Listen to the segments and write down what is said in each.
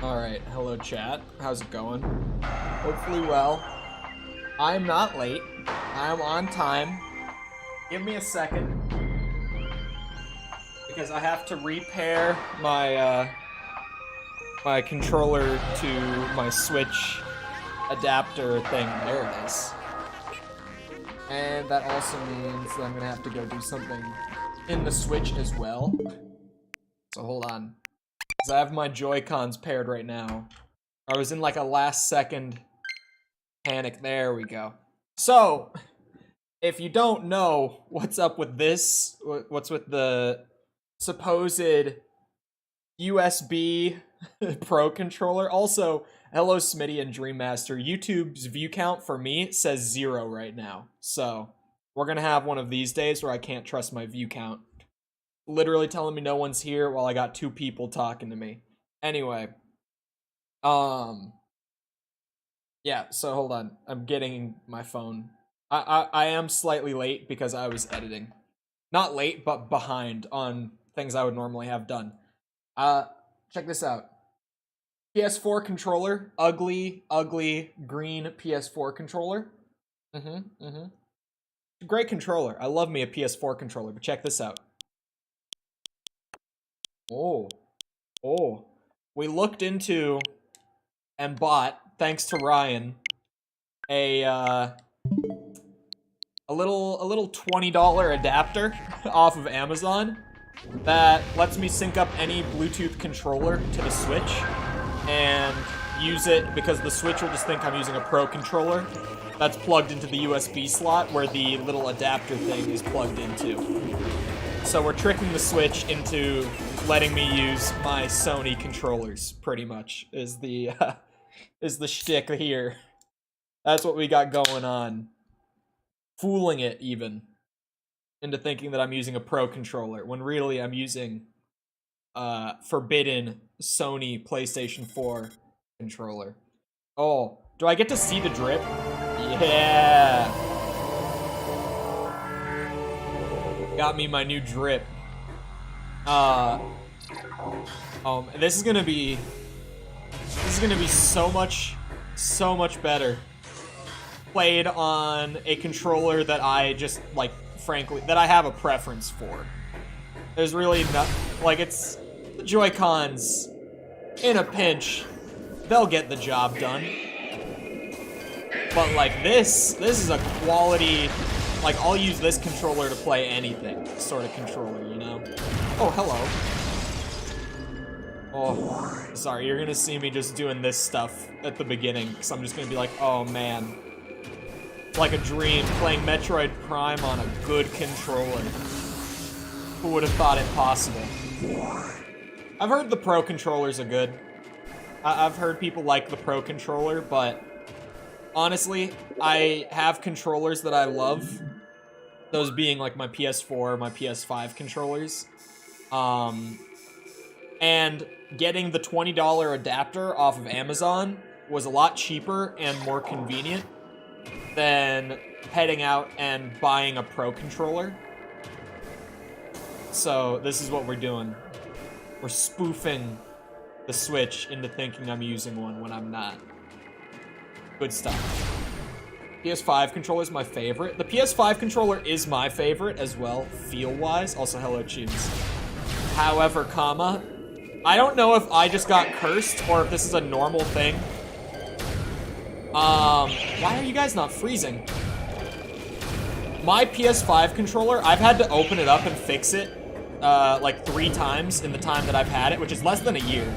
Alright, hello chat. How's it going? Hopefully well. I'm not late. I'm on time. Give me a second. Because I have to repair my, my controller to my Switch adapter thing. There it is. And that also means that I'm gonna have to go do something in the Switch as well. So hold on. Because I have my Joy-Cons paired right now. I was in like a last second panic. There we go. So, if you don't know what's up with this, what's with the supposed USB Pro controller. Also, hello Smitty and Dreammaster. YouTube's view count for me says 0 right now. So, we're gonna have one of these days where I can't trust my view count. Literally telling me no one's here while I got 2 people talking to me. Anyway. Yeah, so hold on. I'm getting my phone. I am slightly late because I was editing. Not late, but behind on things I would normally have done. Check this out. PS4 controller. Ugly, ugly, green PS4 controller. Great controller. I love me a PS4 controller, but check this out. Oh. Oh. We looked into and bought, thanks to Ryan, a little $20 adapter off of Amazon that lets me sync up any Bluetooth controller to the Switch and use it because the Switch will just think I'm using a Pro controller that's plugged into the USB slot where the little adapter thing is plugged into. So we're tricking the Switch into letting me use my Sony controllers, pretty much, is the shtick here. That's what we got going on. Fooling it, even, into thinking that I'm using a Pro controller, when really I'm using forbidden Sony PlayStation 4 controller. Oh, do I get to see the drip? Yeah! Got me my new drip. This is gonna be so much better played on a controller that I just, like, frankly, that I have a preference for. There's really not, like, it's the Joy-Cons in a pinch, they'll get the job done. But like this is a quality, like, I'll use this controller to play anything sort of controller, you know? Oh, hello. Oh, sorry, you're gonna see me just doing this stuff at the beginning, because I'm just gonna be like, oh man. It's like a dream, playing Metroid Prime on a good controller. Who would have thought it possible? I've heard the Pro controllers are good. I've heard people like the Pro controller, but honestly, I have controllers that I love. Those being like my PS4, my PS5 controllers. And getting the $20 adapter off of Amazon was a lot cheaper and more convenient than heading out and buying a Pro controller. So this is what we're doing. We're spoofing the Switch into thinking I'm using one when I'm not. Good stuff. PS5 controller is my favorite. The PS5 controller is my favorite as well, feel-wise. Also, hello, Cheems. However, comma, I don't know if I just got cursed or if this is a normal thing. Why are you guys not freezing? My PS5 controller, I've had to open it up and fix it, like 3 times in the time that I've had it, which is less than a year.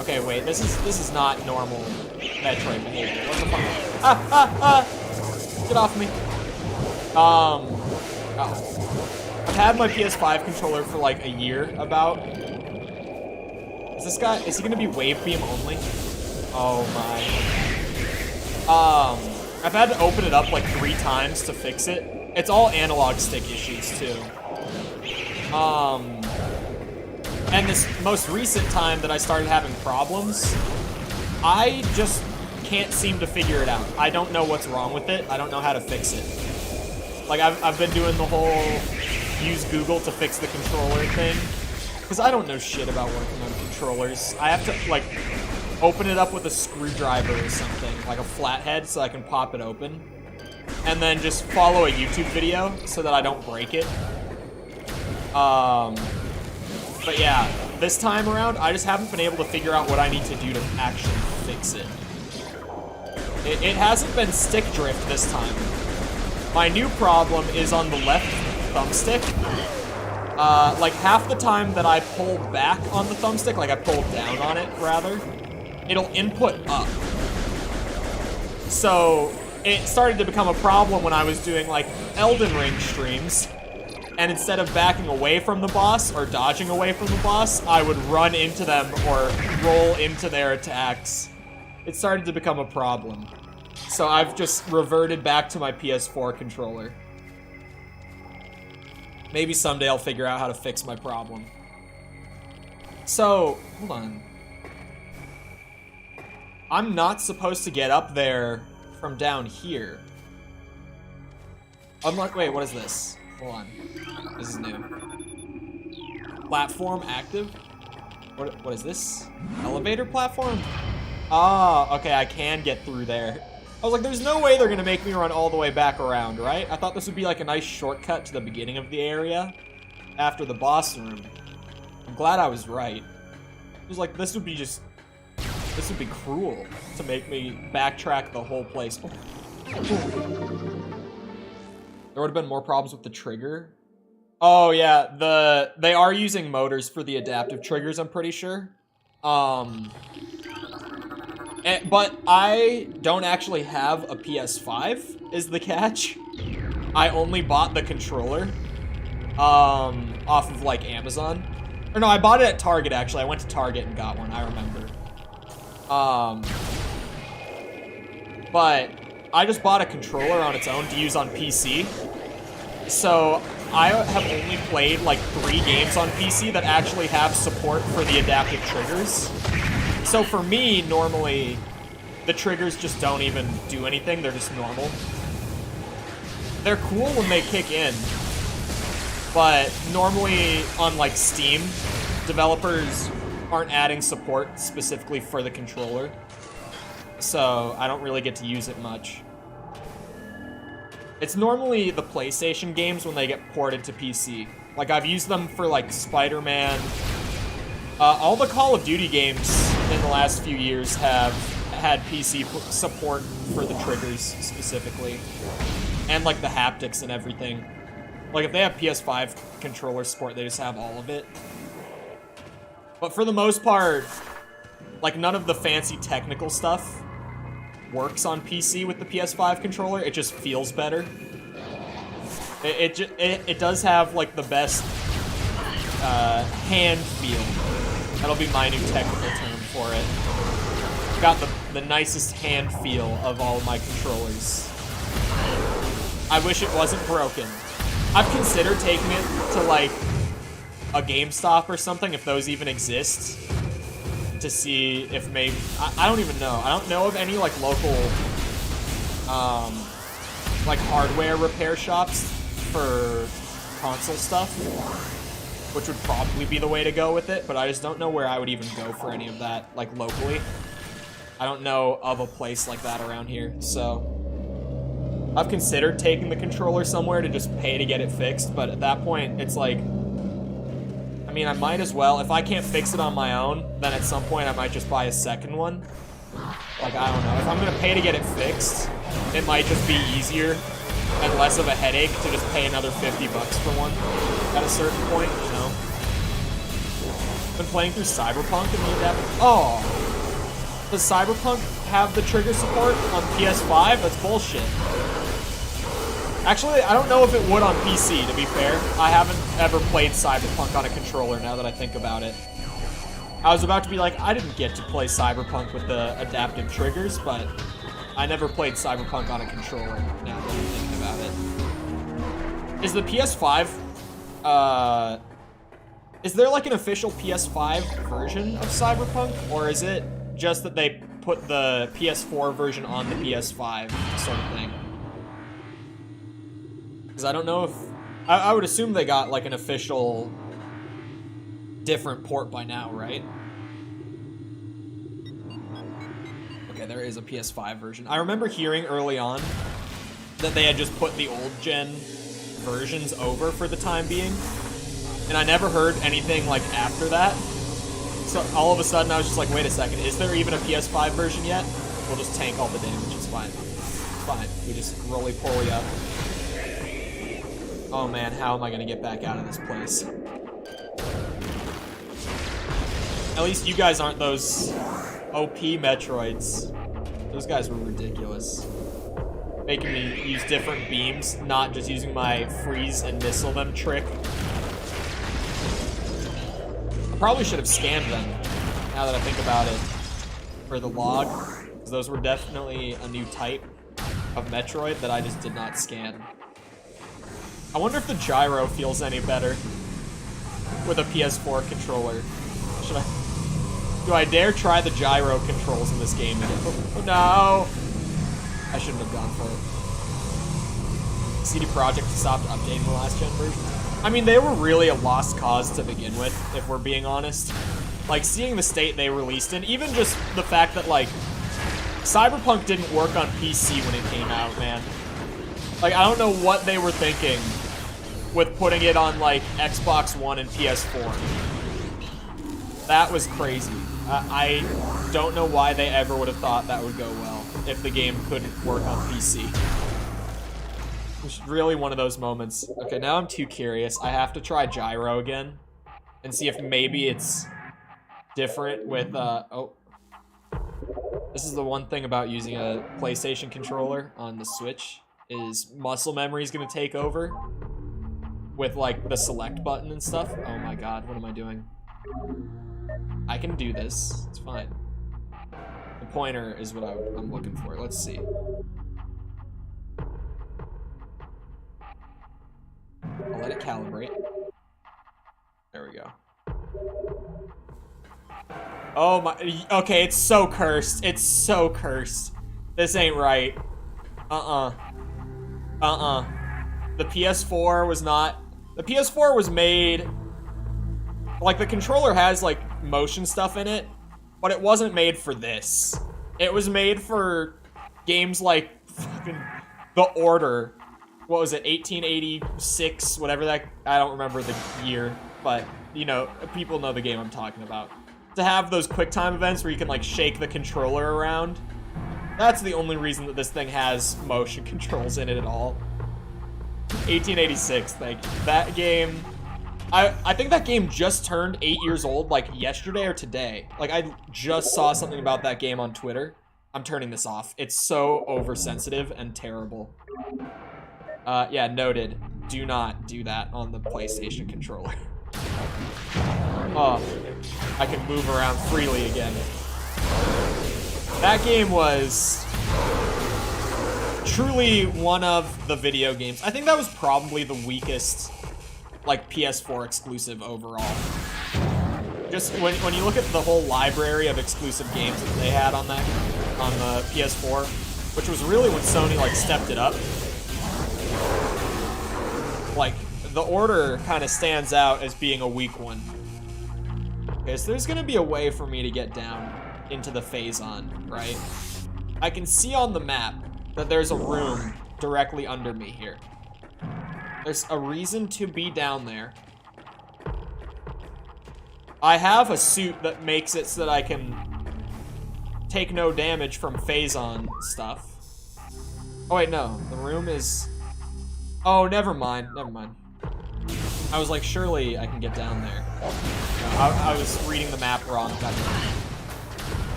Okay, wait, this is not normal Metroid behavior. What the fuck? Get off me. Oh. I've had my PS5 controller for like a year about. Is he gonna be wave beam only? Oh my. I've had to open it up like 3 times to fix it. It's all analog stick issues too. And this most recent time that I started having problems, I just can't seem to figure it out. I don't know what's wrong with it. I don't know how to fix it. Like, I've been doing the whole use Google to fix the controller thing, because I don't know shit about working on controllers. I have to, like, open it up with a screwdriver or something, like a flathead, so I can pop it open, and then just follow a YouTube video so that I don't break it. But yeah, this time around, I just haven't been able to figure out what I need to do to actually fix it. It hasn't been stick drift this time. My new problem is on the left thumbstick. Like half the time that I pull back on the thumbstick, like I pull down on it, rather, it'll input up. So it started to become a problem when I was doing like Elden Ring streams. And instead of backing away from the boss or dodging away from the boss, I would run into them or roll into their attacks. It started to become a problem. So I've just reverted back to my PS4 controller. Maybe someday I'll figure out how to fix my problem. So, hold on. I'm not supposed to get up there from down here. Unlike, wait, what is this? Hold on. This is new. Platform active? What is this? Elevator platform? Ah, okay, I can get through there. I was like, there's no way they're gonna make me run all the way back around, right? I thought this would be like a nice shortcut to the beginning of the area, after the boss room. I'm glad I was right. It was like, this would be cruel to make me backtrack the whole place. There would have been more problems with the trigger. Oh yeah, they are using motors for the adaptive triggers, I'm pretty sure. But I don't actually have a PS5, is the catch. I only bought the controller off of like Amazon. Or no, I bought it at Target actually. I went to Target and got one, I remember. But I just bought a controller on its own to use on PC. So I have only played like 3 games on PC that actually have support for the adaptive triggers. So for me, normally, the triggers just don't even do anything. They're just normal. They're cool when they kick in. But normally on like Steam, developers aren't adding support specifically for the controller. So I don't really get to use it much. It's normally the PlayStation games when they get ported to PC. Like, I've used them for, like, Spider-Man. All the Call of Duty games in the last few years have had PC support for the triggers, specifically. And, like, the haptics and everything. Like, if they have PS5 controller support, they just have all of it. But for the most part, like, none of the fancy technical stuff works on PC with the PS5 controller. It just feels better. It does have like the best hand feel. That'll be my new technical term for it. Got the nicest hand feel of all of my controllers. I wish it wasn't broken. I've considered taking it to like a GameStop or something, if those even exist, to see if maybe, I don't even know. I don't know of any like local like hardware repair shops for console stuff, which would probably be the way to go with it, but I just don't know where I would even go for any of that, like locally. I don't know of a place like that around here, so I've considered taking the controller somewhere to just pay to get it fixed, but at that point, it's like, I mean, I might as well. If I can't fix it on my own, then at some point I might just buy a second one. Like, I don't know. If I'm gonna pay to get it fixed, it might just be easier and less of a headache to just pay another 50 bucks for one at a certain point, you know? Been playing through Cyberpunk and the adaptive. Oh! Does Cyberpunk have the trigger support on PS5? That's bullshit. Actually, I don't know if it would on PC, to be fair. I haven't ever played Cyberpunk on a controller, now that I think about it. I was about to be like, I didn't get to play Cyberpunk with the adaptive triggers, but I never played Cyberpunk on a controller, now that I'm thinking about it. Is the PS5, is there like an official PS5 version of Cyberpunk, or is it just that they put the PS4 version on the PS5 sort of thing? Because I don't know if... I would assume they got, like, an official different port by now, right? Okay, there is a PS5 version. I remember hearing early on that they had just put the old-gen versions over for the time being, and I never heard anything, like, after that. So all of a sudden, I was just like, wait a second, is there even a PS5 version yet? We'll just tank all the damage, it's fine. It's fine. We just roly-poly up. Oh man, how am I gonna get back out of this place? At least you guys aren't those OP Metroids. Those guys were ridiculous. Making me use different beams, not just using my freeze and missile them trick. I probably should have scanned them, now that I think about it, for the log. Because those were definitely a new type of Metroid that I just did not scan. I wonder if the gyro feels any better with a PS4 controller. Do I dare try the gyro controls in this game again? Oh no! I shouldn't have gone for it. CD Projekt stopped updating the last gen version. I mean, they were really a lost cause to begin with, if we're being honest. Like, seeing the state they released in, even just the fact that, like, Cyberpunk didn't work on PC when it came out, man. Like, I don't know what they were thinking with putting it on like Xbox One and PS4. That was crazy. I don't know why they ever would have thought that would go well if the game couldn't work on PC. It's really one of those moments. Okay, now I'm too curious. I have to try gyro again and see if maybe it's different with, oh. This is the one thing about using a PlayStation controller on the Switch, is muscle memory is going to take over with, like, the select button and stuff. Oh my god, what am I doing? I can do this. It's fine. The pointer is what I'm looking for. Let's see. I'll let it calibrate. There we go. Oh my, okay, it's so cursed. It's so cursed. This ain't right. The PS4 was not, the PS4 was made, like, the controller has, like, motion stuff in it, but it wasn't made for this. It was made for games like fucking The Order. What was it, 1886, whatever that, I don't remember the year, but, you know, people know the game I'm talking about. To have those quick time events where you can, like, shake the controller around, that's the only reason that this thing has motion controls in it at all. 1886, thank you. That game, I think that game just turned 8 years old, like, yesterday or today. Like, I just saw something about that game on Twitter. I'm turning this off. It's so oversensitive and terrible. Yeah, noted. Do not do that on the PlayStation controller. Oh, I can move around freely again. That game was truly one of the video games. I think that was probably the weakest, like, PS4 exclusive overall. Just when you look at the whole library of exclusive games that they had on the PS4, which was really when Sony, like, stepped it up. Like, The Order kind of stands out as being a weak one. Okay, so there's gonna be a way for me to get down into the Phazon, right? I can see on the map that there's a room directly under me here. There's a reason to be down there. I have a suit that makes it so that I can take no damage from Phazon stuff. Oh wait, no, the room is... Oh, never mind, never mind. I was like, surely I can get down there. No, I was reading the map wrong.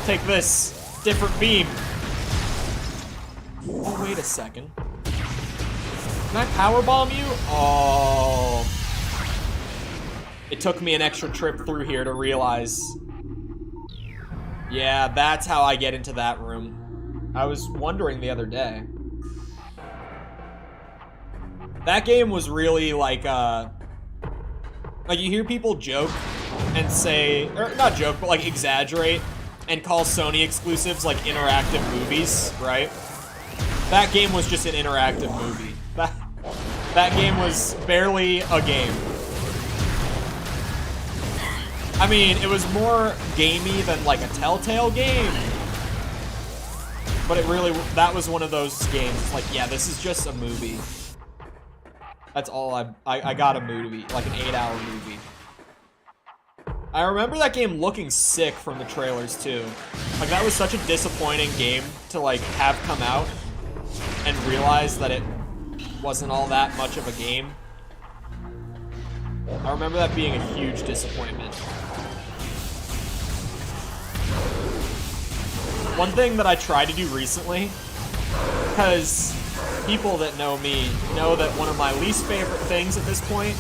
Take this. Different beam. Oh, wait a second. Can I powerbomb you? Oh. It took me an extra trip through here to realize. Yeah, that's how I get into that room. I was wondering the other day. That game was really like you hear people joke and say, or not joke, but like exaggerate and call Sony exclusives like interactive movies, right? That game was just an interactive movie. That game was barely a game. I mean, it was more gamey than like a Telltale game. But it really, that was one of those games. It's like, yeah, this is just a movie. That's all I got a movie, like an 8-hour movie. I remember that game looking sick from the trailers too. Like, that was such a disappointing game to like have come out and realize that it wasn't all that much of a game. I remember that being a huge disappointment. One thing that I tried to do recently, because people that know me know that one of my least favorite things at this point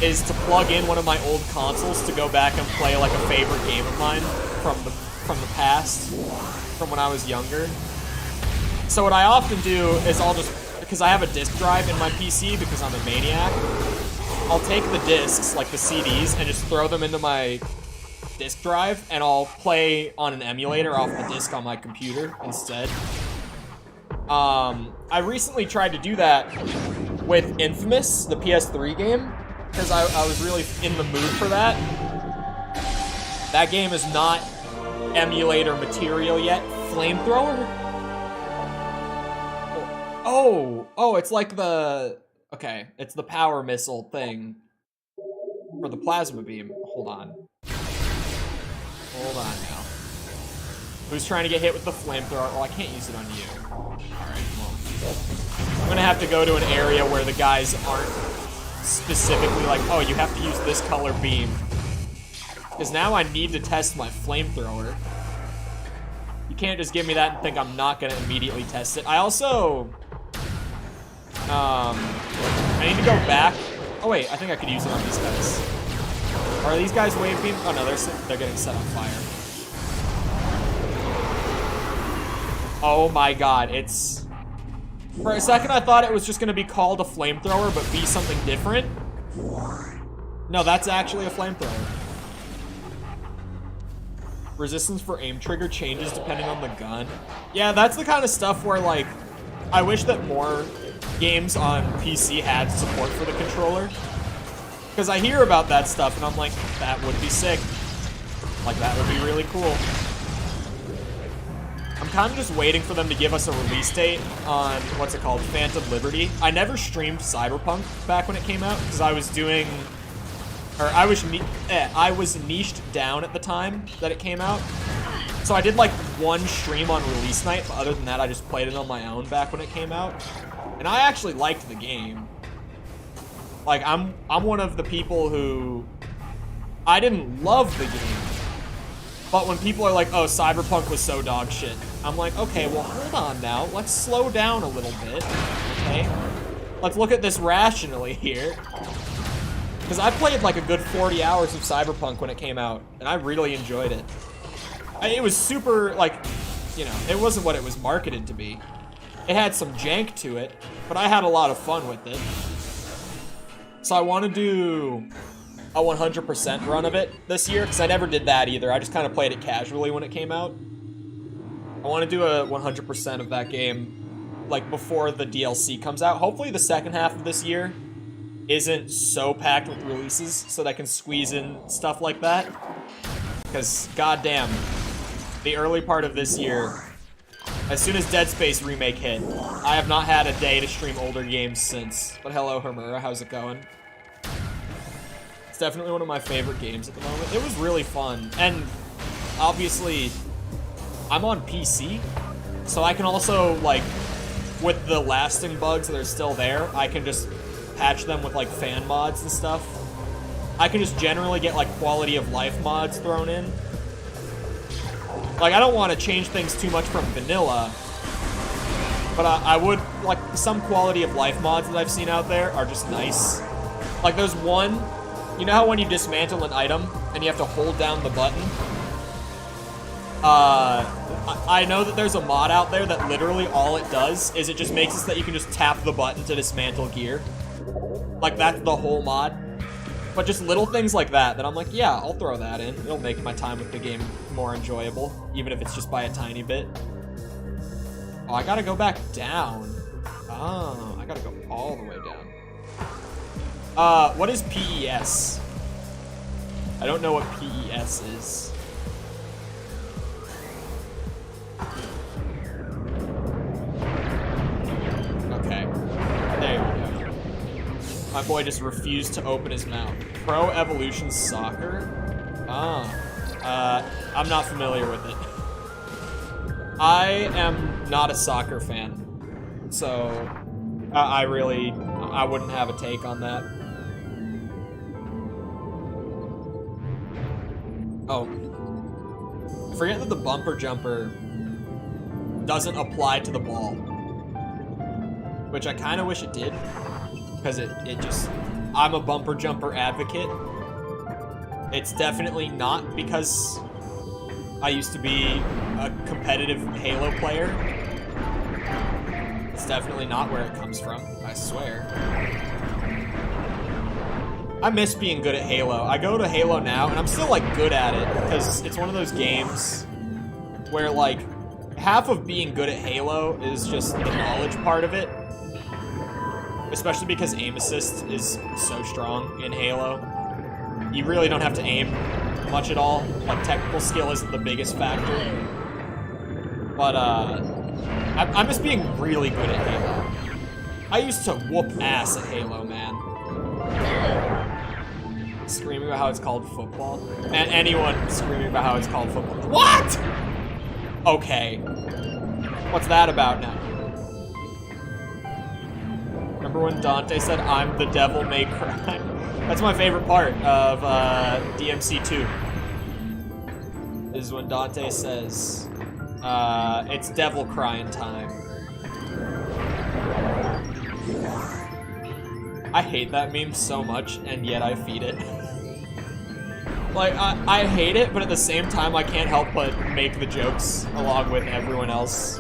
is to plug in one of my old consoles to go back and play like a favorite game of mine from the past, from when I was younger. So what I often do is I'll just, because I have a disk drive in my PC because I'm a maniac, I'll take the discs, like the CDs, and just throw them into my disk drive, and I'll play on an emulator off the disc on my computer instead. I recently tried to do that with Infamous, the PS3 game, because I was really in the mood for that. That game is not emulator material yet. Flamethrower? Oh, it's like the Okay, it's the power missile thing for the plasma beam. Hold on. Hold on now. Who's trying to get hit with the flamethrower? Well, I can't use it on you. Alright, well. I'm gonna have to go to an area where the guys aren't specifically like, oh, you have to use this color beam. Because now I need to test my flamethrower. You can't just give me that and think I'm not gonna immediately test it. I also... I need to go back. Oh wait, I think I could use it on these guys. Are these guys wave beam? Oh no, they're getting set on fire. Oh my god, it's... For a second I thought it was just gonna be called a flamethrower, but be something different. No, that's actually a flamethrower. Resistance for aim trigger changes depending on the gun. Yeah, that's the kind of stuff where, like, I wish that more games on PC had support for the controller. Because I hear about that stuff and I'm like, that would be sick. Like, that would be really cool. I'm kind of just waiting for them to give us a release date on, what's it called, Phantom Liberty. I never streamed Cyberpunk back when it came out because I was doing... Or I was niched down at the time that it came out. So I did like one stream on release night, but other than that I just played it on my own back when it came out. And I actually liked the game. Like, I'm one of the people who... I didn't love the game. But when people are like, oh, Cyberpunk was so dog shit, I'm like, okay, well, hold on now. Let's slow down a little bit, okay? Let's look at this rationally here. Because I played like a good 40 hours of Cyberpunk when it came out, and I really enjoyed it. It was super, like, you know, it wasn't what it was marketed to be. It had some jank to it, but I had a lot of fun with it. So I want to do a 100% run of it this year, because I never did that either. I just kind of played it casually when it came out. I want to do a 100% of that game, like, before the DLC comes out. Hopefully the second half of this year isn't so packed with releases so that I can squeeze in stuff like that. Because, goddamn, the early part of this year, as soon as Dead Space Remake hit, I have not had a day to stream older games since. But hello, Hermura, how's it going? It's definitely one of my favorite games at the moment. It was really fun. And, obviously, I'm on PC, so I can also, like, with the lasting bugs that are still there, I can just patch them with, like, fan mods and stuff. I can just generally get, like, quality of life mods thrown in. Like, I don't want to change things too much from vanilla, but I would, like, some quality of life mods that I've seen out there are just nice. Like, there's one, you know how when you dismantle an item and you have to hold down the button? I know that there's a mod out there that literally all it does is it just makes it so that you can just tap the button to dismantle gear. Like, that's the whole mod. But just little things like that I'm like, yeah, I'll throw that in. It'll make my time with the game more enjoyable, even if it's just by a tiny bit. Oh, I gotta go back down. Oh, I gotta go all the way down. What is PES? I don't know what PES is. Okay. There we go. My boy just refused to open his mouth. Pro Evolution Soccer? I'm not familiar with it. I am not a soccer fan, so I wouldn't have a take on that. Oh. Forget that the bumper jumper doesn't apply to the ball, which I kind of wish it did. Because it just... I'm a bumper jumper advocate. It's definitely not because I used to be a competitive Halo player. It's definitely not where it comes from, I swear. I miss being good at Halo. I go to Halo now, and I'm still, like, good at it, because it's one of those games where, like, half of being good at Halo is just the knowledge part of it. Especially because aim assist is so strong in Halo. You really don't have to aim much at all. Like, technical skill isn't the biggest factor. But, I'm just being really good at Halo. I used to whoop ass at Halo, man. Screaming about how it's called football. And anyone screaming about how it's called football. What? Okay. What's that about now? Remember when Dante said, "I'm the devil may cry"? That's my favorite part of DMC2. Is when Dante says, it's devil crying time. I hate that meme so much, and yet I feed it. Like, I hate it, but at the same time, I can't help but make the jokes along with everyone else.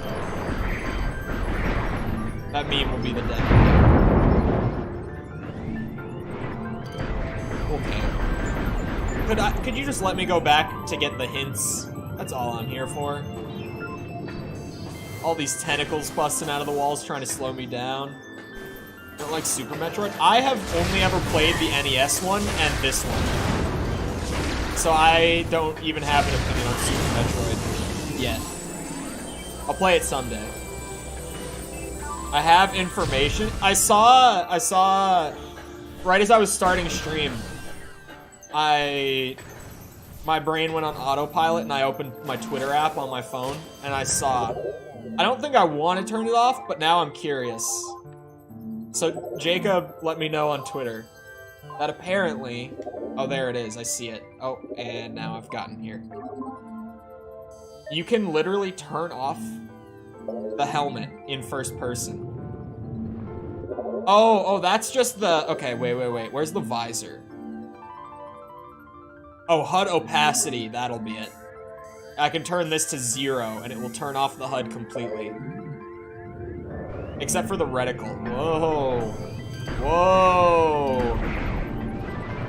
That meme will be the death. Okay. Could you just let me go back to get the hints? That's all I'm here for. All these tentacles busting out of the walls trying to slow me down. Don't like Super Metroid? I have only ever played the NES one and this one. So I don't even have an opinion on Super Metroid yet. I'll play it someday. I have information. I saw right as I was starting stream, my brain went on autopilot and I opened my Twitter app on my phone and I saw, I don't think I want to turn it off, but now I'm curious. So Jacob let me know on Twitter that apparently, oh, there it is, I see it. Oh, and now I've gotten here. You can literally turn off the helmet in first person. Oh, that's just the, okay, wait. Where's the visor? Oh, HUD opacity, that'll be it. I can turn this to 0 and it will turn off the HUD completely. Except for the reticle. Whoa.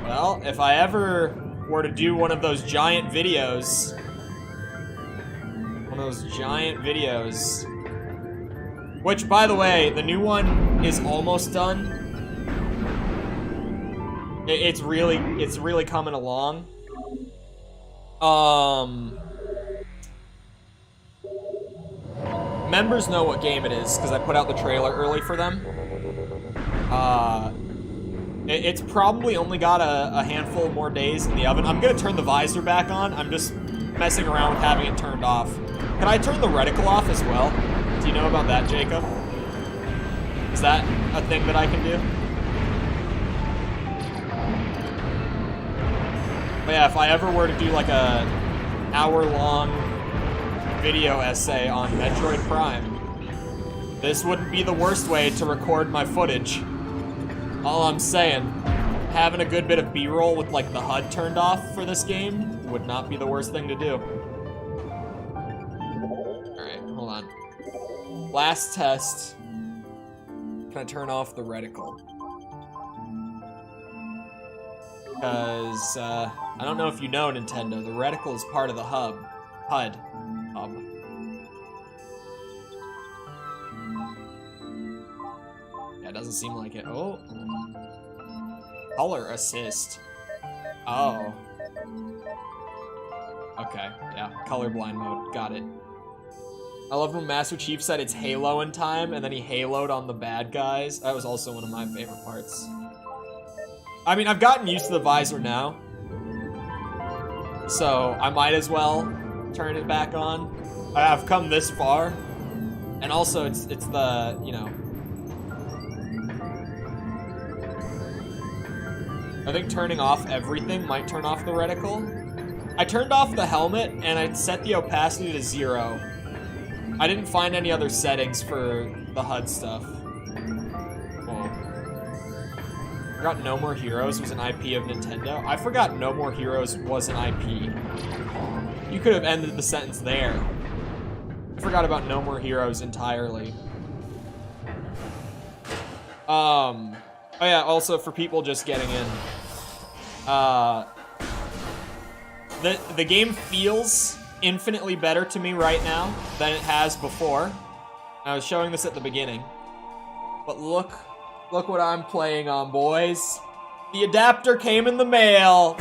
Well, if I ever were to do one of those giant videos, which, by the way, the new one is almost done. It's really coming along. Members know what game it is, because I put out the trailer early for them. It's probably only got a handful more days in the oven. I'm gonna turn the visor back on. I'm just messing around with having it turned off. Can I turn the reticle off as well? Do you know about that, Jacob? Is that a thing that I can do? But yeah, if I ever were to do like a hour-long video essay on Metroid Prime, this wouldn't be the worst way to record my footage. All I'm saying, having a good bit of B-roll with like the HUD turned off for this game would not be the worst thing to do. Alright, hold on. Last test. Can I turn off the reticle? Because, I don't know if you know, Nintendo, the reticle is part of the HUD. Yeah, it doesn't seem like it. Oh. Color assist. Oh. Okay, yeah, colorblind mode, got it. I love when Master Chief said it's Halo in time, and then he haloed on the bad guys. That was also one of my favorite parts. I mean, I've gotten used to the visor now, so I might as well turn it back on. I've come this far, and also it's the, you know, I think turning off everything might turn off the reticle. I turned off the helmet, and I set the opacity to 0. I didn't find any other settings for the HUD stuff. Oh. I forgot No More Heroes was an IP of Nintendo. I forgot No More Heroes was an IP. You could have ended the sentence there. I forgot about No More Heroes entirely. Oh yeah, also for people just getting in. The game feels infinitely better to me right now than it has before. I was showing this at the beginning. But look what I'm playing on, boys. The adapter came in the mail.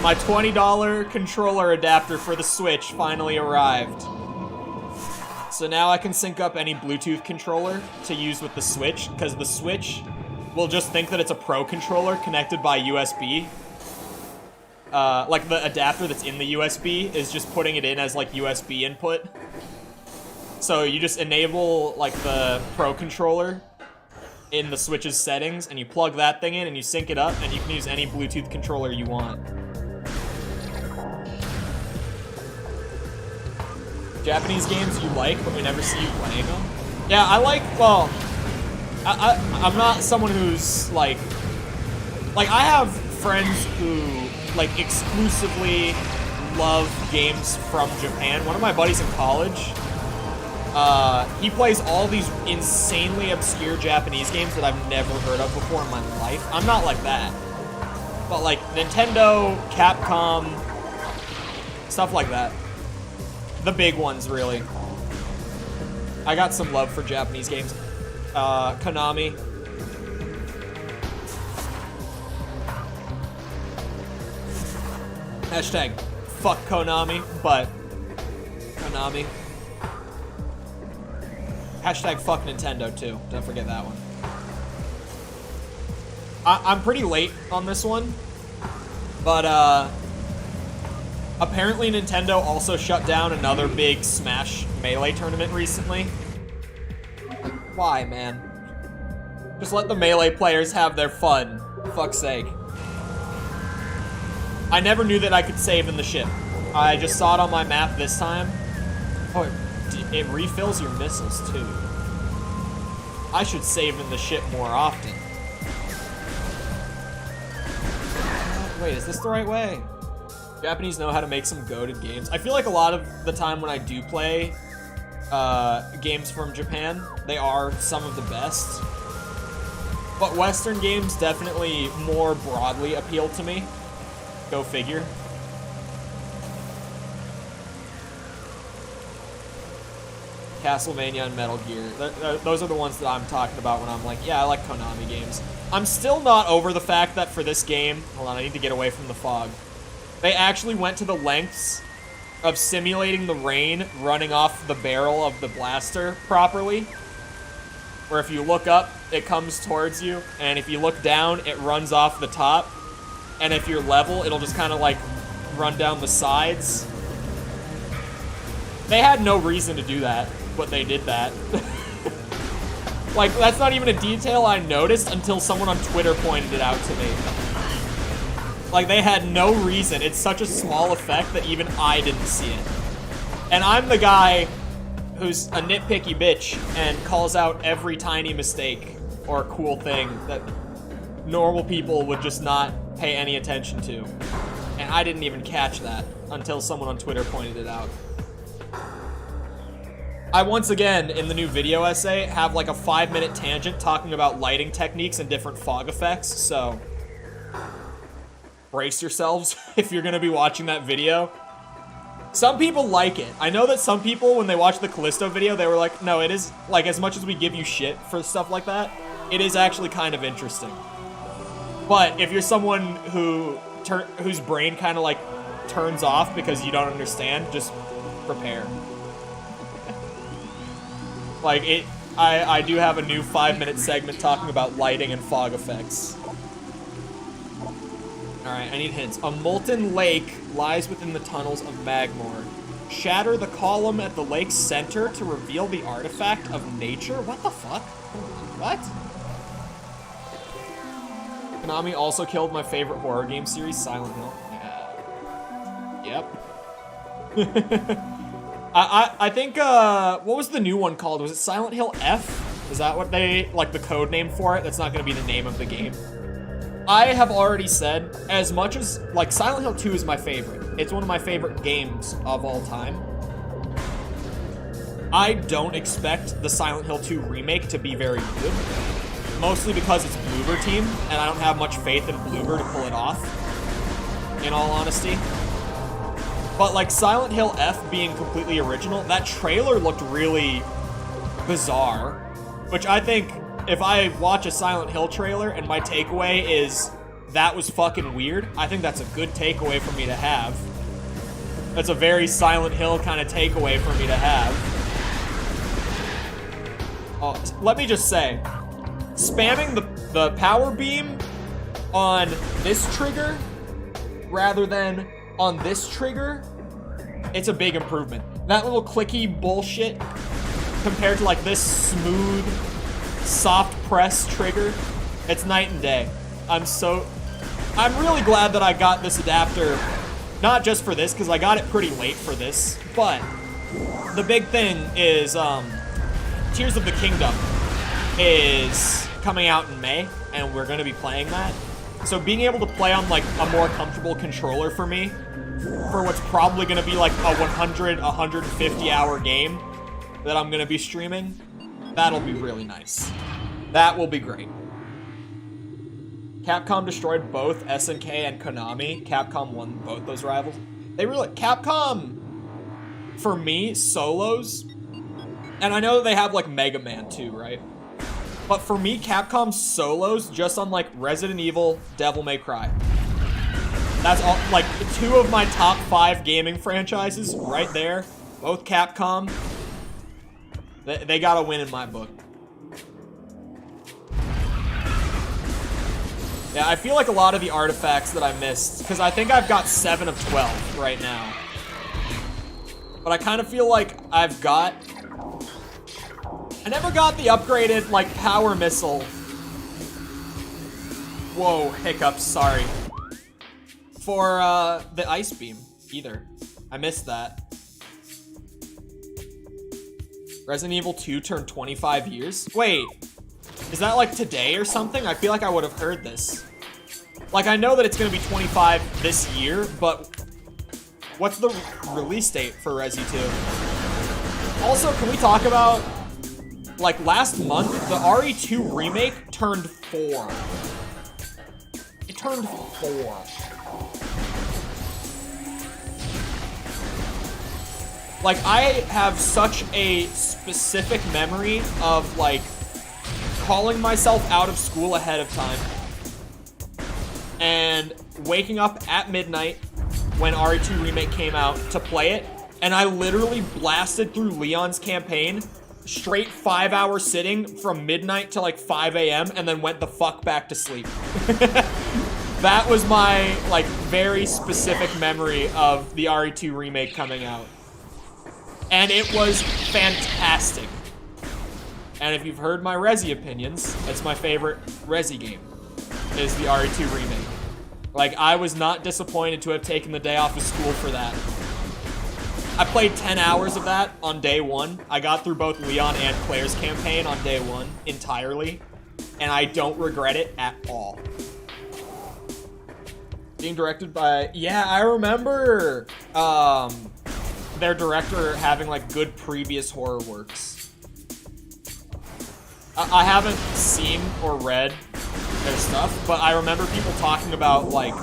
My $20 controller adapter for the Switch finally arrived. So now I can sync up any Bluetooth controller to use with the Switch, because the Switch will just think that it's a Pro controller connected by USB. Like the adapter that's in the USB is just putting it in as like USB input. So you just enable like the Pro controller in the Switch's settings, and you plug that thing in and you sync it up, and you can use any Bluetooth controller you want. Japanese games you like, but we never see you playing them? Yeah, I like, well, I'm not someone who's like I have friends who like exclusively love games from Japan. One of my buddies in college, he plays all these insanely obscure Japanese games that I've never heard of before in my life. I'm not like that. But like Nintendo, Capcom, stuff like that. The big ones, really. I got some love for Japanese games. Konami. Hashtag fuck Konami, but Konami. Hashtag fuck Nintendo, too. Don't forget that one. I'm pretty late on this one, but, apparently Nintendo also shut down another big Smash Melee tournament recently. Why, man? Just let the Melee players have their fun. For fuck's sake. I never knew that I could save in the ship. I just saw it on my map this time. Oh, it refills your missiles, too. I should save in the ship more often. Wait, is this the right way? Japanese know how to make some goated games. I feel like a lot of the time when I do play games from Japan, they are some of the best. But Western games definitely more broadly appeal to me. Go figure. Castlevania and Metal Gear. Those are the ones that I'm talking about when I'm like, yeah, I like Konami games. I'm still not over the fact that for this game... Hold on, I need to get away from the fog. They actually went to the lengths of simulating the rain running off the barrel of the blaster properly. Where if you look up, it comes towards you, and if you look down, it runs off the top. And if you're level, it'll just kind of like run down the sides. They had no reason to do that, but they did that. Like, that's not even a detail I noticed until someone on Twitter pointed it out to me. Like, they had no reason. It's such a small effect that even I didn't see it. And I'm the guy who's a nitpicky bitch and calls out every tiny mistake or cool thing that normal people would just not pay any attention to. And I didn't even catch that until someone on Twitter pointed it out. I once again, in the new video essay, have like a 5-minute tangent talking about lighting techniques and different fog effects, so... brace yourselves if you're gonna be watching that video. Some people like it. I know that some people, when they watched the Callisto video, they were like, no, it is, like, as much as we give you shit for stuff like that, it is actually kind of interesting. But if you're someone whose brain kind of, like, turns off because you don't understand, just prepare. Like, I do have a new 5-minute segment talking about lighting and fog effects. Alright, I need hints. A molten lake lies within the tunnels of Magmore. Shatter the column at the lake's center to reveal the artifact of nature? What the fuck? What? Konami also killed my favorite horror game series, Silent Hill. Yeah. Yep. I think, what was the new one called? Was it Silent Hill F? Is that what they, like, the code name for it? That's not gonna be the name of the game. I have already said, as much as, like, Silent Hill 2 is my favorite. It's one of my favorite games of all time. I don't expect the Silent Hill 2 remake to be very good. Mostly because it's Bloober Team, and I don't have much faith in Bloober to pull it off. In all honesty. But, like, Silent Hill F being completely original, that trailer looked really bizarre. Which I think, if I watch a Silent Hill trailer and my takeaway is, that was fucking weird, I think that's a good takeaway for me to have. That's a very Silent Hill kind of takeaway for me to have. let me just say, spamming the power beam on this trigger rather than on this trigger, it's a big improvement. That little clicky bullshit compared to like this smooth, soft press trigger, it's night and day. I'm really glad that I got this adapter, not just for this, because I got it pretty late for this, but the big thing is Tears of the Kingdom is coming out in May, and we're going to be playing that. So being able to play on like a more comfortable controller for me, for what's probably going to be like a 100, 150 hour game that I'm going to be streaming, that'll be really nice. That will be great. Capcom destroyed both SNK and Konami. Capcom won both those rivals. Capcom, for me, solos, and I know they have like Mega Man too, right? But for me, Capcom solos, just on like Resident Evil, Devil May Cry. That's all, like 2 of my top 5 gaming franchises right there. Both Capcom. They gotta win in my book. Yeah, I feel like a lot of the artifacts that I missed, because I think I've got 7 of 12 right now. But I kind of feel like I never got the upgraded, like, power missile. Whoa, hiccups, sorry. For, the ice beam, either. I missed that. Resident Evil 2 turned 25 years? Wait, is that, like, today or something? I feel like I would have heard this. Like, I know that it's gonna be 25 this year, but what's the release date for Resi 2? Also, can we talk about, like, last month, the RE2 remake turned 4. It turned 4. Like, I have such a specific memory of, like, calling myself out of school ahead of time and waking up at midnight when RE2 Remake came out to play it, and I literally blasted through Leon's campaign, straight 5-hour sitting from midnight to like 5 a.m. and then went the fuck back to sleep. That was my, like, very specific memory of the RE2 Remake coming out. And it was fantastic. And if you've heard my Resi opinions, it's my favorite Resi game, is the RE2 Remake. Like, I was not disappointed to have taken the day off of school for that. I played 10 hours of that on day 1. I got through both Leon and Claire's campaign on day 1 entirely, and I don't regret it at all. Being directed by... Yeah, I remember their director having, like, good previous horror works. I haven't seen or read their stuff, but I remember people talking about, like,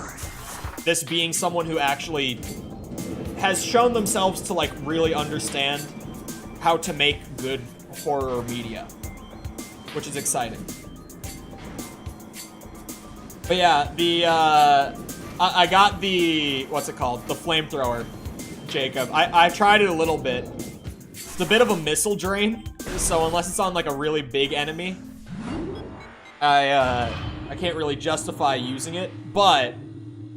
this being someone who actually has shown themselves to, like, really understand how to make good horror media, which is exciting. But yeah, I got the, what's it called? The flamethrower, Jacob. I tried it a little bit. It's a bit of a missile drain, so unless it's on, like, a really big enemy, I can't really justify using it, but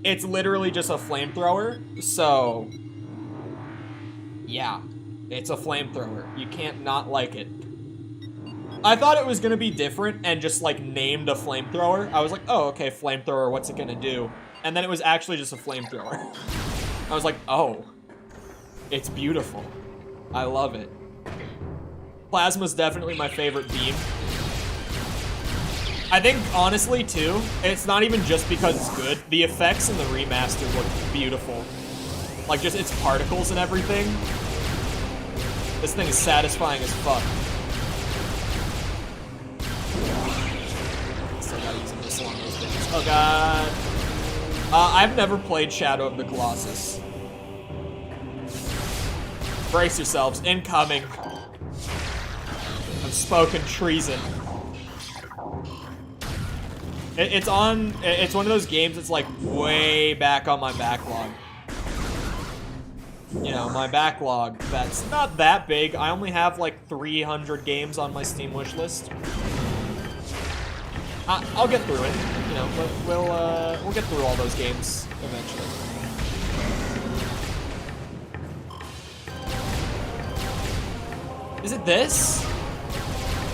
it's literally just a flamethrower, so yeah, it's a flamethrower. You can't not like it. I thought it was gonna be different and just, like, named a flamethrower. I was like, oh, okay, flamethrower, what's it gonna do? And then it was actually just a flamethrower. I was like, oh, it's beautiful. I love it. Plasma's definitely my favorite beam. I think, honestly, too, it's not even just because it's good. The effects in the remaster look beautiful. Like, just its particles and everything. This thing is satisfying as fuck. Still gotta use a missile on those things. Oh, God. I've never played Shadow of the Colossus. Brace yourselves. Incoming. I've spoken treason. It's one of those games that's, like, way back on my backlog. you know, my backlog that's not that big. I only have like 300 games on my Steam wish list. I'll get through it. You know, we'll get through all those games eventually. Is it this?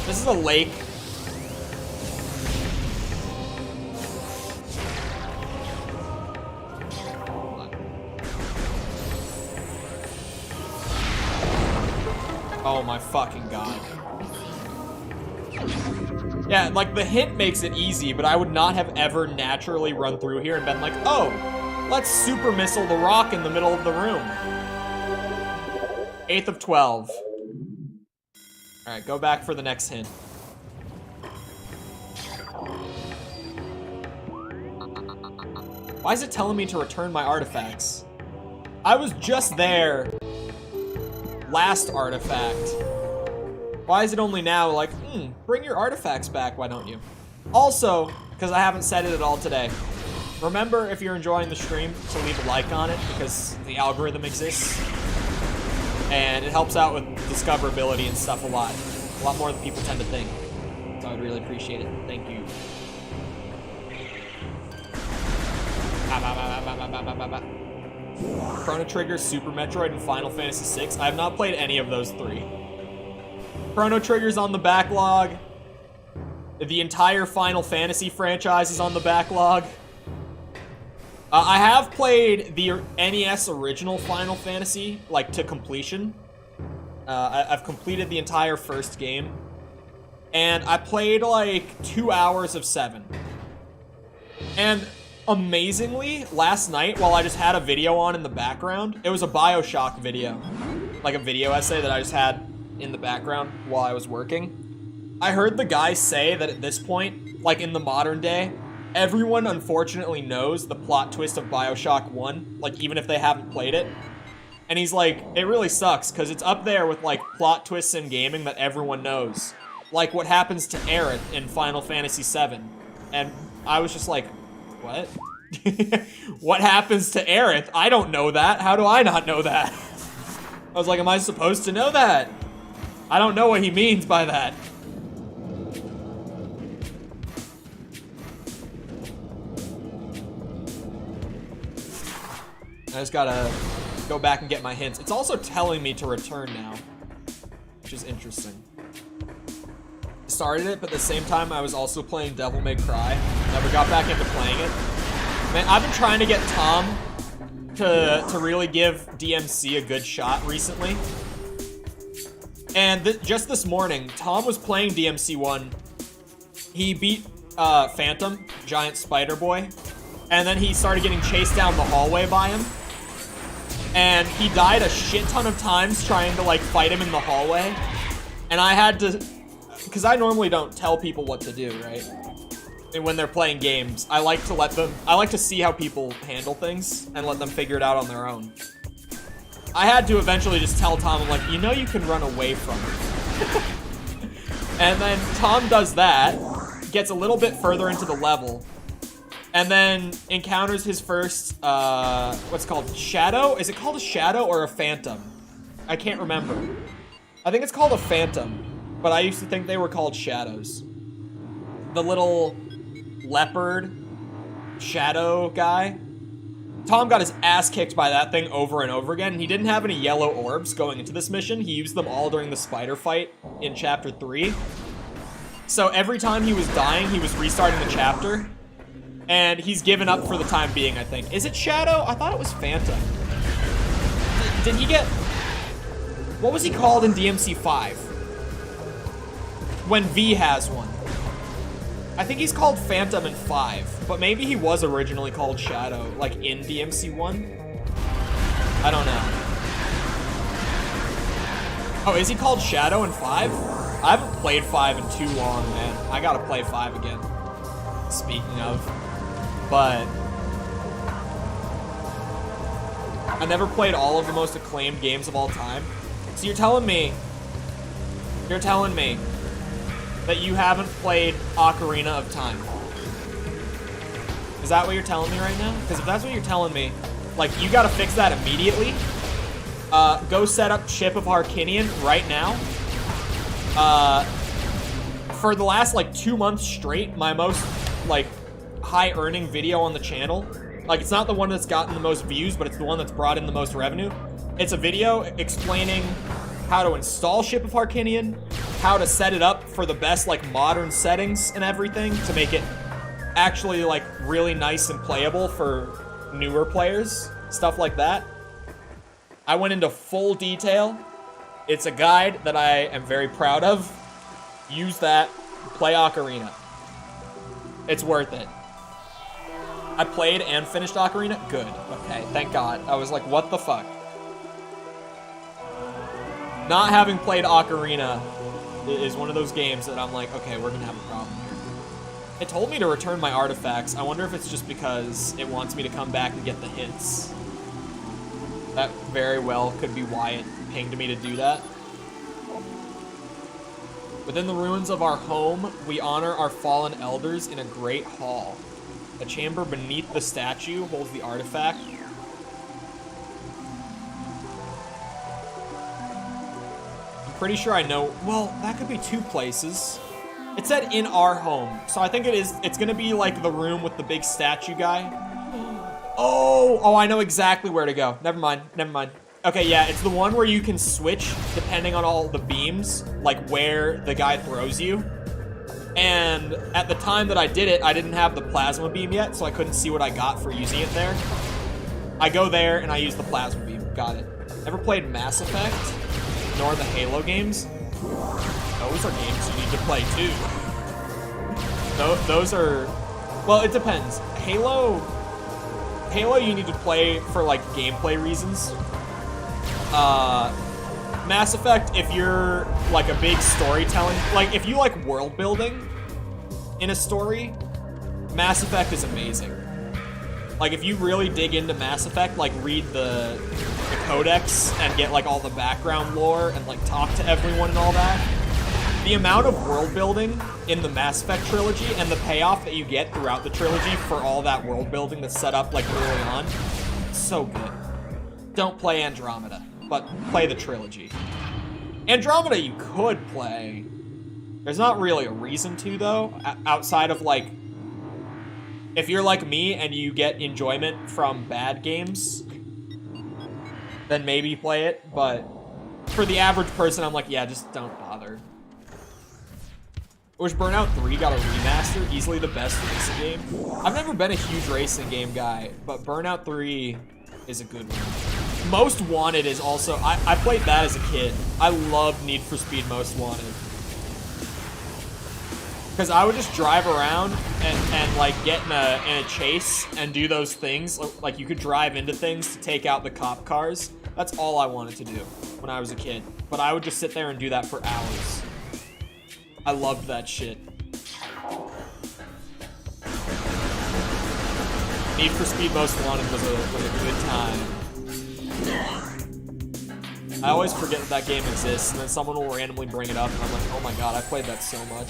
This is a lake. Oh my fucking god. Yeah, like the hint makes it easy, but I would not have ever naturally run through here and been like, oh, let's super missile the rock in the middle of the room. 8th of 12. All right, go back for the next hint. Why is it telling me to return my artifacts? I was just there. Last artifact. Why is it only now like, bring your artifacts back, why don't you? Also, because I haven't said it at all today, remember if you're enjoying the stream to leave a like on it because the algorithm exists. And it helps out with discoverability and stuff a lot more than people tend to think. So I would really appreciate it. Thank you. Chrono Trigger, Super Metroid, and Final Fantasy VI. I have not played any of those 3. Chrono Trigger's on the backlog. The entire Final Fantasy franchise is on the backlog. I have played the NES original Final Fantasy, like, to completion. I've completed the entire first game. And I played, like, 2 hours of 7. And amazingly, last night, while I just had a video on in the background, it was a BioShock video. Like a video essay that I just had in the background while I was working. I heard the guy say that at this point, like in the modern day, everyone unfortunately knows the plot twist of BioShock 1, like even if they haven't played it. And he's like, it really sucks because it's up there with like plot twists in gaming that everyone knows. Like what happens to Aerith in Final Fantasy VII. And I was just like, what? What happens to Aerith? I don't know that. How do I not know that? I was like, am I supposed to know that? I don't know what he means by that. I just gotta go back and get my hints. It's also telling me to return now, which is interesting. I started it, but at the same time, I was also playing Devil May Cry. Never got back into playing it. Man, I've been trying to get Tom to really give DMC a good shot recently. And just this morning, Tom was playing DMC 1. He beat Phantom, Giant Spider Boy, and then he started getting chased down the hallway by him. And he died a shit ton of times trying to like fight him in the hallway. And I had to, because I normally don't tell people what to do, right? And when they're playing games, I like to see how people handle things and let them figure it out on their own. I had to eventually just tell Tom, I'm like, you know you can run away from it. And then Tom does that, gets a little bit further into the level, and then encounters his first, what's it called, shadow? Is it called a shadow or a phantom? I can't remember. I think it's called a phantom, but I used to think they were called shadows. The little leopard shadow guy. Tom got his ass kicked by that thing over and over again, and he didn't have any yellow orbs going into this mission. He used them all during the spider fight in chapter 3. So every time he was dying, he was restarting the chapter. And he's given up for the time being, I think. Is it Shadow? I thought it was Phantom. Did he get... What was he called in DMC 5? When V has one. I think he's called Phantom in 5. But maybe he was originally called Shadow, like in DMC 1? I don't know. Oh, is he called Shadow in 5? I haven't played 5 in too long, man. I gotta play 5 again. Speaking of... But I never played all of the most acclaimed games of all time. So you're telling me that you haven't played Ocarina of Time. Is that what you're telling me right now? Because if that's what you're telling me, like, you gotta fix that immediately. Go set up Ship of Harkinian right now. For the last, like, 2 months straight, my most, like, high-earning video on the channel. Like, it's not the one that's gotten the most views, but it's the one that's brought in the most revenue. It's a video explaining how to install Ship of Harkinian, how to set it up for the best, like, modern settings and everything to make it actually, like, really nice and playable for newer players, stuff like that. I went into full detail. It's a guide that I am very proud of. Use that, play Ocarina. It's worth it. I played and finished Ocarina? Good. Okay, thank God. I was like, what the fuck? Not having played Ocarina is one of those games that I'm like, okay, we're gonna have a problem here. It told me to return my artifacts. I wonder if it's just because it wants me to come back and get the hints. That very well could be why it pinged me to do that. Within the ruins of our home, we honor our fallen elders in a great hall. A chamber beneath the statue holds the artifact. I'm pretty sure I know. Well, that could be 2 places. It said in our home, so I think it's gonna be like the room with the big statue guy. Oh, I know exactly where to go. Never mind. Okay, yeah, it's the one where you can switch depending on all the beams, like where the guy throws you. And at the time that I did it, I didn't have the plasma beam yet, so I couldn't see what I got for using it there. I go there and I use the plasma beam. Got it. Ever played Mass Effect? Nor the Halo games? Those are games you need to play too. Those are, well, it depends. Halo you need to play for like gameplay reasons. Mass Effect, if you're like a big storytelling, like if you like world building in a story, Mass Effect is amazing. Like if you really dig into Mass Effect, like read the codex and get like all the background lore and like talk to everyone and all that, the amount of world building in the Mass Effect trilogy and the payoff that you get throughout the trilogy for all that world building that's set up like early on, so good. Don't play Andromeda, but play the trilogy. Andromeda you could play. There's not really a reason to though, outside of like, if you're like me and you get enjoyment from bad games, then maybe play it, but for the average person, I'm like, yeah, just don't bother. I wish Burnout 3 got a remaster, easily the best racing game. I've never been a huge racing game guy, but Burnout 3 is a good one. Most Wanted is also, I played that as a kid. I loved Need for Speed Most Wanted. Because I would just drive around and like get in a chase and do those things. Like you could drive into things to take out the cop cars. That's all I wanted to do when I was a kid. But I would just sit there and do that for hours. I loved that shit. Need for Speed Most Wanted was a good time. I always forget that game exists, and then someone will randomly bring it up, and I'm like, oh my god, I played that so much.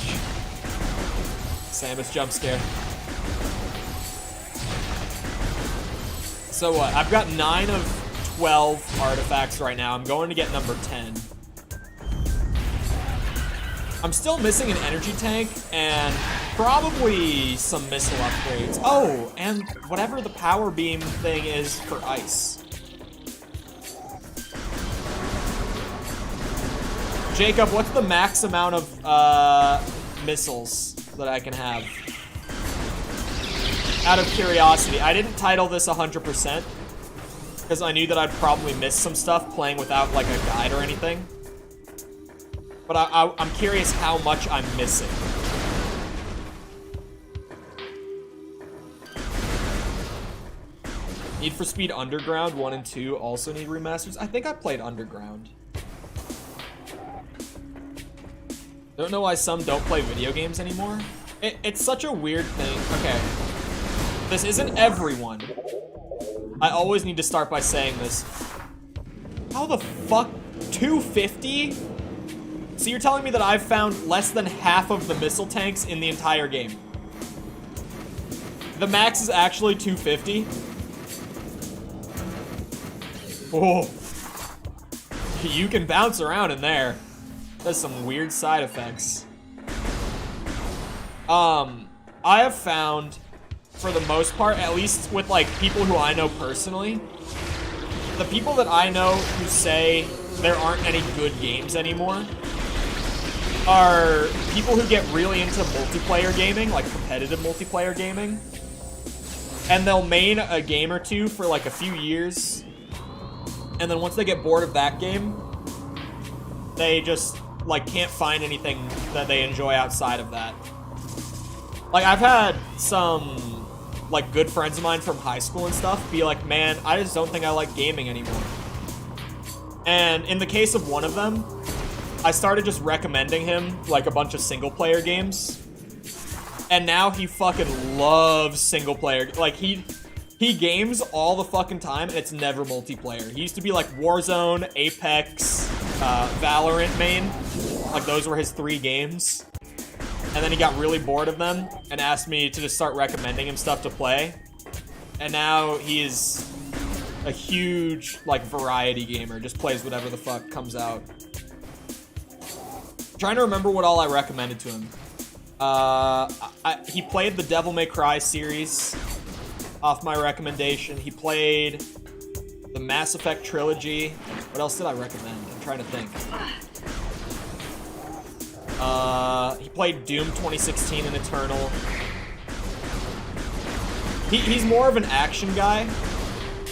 Samus jump scare. So what? I've got 9 of 12 artifacts right now. I'm going to get number 10. I'm still missing an energy tank and probably some missile upgrades. Oh, and whatever the power beam thing is for ice. Jacob, what's the max amount of missiles that I can have? Out of curiosity. I didn't title this 100% because I knew that I'd probably miss some stuff playing without like a guide or anything. But I'm curious how much I'm missing. Need for Speed Underground 1 and 2 also need remasters. I think I played Underground. Don't know why some don't play video games anymore. It's such a weird thing. Okay. This isn't everyone. I always need to start by saying this. How the fuck? 250? So you're telling me that I've found less than half of the missile tanks in the entire game? The max is actually 250? Oh. You can bounce around in there. There's some weird side effects. I have found, for the most part, at least with like people who I know personally, the people that I know who say there aren't any good games anymore are people who get really into multiplayer gaming, like competitive multiplayer gaming. And they'll main a game or two for like a few years. And then once they get bored of that game, they just like can't find anything that they enjoy outside of that. Like I've had some like good friends of mine from high school and stuff be like, man, I just don't think I like gaming anymore. And in the case of one of them, I started just recommending him like a bunch of single player games. And now he fucking loves single player. Like he games all the fucking time and it's never multiplayer. He used to be like Warzone, Apex, Valorant main. Like those were his 3 games. And then he got really bored of them and asked me to just start recommending him stuff to play. And now he is a huge, like, variety gamer. Just plays whatever the fuck comes out. I'm trying to remember what all I recommended to him. He played the Devil May Cry series off my recommendation. He played the Mass Effect trilogy. What else did I recommend? I'm trying to think. He played Doom 2016 and Eternal. He's more of an action guy.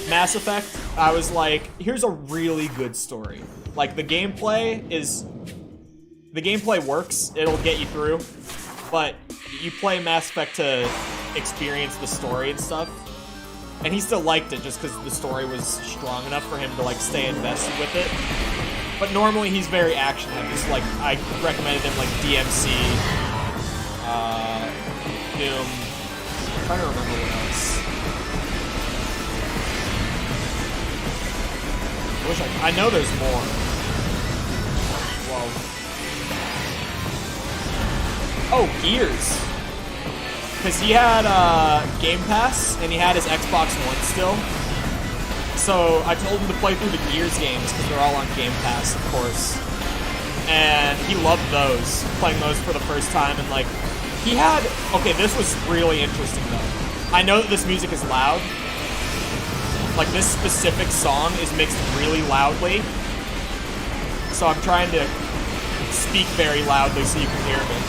Mass Effect, I was like, here's a really good story. Like, the gameplay works, it'll get you through, but you play Mass Effect to experience the story and stuff. And he still liked it just because the story was strong enough for him to, like, stay invested with it. But normally he's very action heavy. So like I recommended him like DMC, Doom. I'm trying to remember what else. I know there's more. Whoa. Oh, Gears. Because he had Game Pass and he had his Xbox One still. So I told him to play through the Gears games because they're all on Game Pass, of course. And he loved those, playing those for the first time. And like, he had, okay, this was really interesting though. I know that this music is loud. Like this specific song is mixed really loudly. So I'm trying to speak very loudly so you can hear me.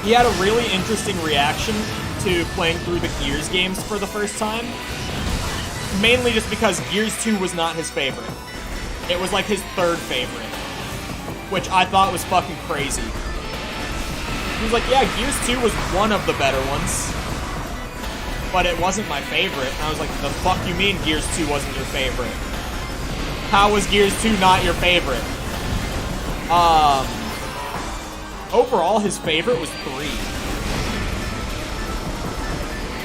He had a really interesting reaction to playing through the Gears games for the first time. Mainly just because Gears 2 was not his favorite. It was like his 3rd favorite. Which I thought was fucking crazy. He was like, yeah, Gears 2 was one of the better ones. But it wasn't my favorite. And I was like, the fuck you mean Gears 2 wasn't your favorite? How was Gears 2 not your favorite? Overall, his favorite was 3.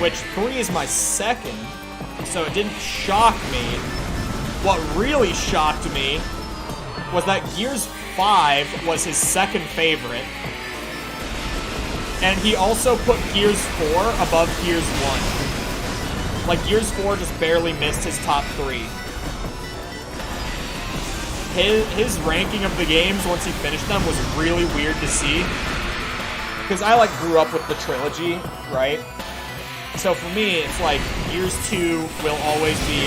Which 3 is my 2nd, so it didn't shock me. What really shocked me was that Gears 5 was his 2nd favorite. And he also put Gears 4 above Gears 1. Like, Gears 4 just barely missed his top 3. His ranking of the games once he finished them was really weird to see. Because I, like, grew up with the trilogy, right? So for me, it's like, Gears 2 will always be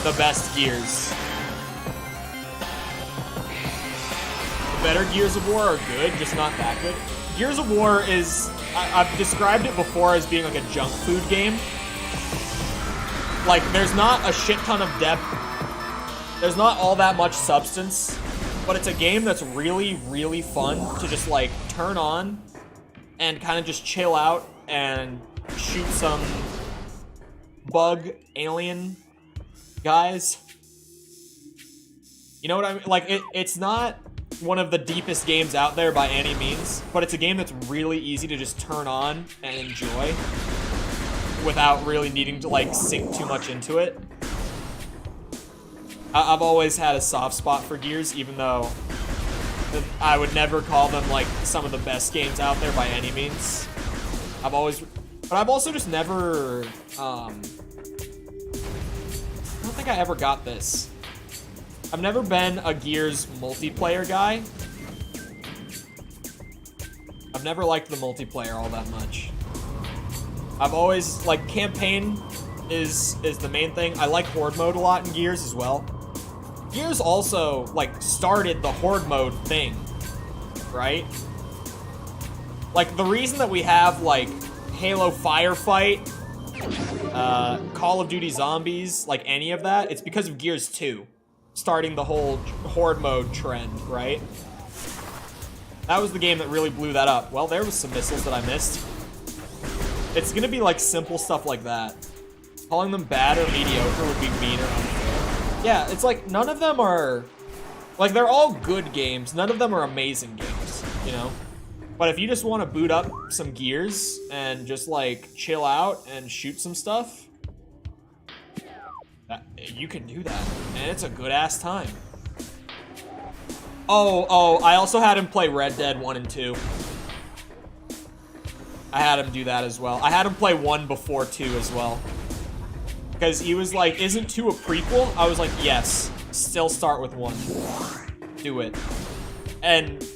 the best Gears. The better Gears of War are good, just not that good. Gears of War is, I've described it before as being like a junk food game. Like, there's not a shit ton of depth. There's not all that much substance. But it's a game that's really, really fun to just, like, turn on and kind of just chill out and shoot some bug alien guys. You know what I mean? Like, it's not one of the deepest games out there by any means, but it's a game that's really easy to just turn on and enjoy without really needing to, like, sink too much into it. I've always had a soft spot for Gears, even though I would never call them, like, some of the best games out there by any means. But I've also just never, I don't think think I ever got this. I've never been a Gears multiplayer guy. I've never liked the multiplayer all that much. I've always, like, campaign is the main thing. I like Horde mode a lot in Gears as well. Gears also, like, started the Horde mode thing, right? Like, the reason that we have, like, Halo Firefight, Call of Duty Zombies, like, any of that, it's because of Gears 2. Starting the whole Horde mode trend, right? That was the game that really blew that up. Well, there was some missiles that I missed. It's gonna be like simple stuff like that. Calling them bad or mediocre would be mean or unfair. Yeah, it's like none of them are... Like, they're all good games. None of them are amazing games, you know? But if you just want to boot up some Gears and just, like, chill out and shoot some stuff... you can do that, and it's a good-ass time. Oh, I also had him play Red Dead 1 and 2. I had him do that as well. I had him play 1 before 2 as well. Because he was like, isn't 2 a prequel? I was like, yes. Still start with 1. Do it. And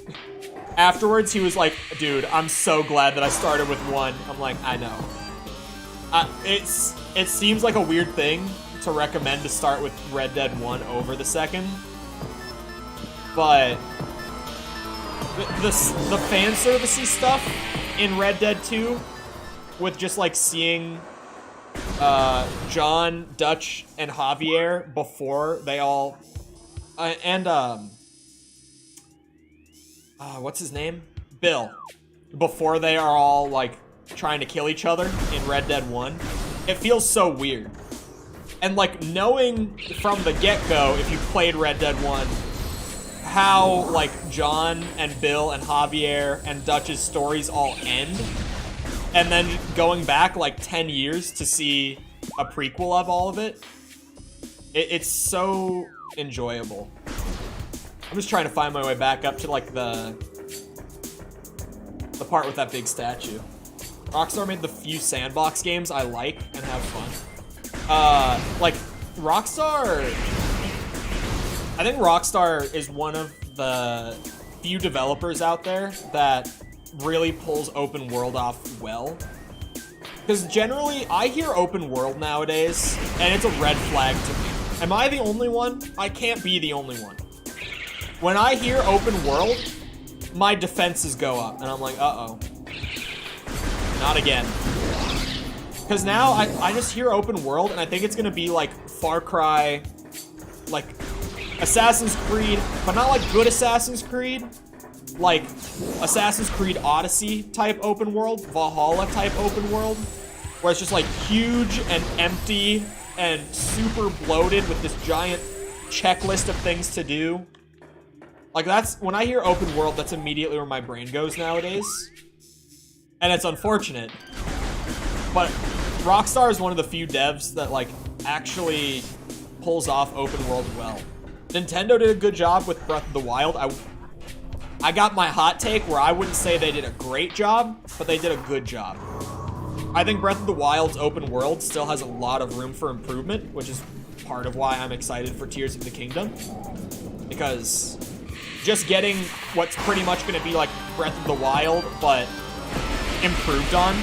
afterwards, he was like, dude, I'm so glad that I started with 1. I'm like, I know. It seems like a weird thing to recommend to start with Red Dead 1 over the second, but the fan servicey stuff in Red Dead 2, with just like seeing John, Dutch, and Javier before they all what's his name? Bill, before they are all like trying to kill each other in Red Dead 1, it feels so weird. And, like, knowing from the get-go, if you played Red Dead 1, how, like, John and Bill and Javier and Dutch's stories all end, and then going back, like, 10 years to see a prequel of all of it, it's so enjoyable. I'm just trying to find my way back up to, like, the part with that big statue. Rockstar made the few sandbox games I like and have fun. Like, Rockstar... I think Rockstar is one of the few developers out there that really pulls open world off well. Because generally, I hear open world nowadays, and it's a red flag to me. Am I the only one? I can't be the only one. When I hear open world, my defenses go up, and I'm like, uh-oh. Not again. Because now I just hear open world, and I think it's going to be like Far Cry, like Assassin's Creed, but not like good Assassin's Creed. Like Assassin's Creed Odyssey type open world, Valhalla type open world, where it's just like huge and empty and super bloated with this giant checklist of things to do. Like, that's, when I hear open world, that's immediately where my brain goes nowadays. And it's unfortunate. But Rockstar is one of the few devs that, like, actually pulls off open world well. Nintendo did a good job with Breath of the Wild. I got my hot take where I wouldn't say they did a great job, but they did a good job. I think Breath of the Wild's open world still has a lot of room for improvement, which is part of why I'm excited for Tears of the Kingdom. Because just getting what's pretty much going to be like Breath of the Wild, but improved on,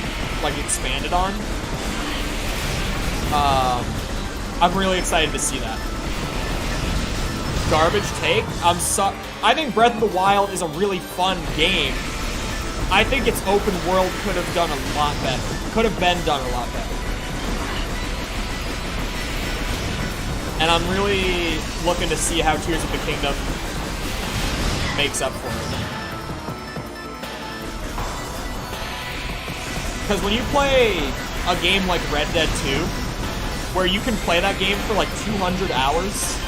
like expanded on, I'm really excited to see that. Garbage take? I think Breath of the Wild is a really fun game. I think its open world could have done a lot better. Could have been done a lot better. And I'm really looking to see how Tears of the Kingdom makes up for it. Because when you play a game like Red Dead 2, where you can play that game for like 200 hours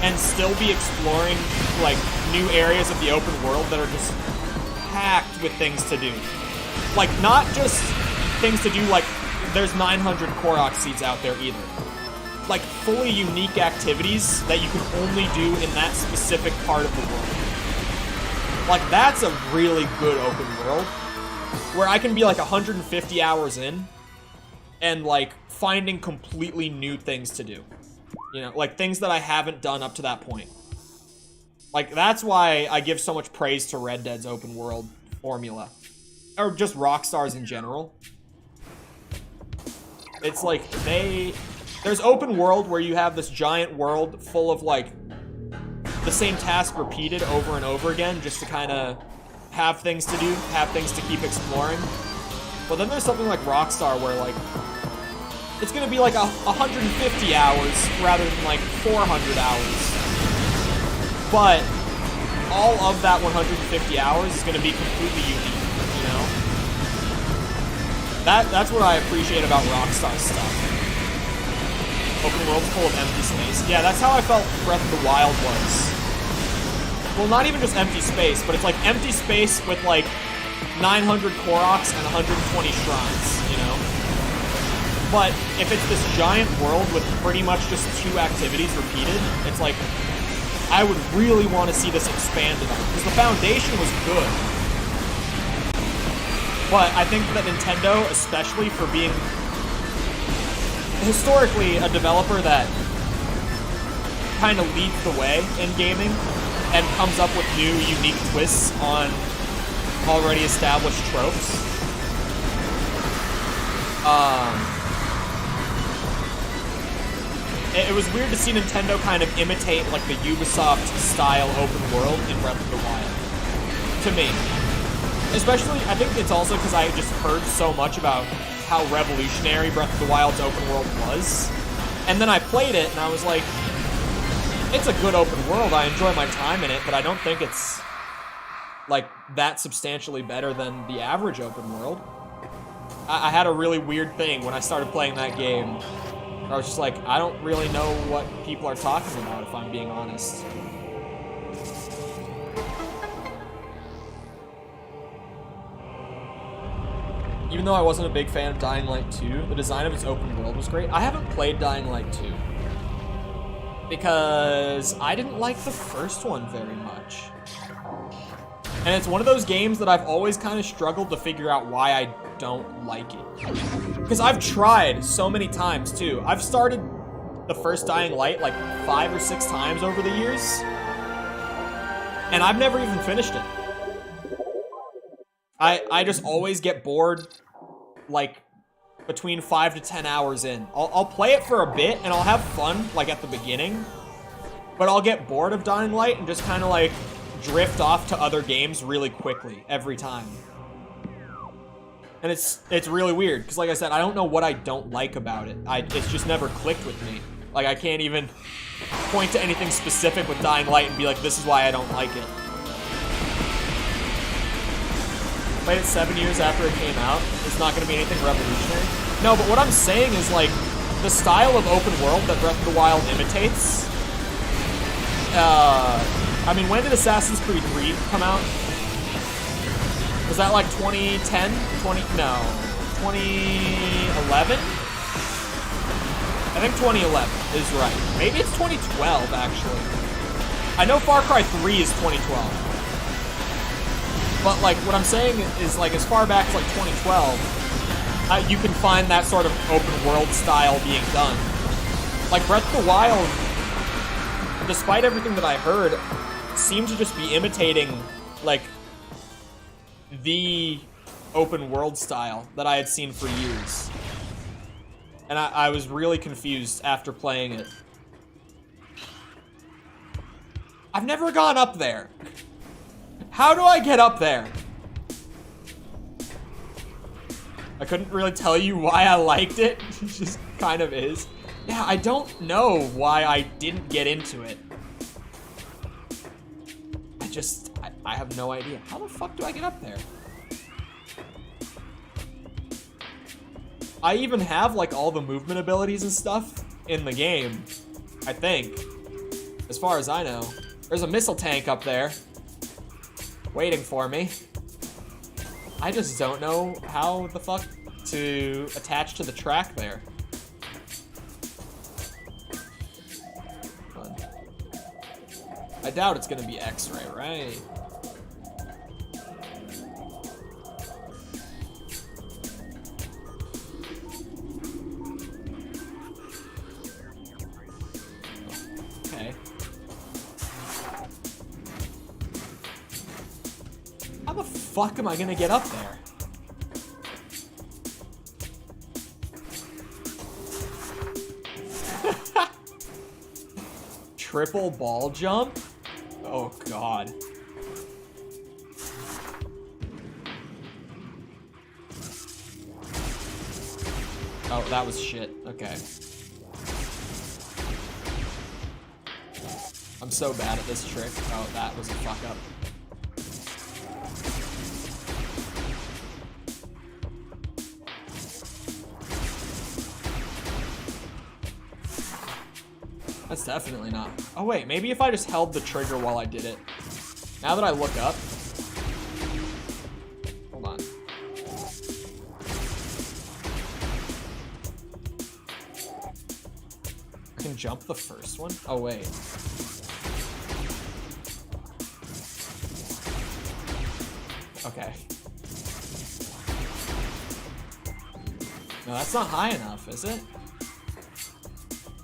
and still be exploring like new areas of the open world that are just packed with things to do. Like, not just things to do, like there's 900 Korok seeds out there either. Like, fully unique activities that you can only do in that specific part of the world. Like, that's a really good open world, where I can be like 150 hours in and like finding completely new things to do. You know, like things that I haven't done up to that point. Like, that's why I give so much praise to Red Dead's open world formula. Or just Rockstar's in general. It's like, there's open world where you have this giant world full of, like, the same task repeated over and over again just to kind of have things to do, have things to keep exploring. But then there's something like Rockstar where, like, it's gonna be like 150 hours rather than, like, 400 hours. But all of that 150 hours is going to be completely unique, you know? That's what I appreciate about Rockstar stuff. Open world's full of empty space. Yeah, that's how I felt Breath of the Wild was. Well, not even just empty space, but it's like empty space with like 900 Koroks and 120 shrines, you know? But if it's this giant world with pretty much just 2 activities repeated, it's like, I would really want to see this expanded on, because the foundation was good. But I think that Nintendo, especially for being historically a developer that kind of leads the way in gaming and comes up with new, unique twists on already established tropes, it was weird to see Nintendo kind of imitate, like, the Ubisoft-style open world in Breath of the Wild. To me. Especially, I think it's also because I just heard so much about how revolutionary Breath of the Wild's open world was. And then I played it, and I was like, it's a good open world, I enjoy my time in it, but I don't think it's, like, that substantially better than the average open world. I had a really weird thing when I started playing that game. I was just like, I don't really know what people are talking about, if I'm being honest. Even though I wasn't a big fan of Dying Light 2, the design of its open world was great. I haven't played Dying Light 2. Because I didn't like the first one very much. And it's one of those games that I've always kind of struggled to figure out why I don't like it. Because I've tried so many times, too. I've started the first Dying Light like 5 or 6 times over the years. And I've never even finished it. I just always get bored, like, between 5 to 10 hours in. I'll play it for a bit, and I'll have fun, like, at the beginning. But I'll get bored of Dying Light and just kind of, like, drift off to other games really quickly every time. And it's really weird, because like I said, I don't know what I don't like about it. It's just never clicked with me. Like, I can't even point to anything specific with Dying Light and be like, this is why I don't like it. Played it 7 years after it came out. It's not going to be anything revolutionary. No, but what I'm saying is, like, the style of open world that Breath of the Wild imitates, I mean, when did Assassin's Creed 3 come out? Was that like 2010? 2011? I think 2011 is right. Maybe it's 2012, actually. I know Far Cry 3 is 2012. But, like, what I'm saying is, like, as far back as, like, 2012, you can find that sort of open world style being done. Like, Breath of the Wild, despite everything that I heard, seemed to just be imitating, like, the open world style that I had seen for years. And I was really confused after playing it. I've never gone up there. How do I get up there? I couldn't really tell you why I liked it. It just kind of is. Yeah, I don't know why I didn't get into it. I have no idea. How the fuck do I get up there? I even have, like, all the movement abilities and stuff in the game, I think. As far as I know. There's a missile tank up there, waiting for me. I just don't know how the fuck to attach to the track there. Fun. I doubt it's gonna be X-ray, right? fuck am I gonna get up there? Triple ball jump? Oh god. Oh, that was shit. Okay. I'm so bad at this trick. Oh, that was a fuck up. That's definitely not. Oh wait, maybe if I just held the trigger while I did it. Now that I look up. Hold on. I can jump the first one? Oh wait. Okay. No, that's not high enough, is it?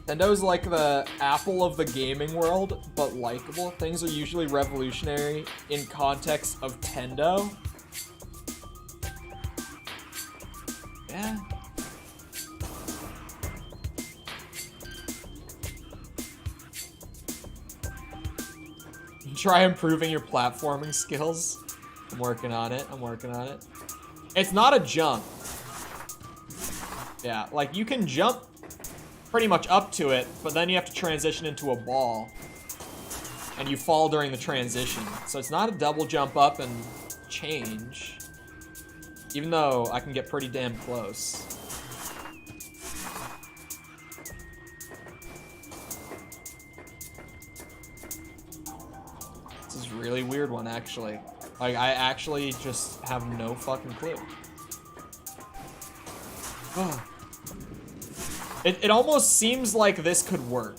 Nintendo's like the Apple of the gaming world, but likable. Things are usually revolutionary in context of Tendo. Yeah. Try improving your platforming skills. I'm working on it. I'm working on it. It's not a jump. Yeah, like you can jump pretty much up to it, but then you have to transition into a ball. And you fall during the transition. So it's not a double jump up and change. Even though I can get pretty damn close. This is a really weird one, actually. Like, I actually just have no fucking clue. It almost seems like this could work.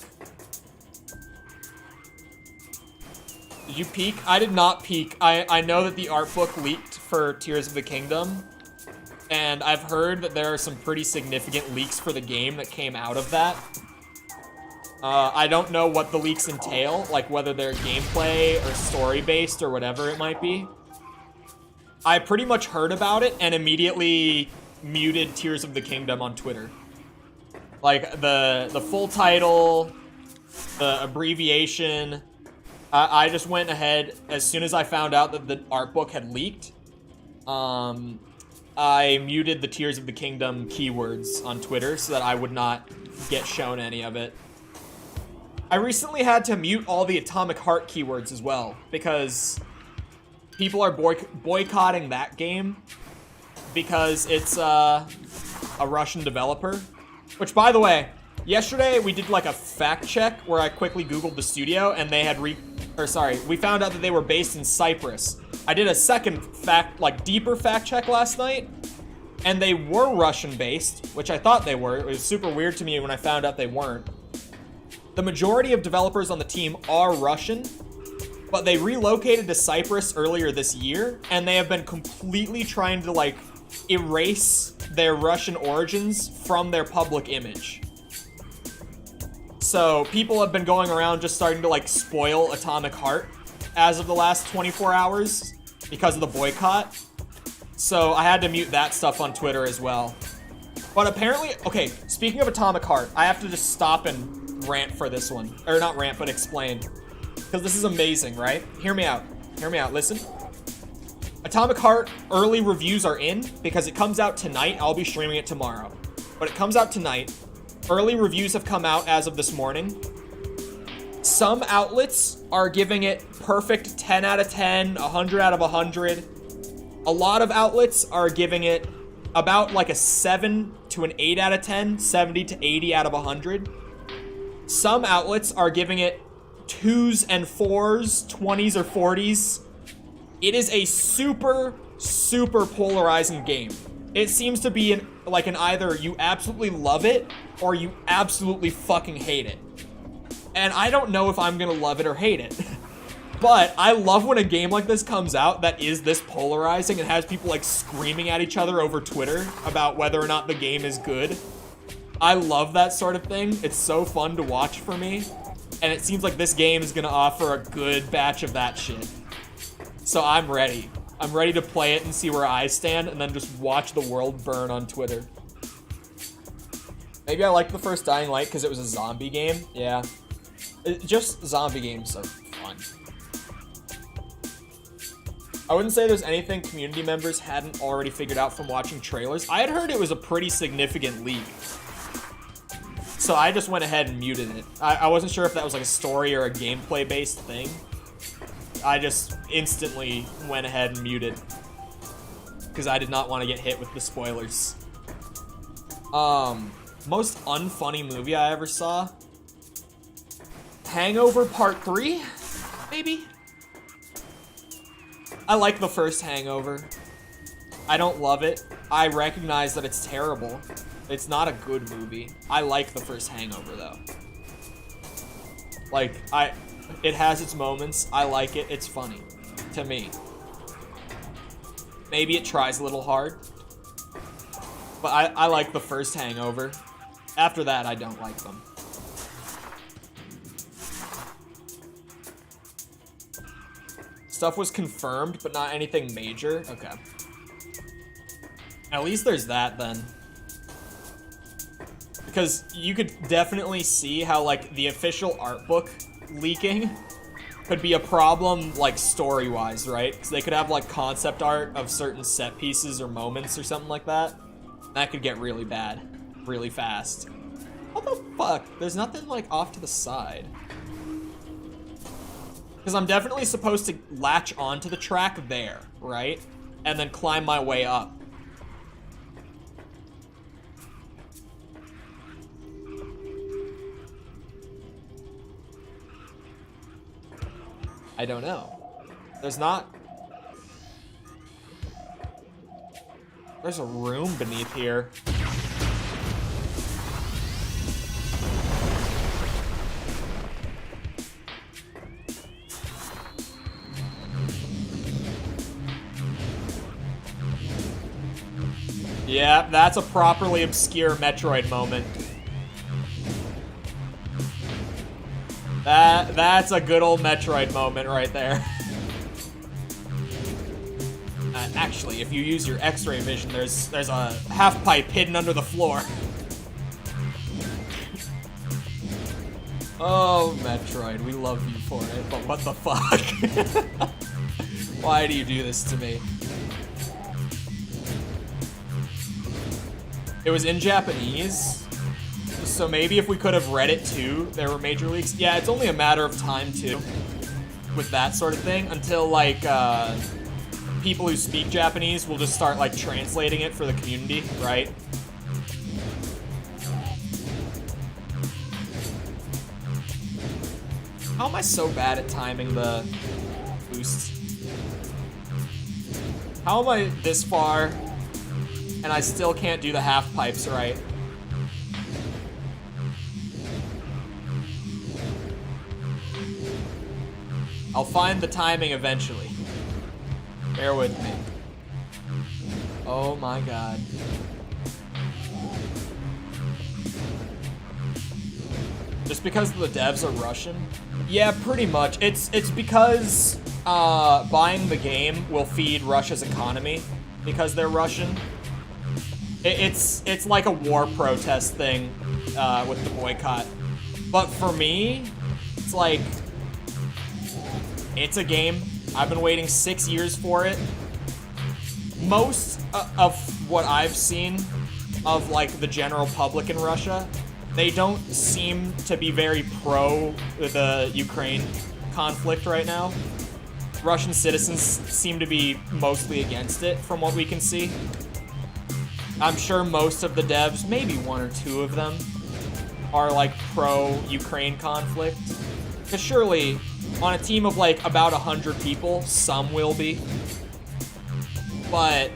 Did you peek? I did not peek. I know that the art book leaked for Tears of the Kingdom. And I've heard that there are some pretty significant leaks for the game that came out of that. I don't know what the leaks entail, like whether they're gameplay or story-based or whatever it might be. I pretty much heard about it and immediately muted Tears of the Kingdom on Twitter. Like, the full title, the abbreviation, I just went ahead, as soon as I found out that the art book had leaked, I muted the Tears of the Kingdom keywords on Twitter so that I would not get shown any of it. I recently had to mute all the Atomic Heart keywords as well, because people are boycotting that game because it's a Russian developer. Which, by the way, yesterday we did like a fact check where I quickly Googled the studio and they had we found out that they were based in Cyprus. I did a second deeper fact check last night, and they were Russian based, which I thought they were. It was super weird to me when I found out they weren't. The majority of developers on the team are Russian, but they relocated to Cyprus earlier this year, and they have been completely trying to like erase their Russian origins from their public image. So people have been going around just starting to like spoil Atomic Heart as of the last 24 hours because of the boycott. So I had to mute that stuff on Twitter as well. But apparently, okay, speaking of Atomic Heart, I have to just stop and rant for this one. Or not rant, but explain. Because this is amazing, right? Hear me out. Hear me out. Listen. Atomic Heart early reviews are in because it comes out tonight. I'll be streaming it tomorrow. But it comes out tonight. Early reviews have come out as of this morning. Some outlets are giving it perfect 10 out of 10, 100 out of 100. A lot of outlets are giving it about like a 7 to an 8 out of 10, 70 to 80 out of 100. Some outlets are giving it 2s and 4s, 20s or 40s. It is a super, super polarizing game. It seems to be an either you absolutely love it or you absolutely fucking hate it. And I don't know if I'm gonna love it or hate it. But I love when a game like this comes out that is this polarizing and has people like screaming at each other over Twitter about whether or not the game is good. I love that sort of thing. It's so fun to watch for me. And it seems like this game is gonna offer a good batch of that shit. So I'm ready. I'm ready to play it and see where I stand, and then just watch the world burn on Twitter. Maybe I liked the first Dying Light because it was a zombie game. Yeah. Just zombie games are fun. I wouldn't say there's anything community members hadn't already figured out from watching trailers. I had heard it was a pretty significant leak. So I just went ahead and muted it. I wasn't sure if that was like a story or a gameplay-based thing. I just instantly went ahead and muted. Because I did not want to get hit with the spoilers. Most unfunny movie I ever saw? Hangover Part 3? Maybe? I like the first Hangover. I don't love it. I recognize that it's terrible. It's not a good movie. I like the first Hangover, though. Like, it has its moments. I like it. It's funny. To me. Maybe it tries a little hard. But I like the first Hangover. After that, I don't like them. Stuff was confirmed, but not anything major. Okay. At least there's that, then. Because you could definitely see how, like, the official art book leaking could be a problem, like, story-wise, right? Because they could have, like, concept art of certain set pieces or moments or something like that. That could get really bad. Really fast. What the fuck? There's nothing, like, off to the side. Because I'm definitely supposed to latch onto the track there, right? And then climb my way up. I don't know. There's not... There's a room beneath here. Yeah, that's a properly obscure Metroid moment. That's a good old Metroid moment right there. Actually, if you use your X-ray vision, there's a half pipe hidden under the floor. Oh, Metroid, we love you for it, but what the fuck? Why do you do this to me? It was in Japanese, so maybe if we could have read it too, there were major leaks. Yeah, it's only a matter of time too, with that sort of thing, until like people who speak Japanese will just start like translating it for the community, right? How am I so bad at timing the boosts? How am I this far and I still can't do the half pipes right? I'll find the timing eventually. Bear with me. Oh my god. Just because the devs are Russian? Yeah, pretty much. It's because buying the game will feed Russia's economy because they're Russian. It's like a war protest thing with the boycott. But for me, it's like, it's a game. I've been waiting 6 years for it. Most of what I've seen of like the general public in Russia, they don't seem to be very pro the Ukraine conflict right now. Russian citizens seem to be mostly against it from what we can see. I'm sure most of the devs, maybe one or two of them, are like pro-Ukraine conflict. Because surely, on a team of like about 100 people, some will be. But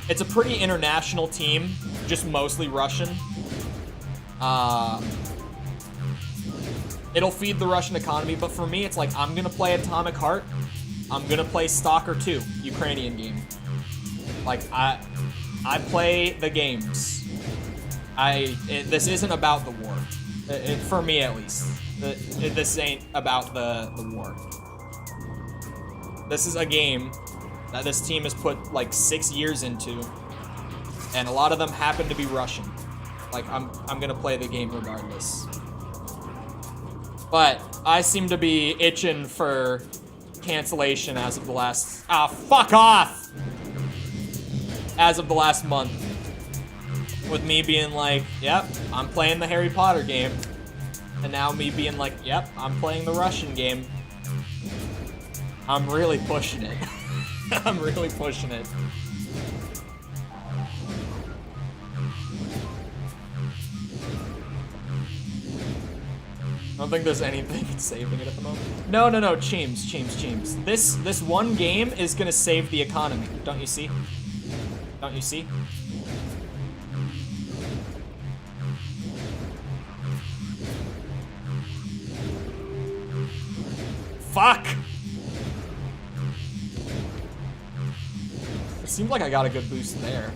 it's a pretty international team, just mostly Russian. It'll feed the Russian economy, but for me, it's like, I'm gonna play Atomic Heart. I'm gonna play Stalker 2, Ukrainian game. Like, I play the games. This isn't about the war. For me, at least. This ain't about the war. This is a game that this team has put like 6 years into, and a lot of them happen to be Russian. Like, I'm gonna play the game regardless. But I seem to be itching for cancellation as of the last... Ah, fuck off! As of the last month. With me being like, yep, I'm playing the Harry Potter game. And now me being like, yep, I'm playing the Russian game. I'm really pushing it. I'm really pushing it. I don't think there's anything saving it at the moment. No, Cheems. This one game is gonna save the economy. Don't you see? Don't you see? Fuck! It seemed like I got a good boost there.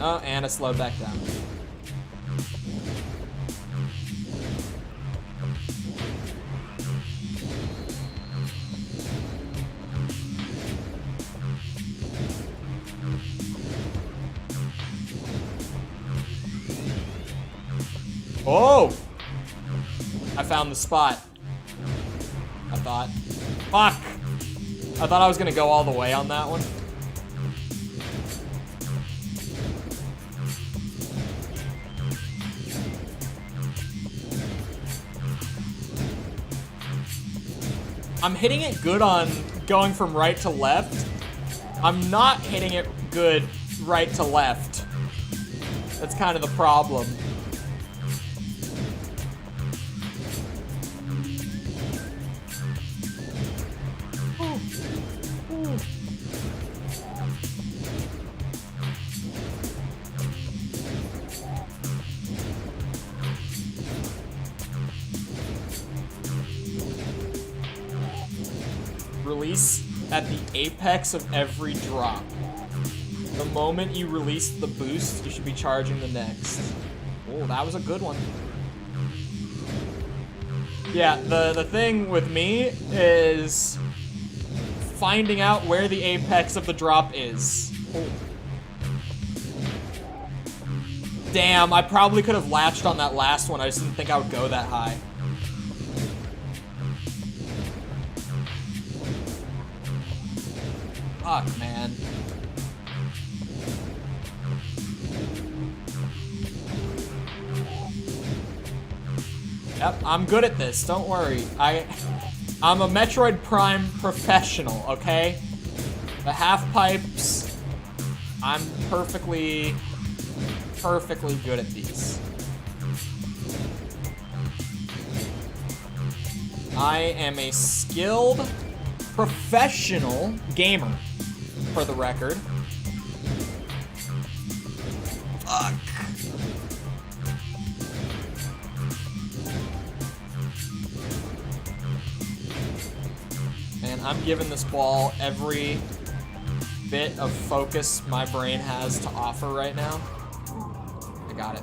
Oh, and it slowed back down. Oh! I found the spot. I thought. Fuck! I thought I was gonna go all the way on that one. I'm hitting it good on going from right to left. I'm not hitting it good right to left. That's kind of the problem. Release at the apex of every drop. The moment you release the boost, you should be charging the next. Oh, that was a good one. Yeah, the thing with me is finding out where the apex of the drop is. Oh. Damn, I probably could have latched on that last one. I just didn't think I would go that high. Fuck, man. Yep, I'm good at this. Don't worry. I'm a Metroid Prime professional, okay? The half pipes, I'm perfectly good at these. I am a skilled professional gamer, for the record. Fuck. Man, I'm giving this ball every bit of focus my brain has to offer right now. I got it.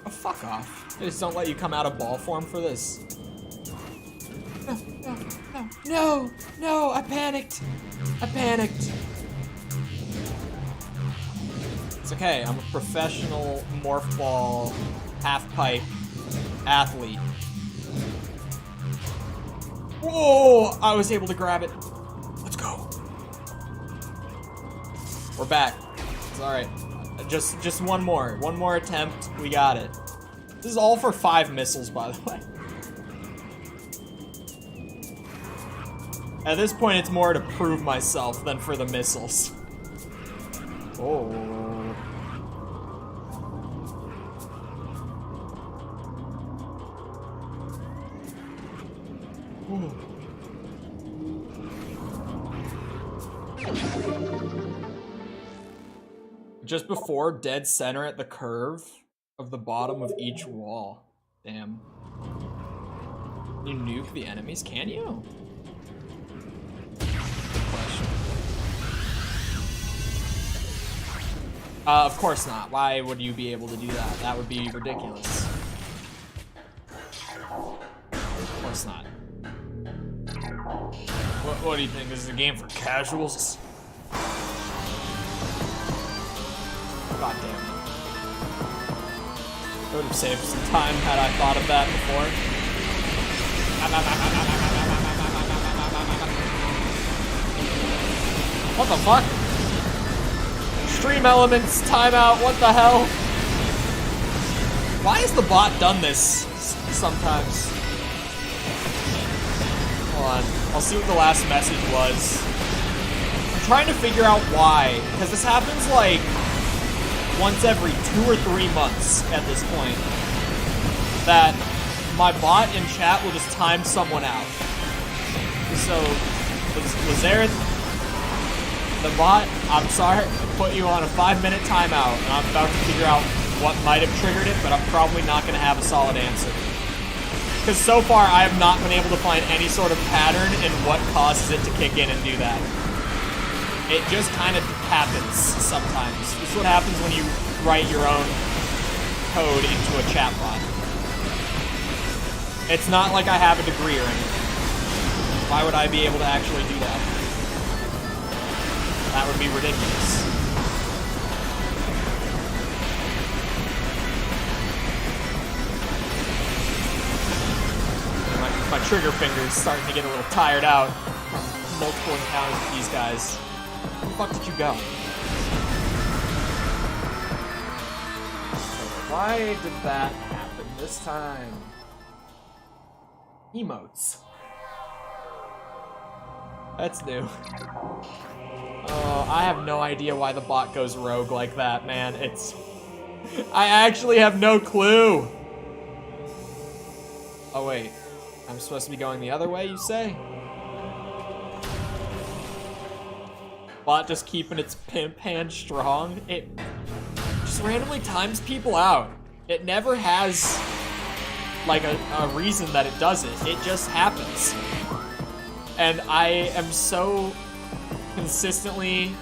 Oh, fuck off. They just don't let you come out of ball form for this. No, I panicked. It's okay, I'm a professional morph ball, half pipe athlete. Whoa, I was able to grab it. Let's go. We're back. It's all right. Just one more attempt. We got it. This is all for 5 missiles, by the way. At this point, it's more to prove myself than for the missiles. Oh. Ooh. Just before dead center at the curve of the bottom of each wall. Damn. You nuke the enemies, can you? Of course not. Why would you be able to do that? That would be ridiculous. Of course not. What do you think? This is a game for casuals? God damn it. I would have saved some time had I thought of that before. What the fuck? Stream elements, timeout, what the hell? Why has the bot done this sometimes? Hold on, I'll see what the last message was. I'm trying to figure out why, because this happens like once every 2 or 3 months at this point. That my bot in chat will just time someone out. So, Lazareth, the bot, I'm sorry, put you on a 5-minute timeout, and I'm about to figure out what might have triggered it, but I'm probably not going to have a solid answer. Because so far, I have not been able to find any sort of pattern in what causes it to kick in and do that. It just kind of happens sometimes. This is what happens when you write your own code into a chatbot. It's not like I have a degree or anything. Why would I be able to actually do that? That would be ridiculous. My trigger finger's starting to get a little tired out. Multiple encounters with these guys. Where the fuck did you go? Why did that happen this time? Emotes. That's new. Oh, I have no idea why the bot goes rogue like that, man. I actually have no clue. Oh, wait. I'm supposed to be going the other way, you say? Bot just keeping its pimp hand strong. It just randomly times people out. It never has, like, a reason that it does it. It just happens. And I am so consistently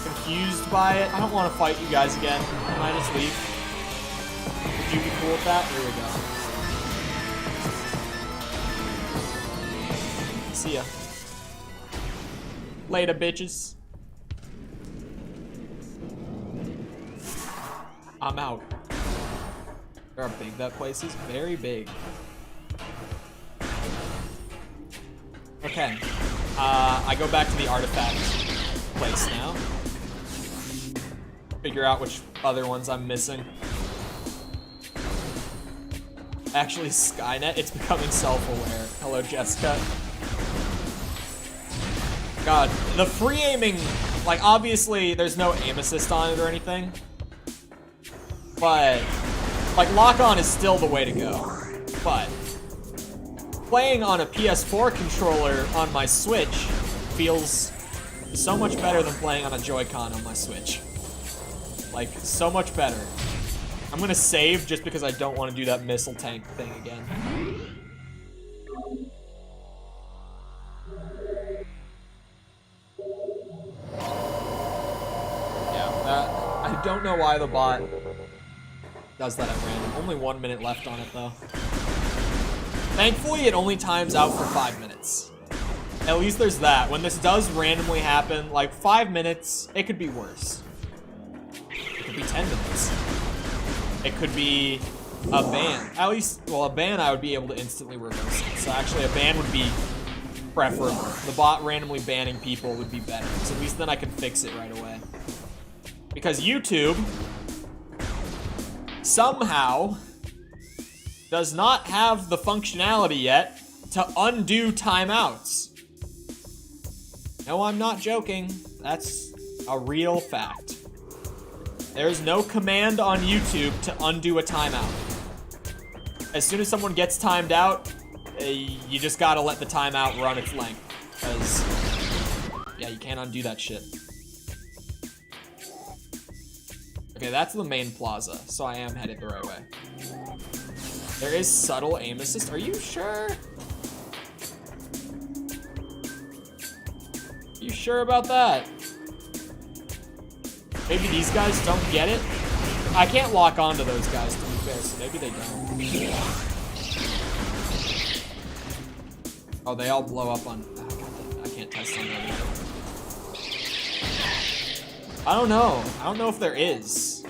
confused by it. I don't want to fight you guys again. Can I just leave? Would you be cool with that? Here we go. See ya. Later, bitches. I'm out. How big that place is? Very big. Okay. I go back to the artifact place now. Figure out which other ones I'm missing. Actually, Skynet, it's becoming self-aware. Hello, Jessica. God, the free aiming, like, obviously there's no aim assist on it or anything. But, like, lock-on is still the way to go. But playing on a PS4 controller on my Switch feels so much better than playing on a Joy-Con on my Switch. Like, so much better. I'm gonna save just because I don't want to do that missile tank thing again. I don't know why the bot does that at random. Only 1 minute left on it, though. Thankfully, it only times out for 5 minutes. At least there's that. When this does randomly happen, like 5 minutes, it could be worse. It could be 10 minutes. It could be a ban. At least, well, a ban I would be able to instantly reverse it. So actually, a ban would be preferable. The bot randomly banning people would be better. So at least then I can fix it right away. Because YouTube somehow does not have the functionality yet to undo timeouts. No, I'm not joking. That's a real fact. There's no command on YouTube to undo a timeout. As soon as someone gets timed out, you just gotta let the timeout run its length. Because, yeah, you can't undo that shit. Okay, that's the main plaza, so I am headed the right way. There is subtle aim assist. Are you sure? You sure about that? Maybe these guys don't get it? I can't lock onto those guys, to be fair, so maybe they don't. Oh, they all blow up on... Oh, God, I can't test on that either. I don't know. I don't know if there is.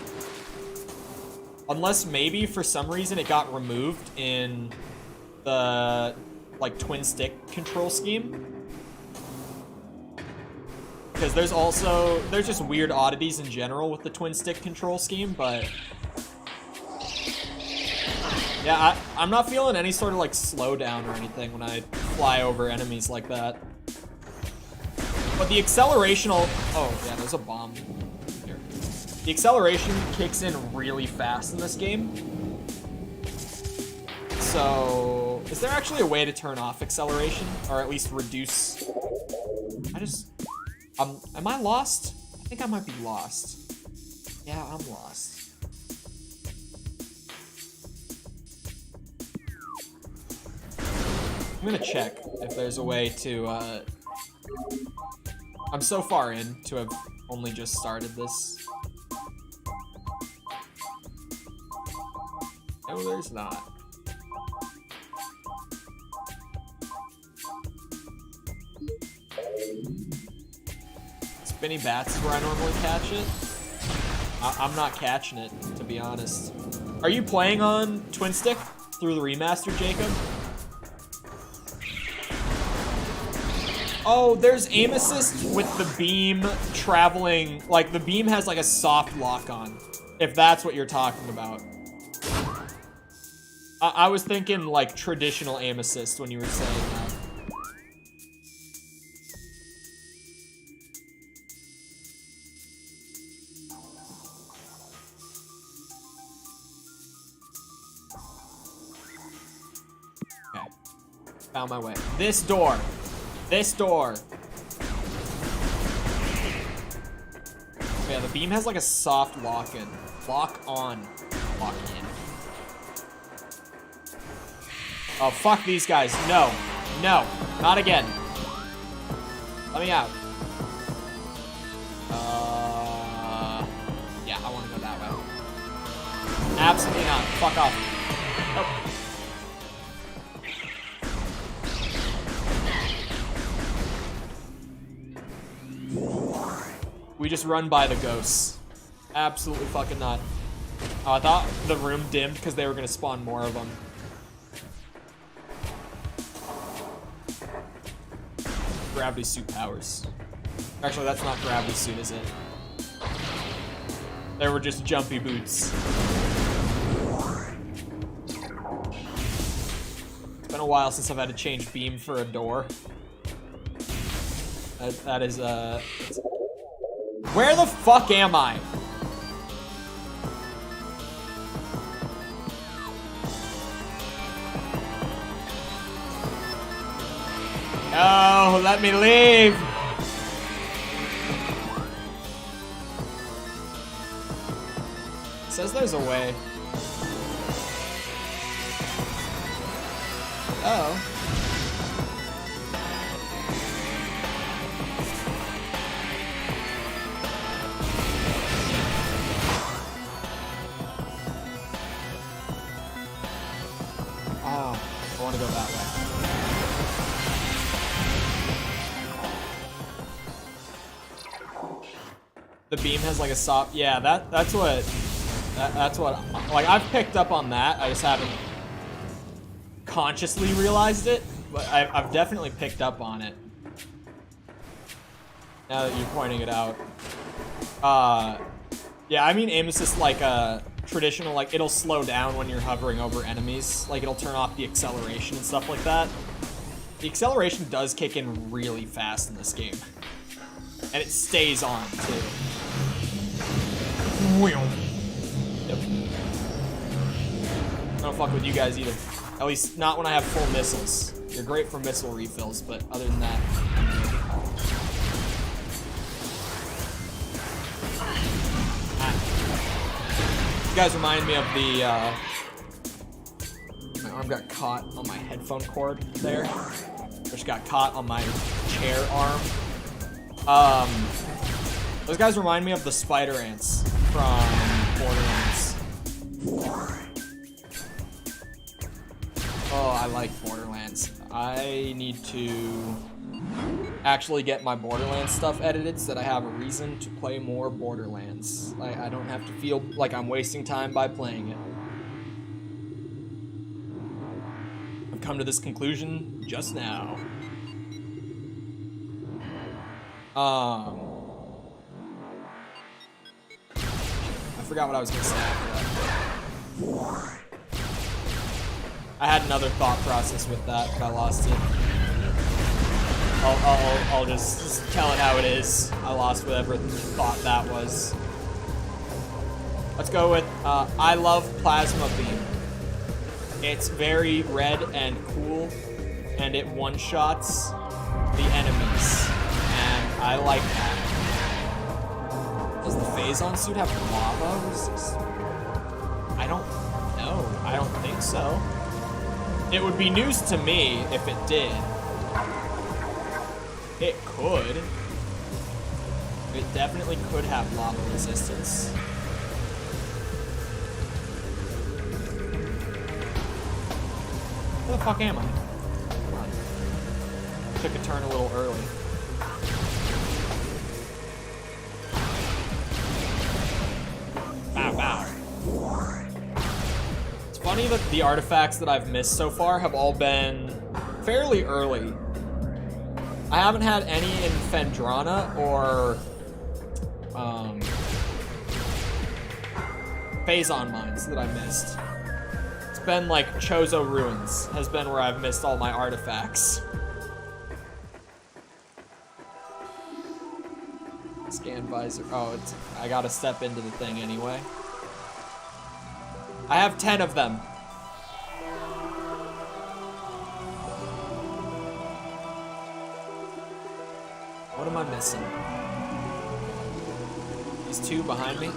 Unless maybe, for some reason, it got removed in the, like, twin stick control scheme. Because there's just weird oddities in general with the twin stick control scheme, but... Yeah, I'm not feeling any sort of, like, slowdown or anything when I fly over enemies like that. But the acceleration will... Oh, yeah, there's a bomb here. The acceleration kicks in really fast in this game. So... Is there actually a way to turn off acceleration? Or at least reduce... am I lost? I think I might be lost. Yeah, I'm lost. I'm gonna check if there's a way to, I'm so far in to have only just started this. No, there's not. Spinny bats is where I normally catch it. I'm not catching it, to be honest. Are you playing on Twin Stick through the remaster, Jacob? Oh, there's aim assist with the beam traveling. Like, the beam has like a soft lock on, if that's what you're talking about. I was thinking like traditional aim assist when you were saying that. Okay. Found my way. This door. This door. Yeah, the beam has like a soft lock-in. Lock on. Lock in. Oh, fuck these guys. No. No. Not again. Let me out. Yeah, I want to go that way. Absolutely not. Fuck off. Nope. We just run by the ghosts. Absolutely fucking not. Oh, I thought the room dimmed because they were gonna spawn more of them. Gravity suit powers. Actually, that's not gravity suit, is it? They were just jumpy boots. It's been a while since I've had to change beam for a door. That is, Where the fuck am I? No, let me leave. It says there's a way. Oh. Oh, I want to go that way. The beam has like a soft, yeah, that's what, like I've picked up on that. I just haven't consciously realized it, but I've definitely picked up on it. Now that you're pointing it out. Yeah, I mean aim assist like a traditional, like it'll slow down when you're hovering over enemies. Like it'll turn off the acceleration and stuff like that. The acceleration does kick in really fast in this game. And it stays on too. Yep. I don't fuck with you guys either. At least not when I have full missiles. You're great for missile refills, but other than that. You guys remind me of the, my arm got caught on my headphone cord there. Just got caught on my chair arm. Those guys remind me of the spider ants from Borderlands. Oh, I like Borderlands. I need to actually get my Borderlands stuff edited so that I have a reason to play more Borderlands. I don't have to feel like I'm wasting time by playing it. I've come to this conclusion just now. I forgot what I was gonna say after that. I had another thought process with that, but I lost it. I'll just tell it how it is. I lost whatever thought that was. Let's go with, I love Plasma Beam. It's very red and cool, and it one-shots the enemies, and I like that. Does the Phazon suit have lava resist? I don't know. I don't think so. It would be news to me if it did. It could. It definitely could have lava resistance. Where the fuck am I? Come on. Took a turn a little early. Bow, bow. It's funny that the artifacts that I've missed so far have all been fairly early. I haven't had any in Phendrana or Phazon mines that I missed. It's been like Chozo Ruins has been where I've missed all my artifacts. Scan visor. Oh, I gotta step into the thing anyway. I have 10 of them. What am I missing? These two behind me?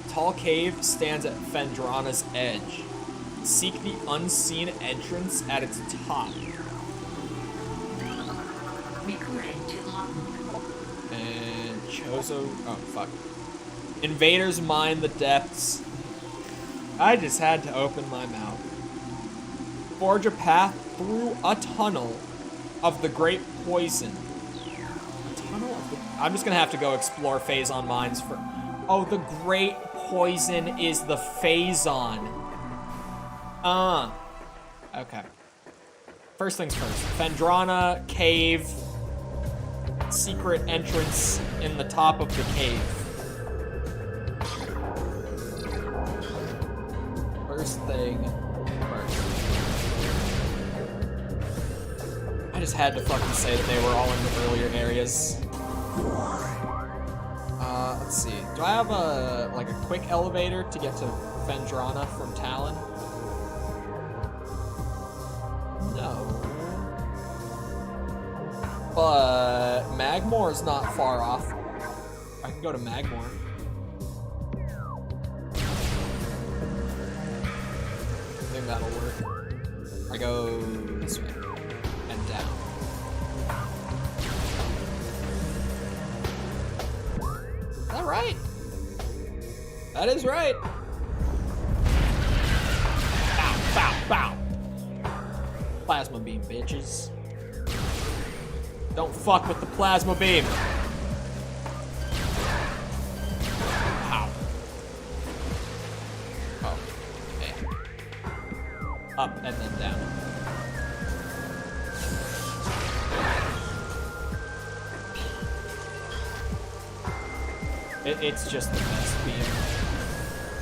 Tall cave stands at Phendrana's edge. Seek the unseen entrance at its top. And Chozo... Oh, fuck. Invaders mine the depths. I just had to open my mouth. Forge a path through a tunnel of the Great Poison. A tunnel of the... I'm just gonna have to go explore Phazon mines for... Oh, the Great Poison is the Phazon. Okay. First things first. Phendrana cave. Secret entrance in the top of the cave. First thing first. I just had to fucking say that they were all in the earlier areas. Let's see. Do I have a quick elevator to get to Phendrana from Talon? No. But Magmore is not far off. I can go to Magmore. I think that'll work. I go this way and down. Is that right? That is right. Bow, bow, bow. Plasma beam, bitches. Don't fuck with the plasma beam. Ow. Oh, okay. Up and then down. It's just the best beam.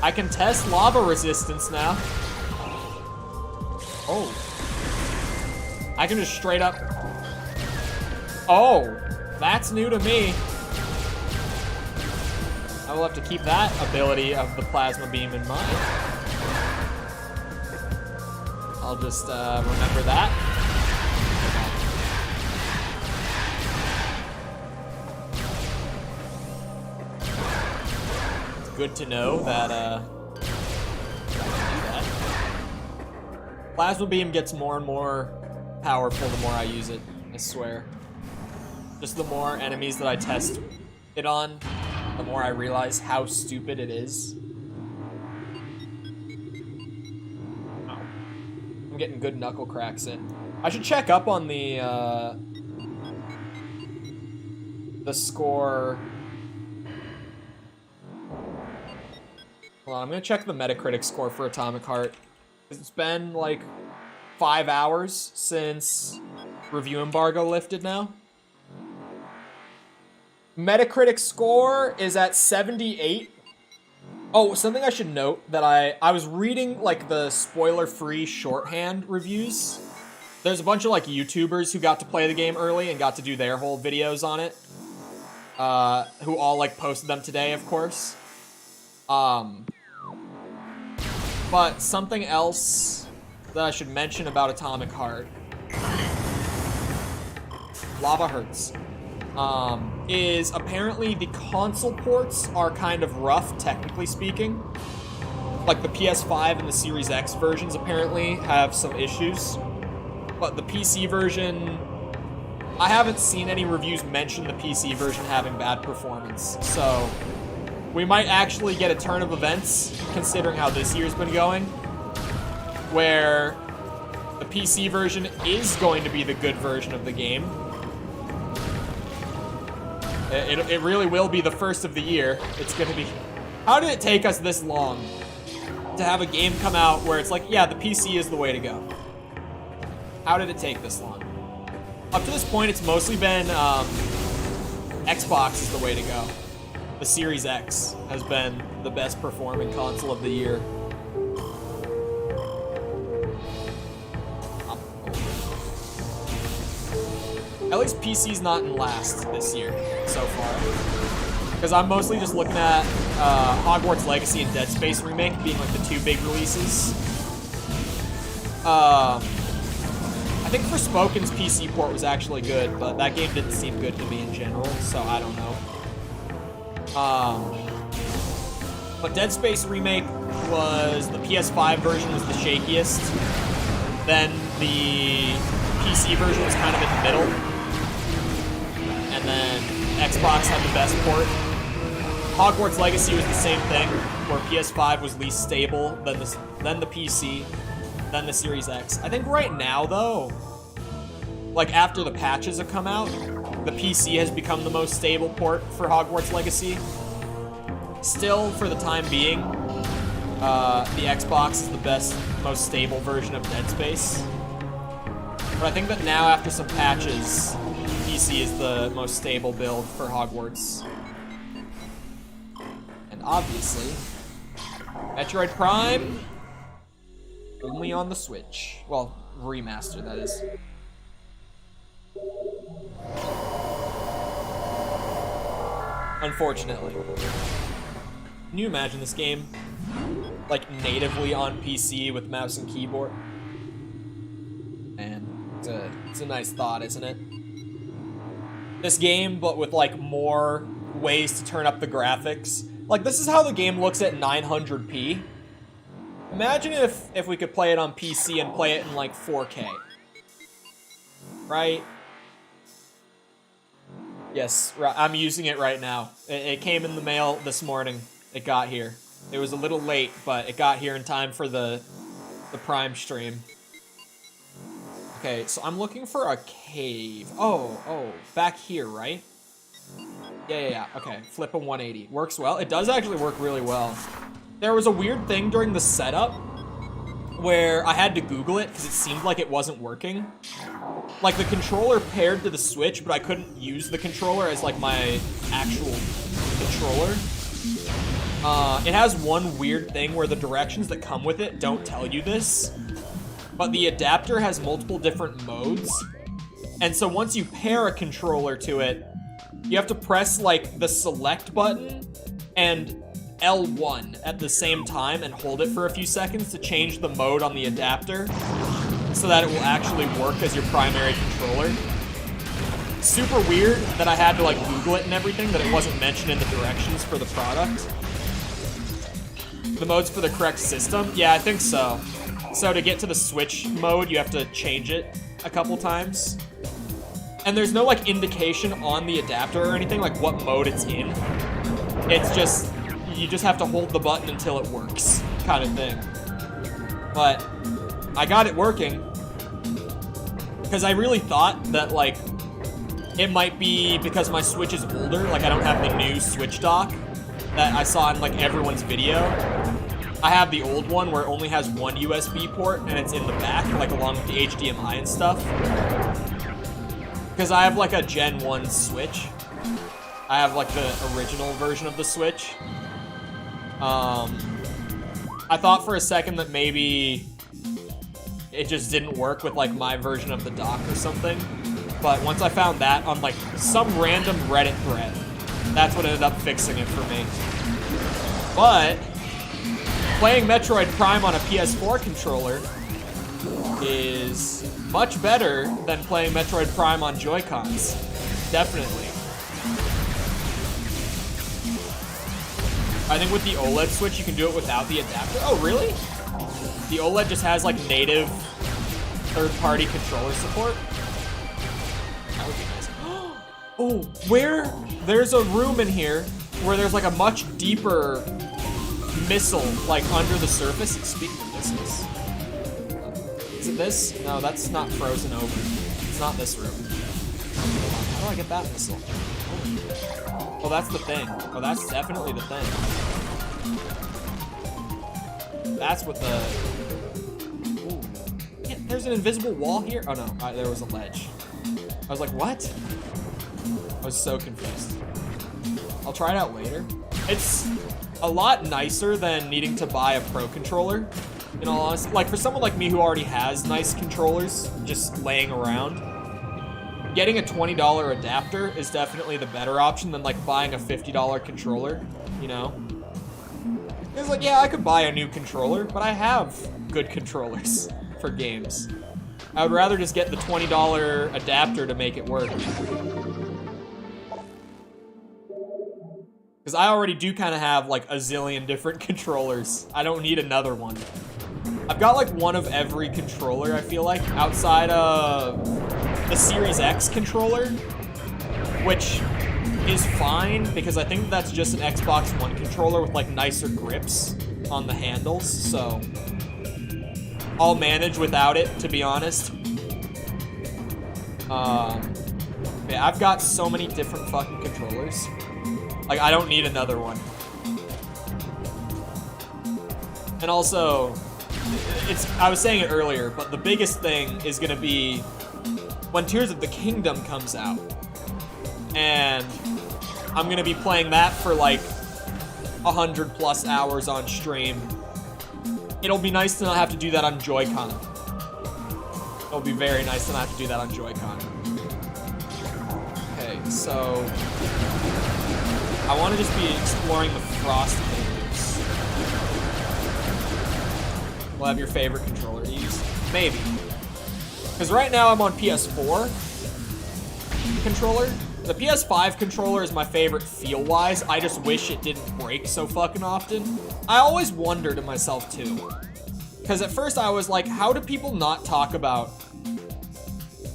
I can test lava resistance now. Oh. I can just straight up... Oh, that's new to me. I will have to keep that ability of the plasma beam in mind. I'll just remember that. It's good to know that I can do that. Plasma beam gets more and more powerful the more I use it. swear. Just the more enemies that I test it on, the more I realize how stupid it is. Oh. I'm getting good knuckle cracks in. I should check up on the score. Hold on, I'm gonna check the Metacritic score for Atomic Heart. It's been like 5 hours since review embargo lifted now. Metacritic score is at 78. Oh, something I should note that I was reading like the spoiler-free shorthand reviews. There's a bunch of like YouTubers who got to play the game early and got to do their whole videos on it. Who all like posted them today, of course. But something else that I should mention about Atomic Heart. Lava hurts. Is apparently the console ports are kind of rough, technically speaking. Like the PS5 and the Series X versions apparently have some issues. But the PC version, I haven't seen any reviews mention the PC version having bad performance. So we might actually get a turn of events, considering how this year's been going, where the PC version is going to be the good version of the game. It really will be the first of the year. It's gonna be... How did it take us this long to have a game come out where it's like, yeah, the PC is the way to go? How did it take this long? Up to this point, it's mostly been Xbox is the way to go. The Series X has been the best performing console of the year. At least PC's not in last this year so far. Because I'm mostly just looking at Hogwarts Legacy and Dead Space Remake being like the two big releases. I think Forspoken's PC port was actually good, but that game didn't seem good to me in general, so I don't know. But Dead Space Remake was, the PS5 version was the shakiest. Then the PC version was kind of in the middle. And then Xbox had the best port. Hogwarts Legacy was the same thing, where PS5 was least stable, then the PC, then the Series X. I think right now, though, like after the patches have come out, the PC has become the most stable port for Hogwarts Legacy. Still, for the time being, the Xbox is the best, most stable version of Dead Space. But I think that now, after some patches, PC is the most stable build for Hogwarts. And obviously, Metroid Prime, only on the Switch. Well, remastered, that is. Unfortunately. Can you imagine this game, like, natively on PC with mouse and keyboard? Man, it's a nice thought, isn't it? This game, but with, like, more ways to turn up the graphics. Like, this is how the game looks at 900p. Imagine if we could play it on PC and play it in, like, 4K. Right? Yes, I'm using it right now. It came in the mail this morning. It got here. It was a little late, but it got here in time for the Prime stream. Okay, so I'm looking for a cave. Oh, back here, right? Yeah, okay. Flip a 180. Works well. It does actually work really well. There was a weird thing during the setup where I had to Google it because it seemed like it wasn't working. Like, the controller paired to the Switch, but I couldn't use the controller as, like, my actual controller. It has one weird thing where the directions that come with it don't tell you this, but the adapter has multiple different modes. And so once you pair a controller to it, you have to press, like, the select button and L1 at the same time and hold it for a few seconds to change the mode on the adapter so that it will actually work as your primary controller. Super weird that I had to, like, Google it and everything, that it wasn't mentioned in the directions for the product. The mode's for the correct system? Yeah, I think so. So to get to the Switch mode, you have to change it a couple times. And there's no like indication on the adapter or anything like what mode it's in. It's just, you just have to hold the button until it works, kind of thing. But I got it working because I really thought that like it might be because my Switch is older, like I don't have the new Switch dock that I saw in like everyone's video. I have the old one where it only has one USB port and it's in the back, like along with the HDMI and stuff. Because I have like a Gen 1 Switch. I have like the original version of the Switch. I thought for a second that maybe it just didn't work with like my version of the dock or something. But once I found that on like some random Reddit thread, that's what ended up fixing it for me. But playing Metroid Prime on a PS4 controller is much better than playing Metroid Prime on Joy-Cons. Definitely. I think with the OLED Switch, you can do it without the adapter. Oh, really? The OLED just has like native third-party controller support. That would be nice. Oh, there's a room in here where there's like a much deeper missile like under the surface. Speaking of missiles, is it this? No, that's not frozen over. It's not this room. How do I get that missile? Oh, that's the thing. Oh, that's definitely the thing. That's what the... Ooh. Yeah, there's an invisible wall here? Oh, no. There was a ledge. I was like, what? I was so confused. I'll try it out later. It's a lot nicer than needing to buy a Pro controller, in all honesty. Like, for someone like me who already has nice controllers just laying around, getting a $20 adapter is definitely the better option than like buying a $50 controller, you know? It's like, yeah, I could buy a new controller, but I have good controllers for games. I would rather just get the $20 adapter to make it work. Because I already do kind of have like a zillion different controllers. I don't need another one. I've got like one of every controller, I feel like, outside of the Series X controller, which is fine because I think that's just an Xbox One controller with like nicer grips on the handles, so I'll manage without it, to be honest. Yeah, I've got so many different fucking controllers. Like, I don't need another one. And also, I was saying it earlier, but the biggest thing is gonna be when Tears of the Kingdom comes out. And I'm gonna be playing that for like 100+ hours on stream. It'll be nice to not have to do that on Joy-Con. It'll be very nice to not have to do that on Joy-Con. Okay, so I want to just be exploring the Frost Caves. We'll have your favorite controller to use. Maybe. Because right now I'm on PS4 controller. The PS5 controller is my favorite feel-wise. I just wish it didn't break so fucking often. I always wonder to myself too. Because at first I was like, how do people not talk about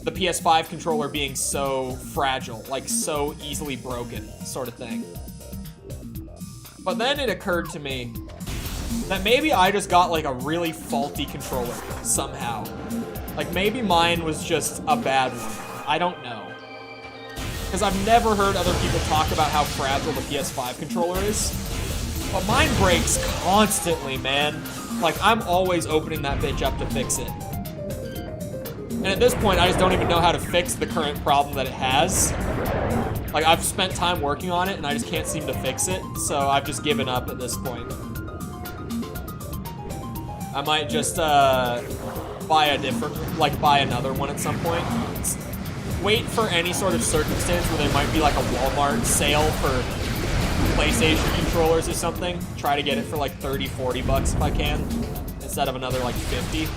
the PS5 controller being so fragile, like so easily broken, sort of thing. But then it occurred to me that maybe I just got like a really faulty controller somehow. Like maybe mine was just a bad one. I don't know. Because I've never heard other people talk about how fragile the PS5 controller is. But mine breaks constantly, man. Like, I'm always opening that bitch up to fix it. And at this point, I just don't even know how to fix the current problem that it has. Like, I've spent time working on it, and I just can't seem to fix it. So I've just given up at this point. I might just, buy another one at some point. Wait for any sort of circumstance where there might be like a Walmart sale for PlayStation controllers or something. Try to get it for like 30, 40 bucks if I can, instead of another like 50.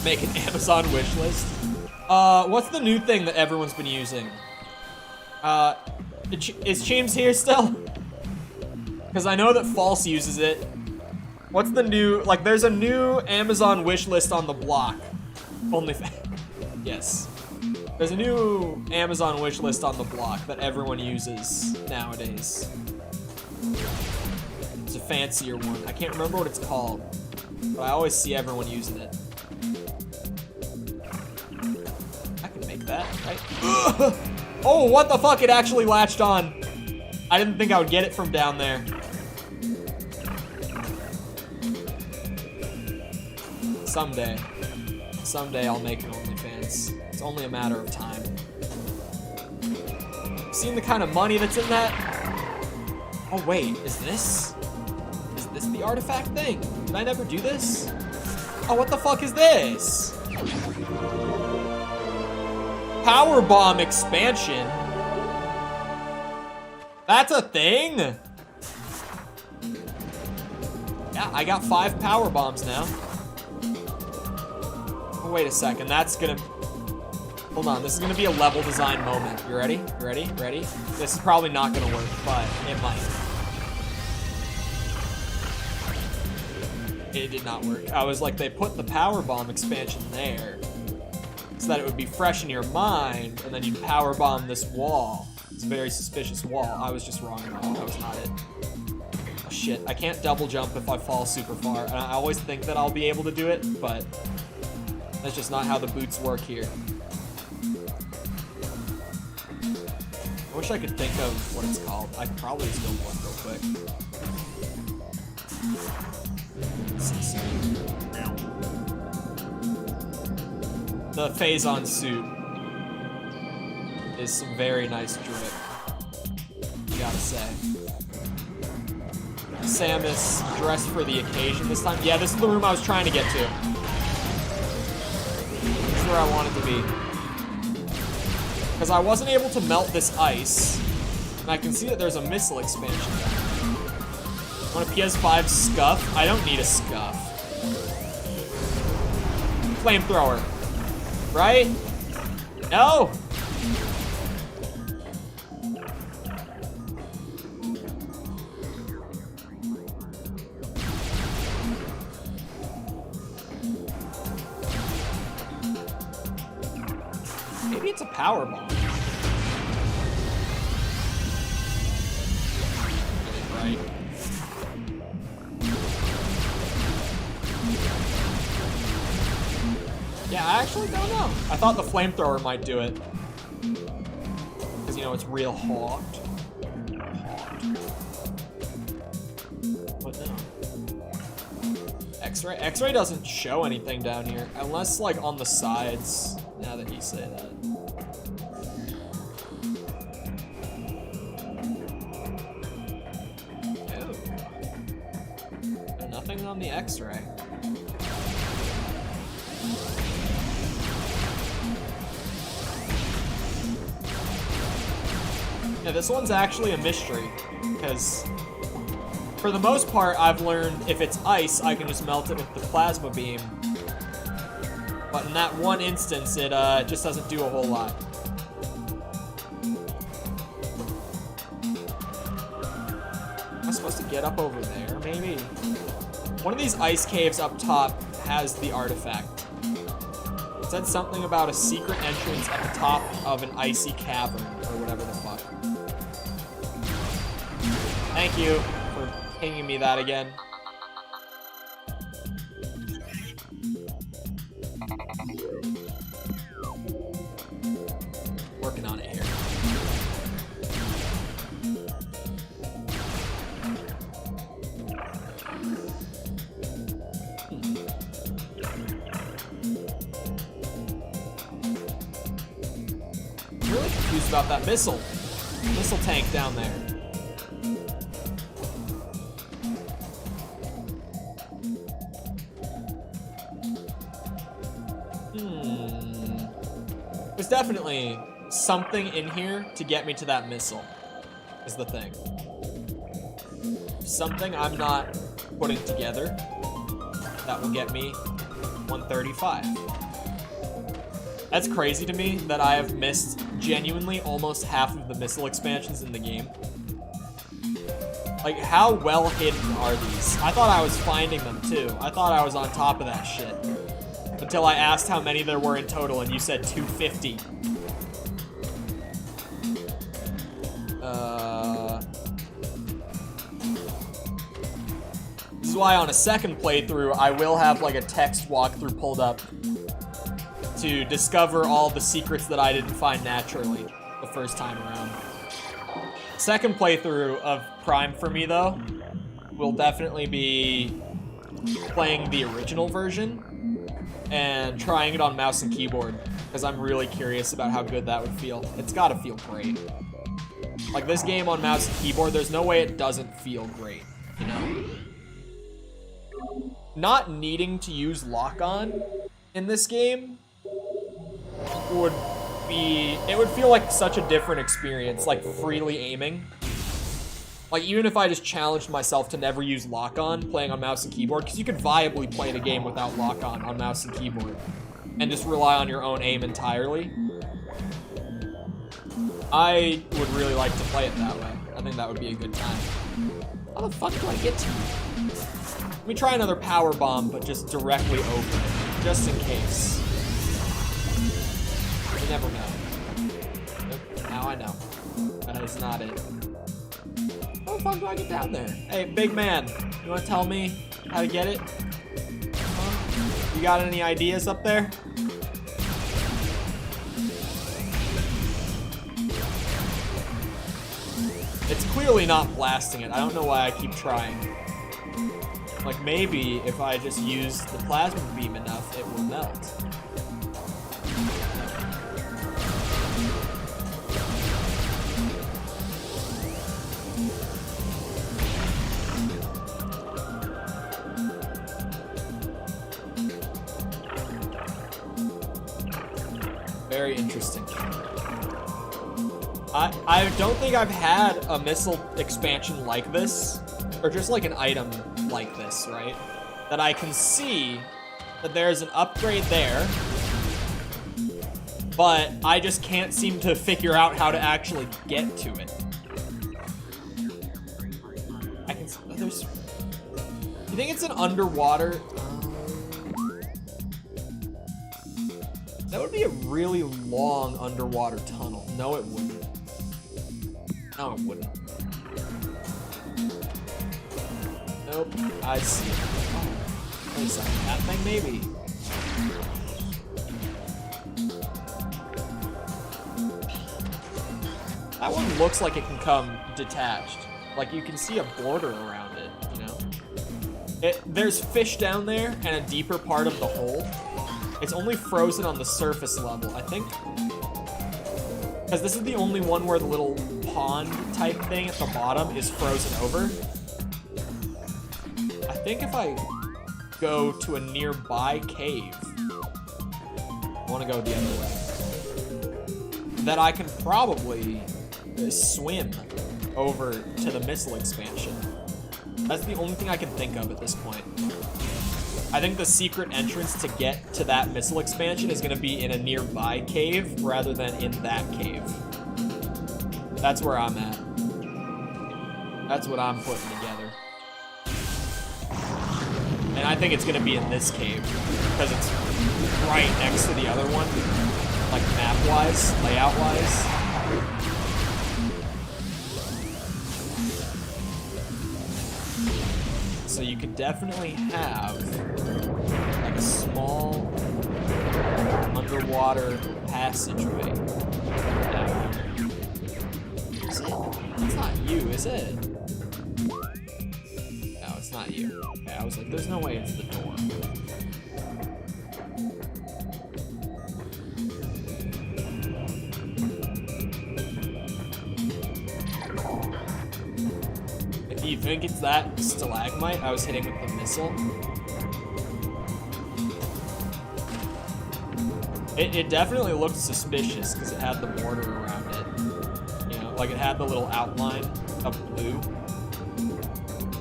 Make an Amazon wish list. What's the new thing that everyone's been using? Is Cheems here still? Because I know that False uses it. What's the new, like there's a new Amazon wish list on the block. Only Yes. There's a new Amazon wish list on the block that everyone uses nowadays. It's a fancier one. I can't remember what it's called, but I always see everyone using it. I can make that, right? Oh, what the fuck? It actually latched on. I didn't think I would get it from down there. Someday I'll make an OnlyFans. It's only a matter of time. Seen the kind of money that's in that? Oh wait, is this the artifact thing? Did I never do this? Oh, what the fuck is this? Power bomb expansion? That's a thing? Yeah, I got 5 power bombs now. Oh, wait a second, that's gonna... Hold on, this is gonna be a level design moment. You ready? You ready? Ready? This is probably not gonna work, but it might. It did not work. I was like, they put the power bomb expansion there so that it would be fresh in your mind, and then you'd power bomb this wall. It's a very suspicious wall. I was just wrong about it. That was not it. Oh, shit, I can't double jump if I fall super far. And I always think that I'll be able to do it, but that's just not how the boots work here. I wish I could think of what it's called. I could probably just go one real quick. The Phazon suit is some very nice drip, you gotta say. Samus dressed for the occasion this time. Yeah, this is the room I was trying to get to. This is where I wanted to be. Because I wasn't able to melt this ice, and I can see that there's a missile expansion. Want a PS5 scuff? I don't need a scuff. Flamethrower. Right? No! Maybe it's a power bomb. Right. Yeah, I actually don't know. I thought the flamethrower might do it. Because, you know, it's real hot. But no. X-ray? X-ray doesn't show anything down here. Unless, like, on the sides, now that you say that. Ew. There's nothing on the X-ray. Yeah, this one's actually a mystery, because for the most part, I've learned if it's ice, I can just melt it with the plasma beam. But in that one instance, it just doesn't do a whole lot. Am I supposed to get up over there, maybe? One of these ice caves up top has the artifact. It said something about a secret entrance at the top of an icy cavern, or whatever the fuck. Thank you for pinging me that again. Working on it here. I'm really confused about that missile tank down there. There's definitely something in here to get me to that missile, is the thing. Something I'm not putting together that will get me 135. That's crazy to me that I have missed genuinely almost half of the missile expansions in the game. Like, how well hidden are these? I thought I was finding them too. I thought I was on top of that shit. Until I asked how many there were in total, and you said 250. This is why on a second playthrough, I will have like a text walkthrough pulled up to discover all the secrets that I didn't find naturally the first time around. Second playthrough of Prime for me, though, will definitely be playing the original version and trying it on mouse and keyboard, because I'm really curious about how good that would feel. It's gotta feel great. Like, this game on mouse and keyboard, there's no way it doesn't feel great, you know? Not needing to use lock-on in this game would be, it would feel like such a different experience, like freely aiming. Like, even if I just challenged myself to never use lock-on playing on mouse and keyboard, because you could viably play the game without lock-on mouse and keyboard and just rely on your own aim entirely. I would really like to play it that way. I think that would be a good time. How the fuck do I get to it? Let me try another power bomb, but just directly over it, just in case. You never know. Nope, now I know. That is not it. How the fuck do I get down there? Hey, big man, you wanna tell me how to get it? Huh? You got any ideas up there? It's clearly not blasting it. I don't know why I keep trying. Like, maybe if I just use the plasma beam enough, it will melt. Very interesting. I don't think I've had a missile expansion like this, or just like an item like this, right? That I can see that there's an upgrade there, but I just can't seem to figure out how to actually get to it. I can, there's, you think it's an underwater? That would be a really long underwater tunnel. No, it wouldn't. No, it wouldn't. Nope, I see it. Oh, wait a second, that thing maybe. That one looks like it can come detached. Like, you can see a border around it, you know? There's fish down there and a deeper part of the hole. It's only frozen on the surface level, I think. Because this is the only one where the little pond type thing at the bottom is frozen over. I think if I go to a nearby cave, I want to go the other way, that I can probably swim over to the missile expansion. That's the only thing I can think of at this point. I think the secret entrance to get to that missile expansion is going to be in a nearby cave rather than in that cave. That's where I'm at. That's what I'm putting together. And I think it's going to be in this cave because it's right next to the other one, like map-wise, layout-wise. So you could definitely have like a small underwater passageway down here. Is it? It's not you, is it? No, it's not you. Okay, I was like, there's no way it's the door. Do you think it's that stalagmite I was hitting with the missile? It definitely looked suspicious because it had the border around it. You know, like it had the little outline of blue.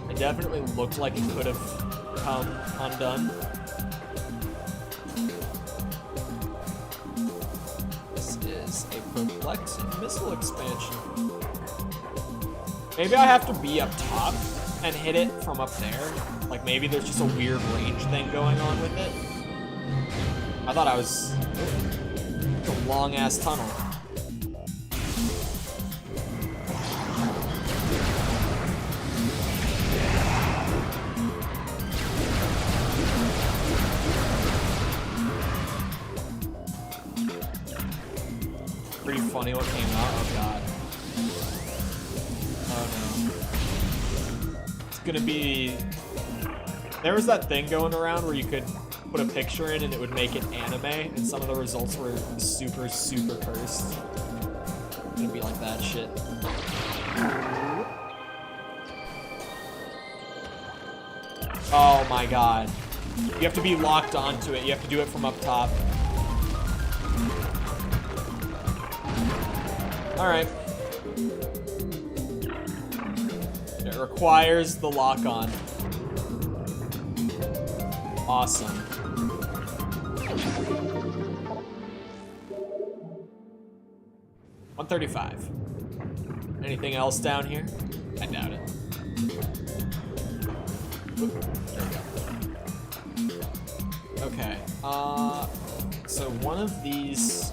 It definitely looked like it could have come undone. This is a perplexing missile expansion. Maybe I have to be up top and hit it from up there. Like maybe there's just a weird range thing going on with it. I thought I was... It's a long-ass tunnel. funny what came out? Oh god. Oh no. It's gonna be... There was that thing going around where you could put a picture in and it would make it anime, and some of the results were super, super cursed. It's gonna be like that shit. Oh my god. You have to be locked onto it. You have to do it from up top. Alright. It requires the lock-on. Awesome. $135. Anything else down here? I doubt it. There we go. Okay, so one of these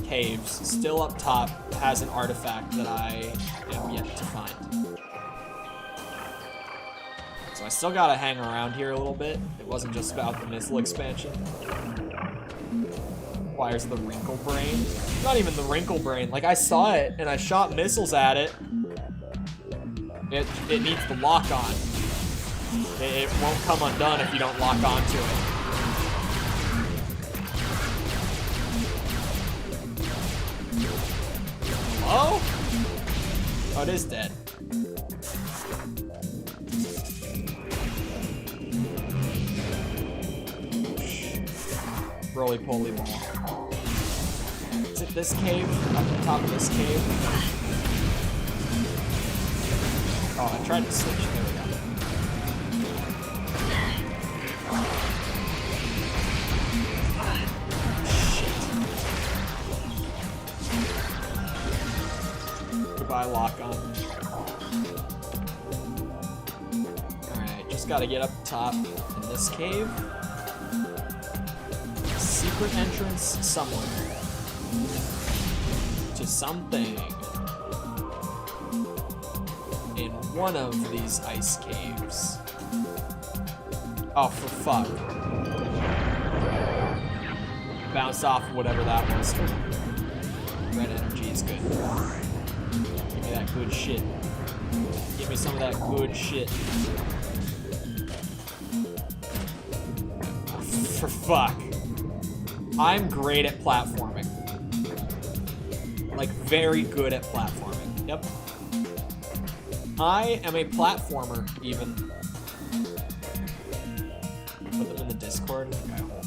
caves, still up top, has an artifact that I am yet to find. So I still gotta hang around here a little bit. It wasn't just about the missile expansion. Requires the wrinkle brain. Not even the wrinkle brain. Like, I saw it, and I shot missiles at it. It needs the lock-on. It won't come undone if you don't lock onto it. Hello? Oh, it is dead. Roly-poly ball. Is it this cave? Up the top of this cave? Oh, I tried to switch. There we go. Goodbye, lock-on. Alright, just gotta get up top in this cave. Secret entrance somewhere. To something. In one of these ice caves. Oh, for fuck. Bounced off whatever that was. Red energy is good. Give me that good shit. Give me some of that good shit. For fuck. I'm great at platforming. Like, very good at platforming. Yep. I am a platformer, even. Put them in the Discord. Okay, hold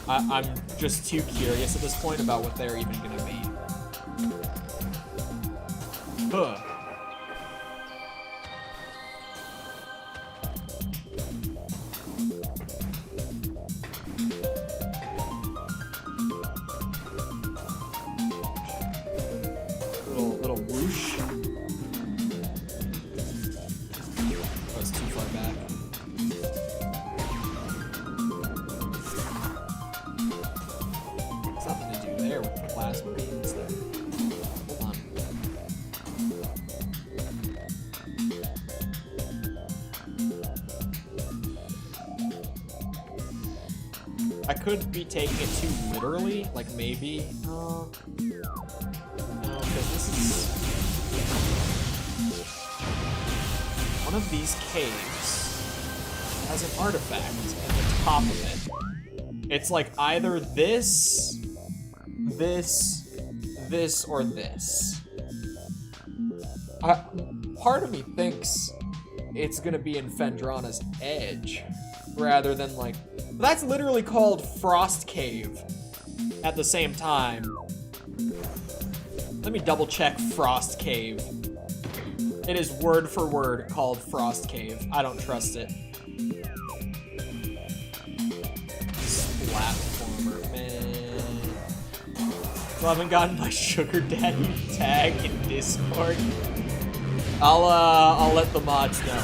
on. I'm just too curious at this point about what they're even gonna be. Huh. Little whoosh. Oh, it's too far back. There's nothing to do there with the plasma beams there. Hold on. I could be taking it too literally, like maybe. No, because this is one of these caves has an artifact at the top of it. It's like either this, or this. Part of me thinks it's gonna be in Fendrana's Edge, rather than like... That's literally called Frost Cave at the same time. Let me double check Frost Cave. It is word for word called Frost Cave. I don't trust it. Platformer, man. Still haven't gotten my sugar daddy tag in Discord. I'll let the mods know.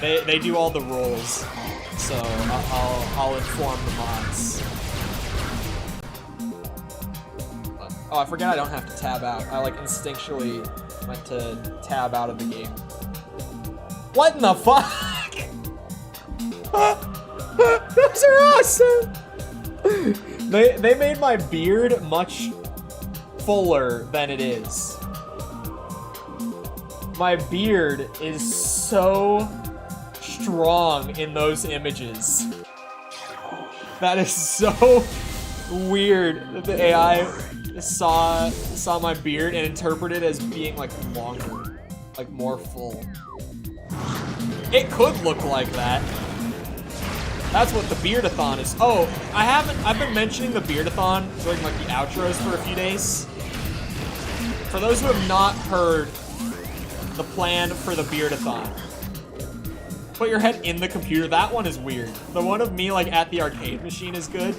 They do all the roles, so I'll inform the mods. Oh, I forgot I don't have to tab out. I like instinctually went to tab out of the game. What in the fuck? Those are awesome! They made my beard much fuller than it is. My beard is so strong in those images. That is so weird that the AI saw my beard and interpreted it as being like longer, like more full. It could look like that. That's what the Beardathon is. Oh, I've been mentioning the Beardathon during like the outros for a few days. For those who have not heard the plan for the Beardathon, put your head in the computer. That one is weird. The one of me like at the arcade machine is good.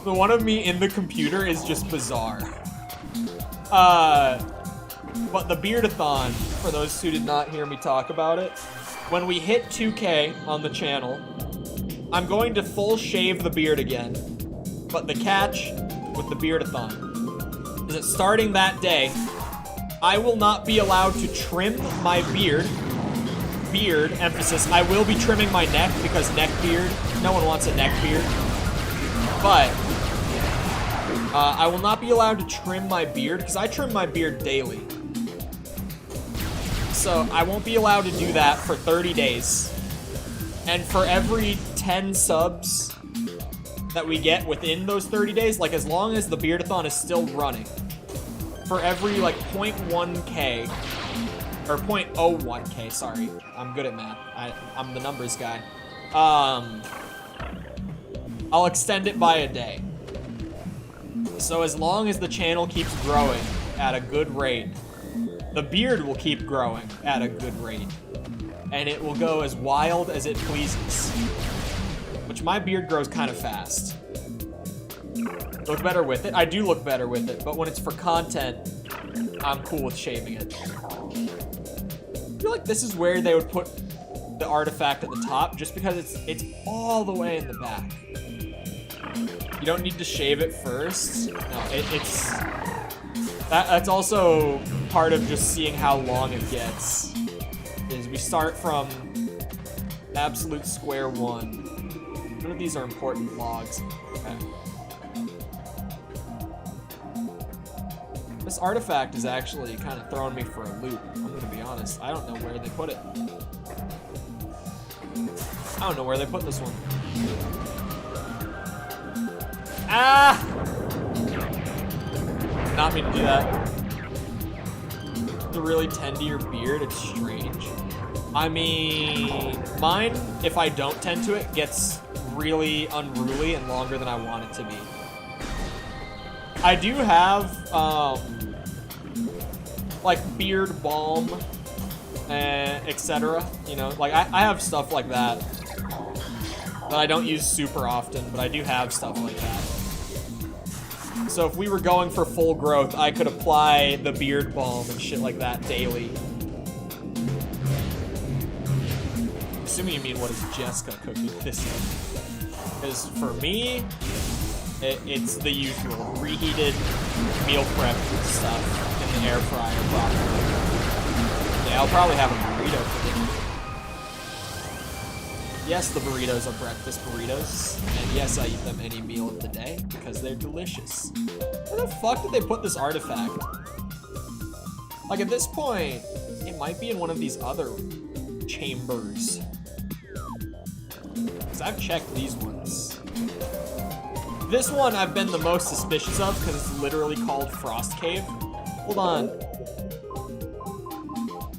The one of me in the computer is just bizarre. But the Beardathon, for those who did not hear me talk about it, when we hit 2K on the channel, I'm going to full shave the beard again. But the catch with the Beardathon is that starting that day, I will not be allowed to trim my beard. Beard, emphasis. I will be trimming my neck because neck beard. No one wants a neck beard. But I will not be allowed to trim my beard because I trim my beard daily. So I won't be allowed to do that for 30 days. And for every 10 subs that we get within those 30 days, like as long as the Beardathon is still running, for every like 0.1k, or 0.01k, sorry, I'm good at math, I'm the numbers guy, I'll extend it by a day. So as long as the channel keeps growing at a good rate, the beard will keep growing at a good rate. And it will go as wild as it pleases. Which my beard grows kind of fast. Look better with it. I do look better with it, but when it's for content, I'm cool with shaving it. I feel like this is where they would put the artifact at the top, just because it's all the way in the back. You don't need to shave it first. No, that's also part of just seeing how long it gets. Is we start from absolute square one. None of these are important logs. Okay. This artifact is actually kind of throwing me for a loop. I'm gonna be honest. I don't know where they put it. I don't know where they put this one. Ah! Not mean to do that. To really tend to your beard, it's strange. I mean, mine, if I don't tend to it, gets really unruly and longer than I want it to be. I do have, like beard balm, etc. You know, like I have stuff like that that I don't use super often, but I do have stuff like that. So if we were going for full growth, I could apply the beard balm and shit like that daily. Assuming you mean what is Jessica cooking this in. Because for me, it's the usual reheated meal prep stuff in the air fryer probably. Yeah, I'll probably have a burrito for dinner. Yes, the burritos are breakfast burritos, and yes, I eat them any meal of the day because they're delicious. Where the fuck did they put this artifact? Like at this point, it might be in one of these other chambers. Because I've checked these ones. This one I've been the most suspicious of because it's literally called Frost Cave. Hold on.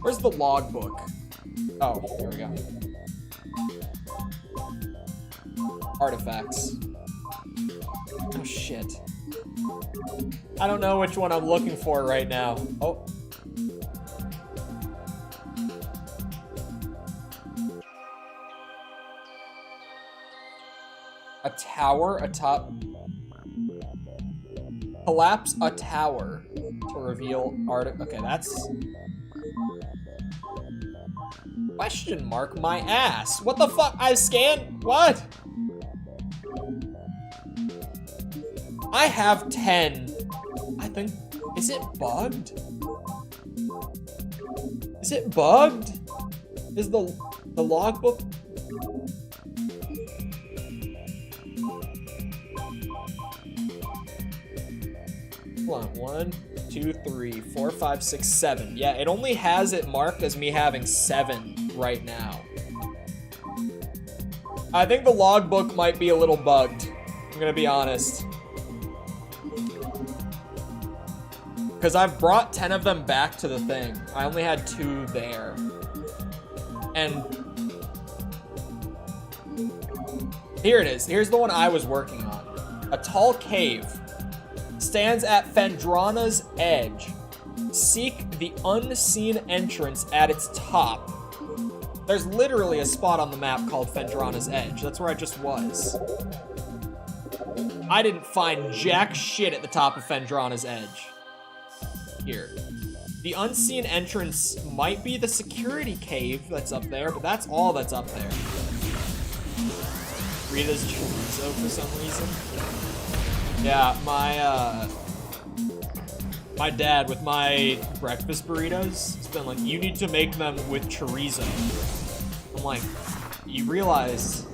Where's the logbook? Oh, here we go. Artifacts. Oh shit. I don't know which one I'm looking for right now. Oh. A tower atop. Collapse a tower to reveal art. Okay, that's. Question mark my ass. What the fuck? I scanned. What? I have 10. I think. Is it bugged? Is it bugged? Is the logbook? on. 1, 2, 3, 4, 5, 6, 7. Yeah, it only has it marked as me having 7 right now. I think the logbook might be a little bugged. I'm gonna be honest. Because I've brought 10 of them back to the thing. I only had 2 there. And here it is. Here's the one I was working on. A tall cave stands at Phendrana's edge. Seek the unseen entrance at its top. There's literally a spot on the map called Phendrana's edge. That's where I just was. I didn't find jack shit at the top of Phendrana's edge. Here. The unseen entrance might be the security cave that's up there, but that's all that's up there. Rita's chorizo for some reason. Yeah, my dad with my breakfast burritos has been like, you need to make them with chorizo. I'm like, you realize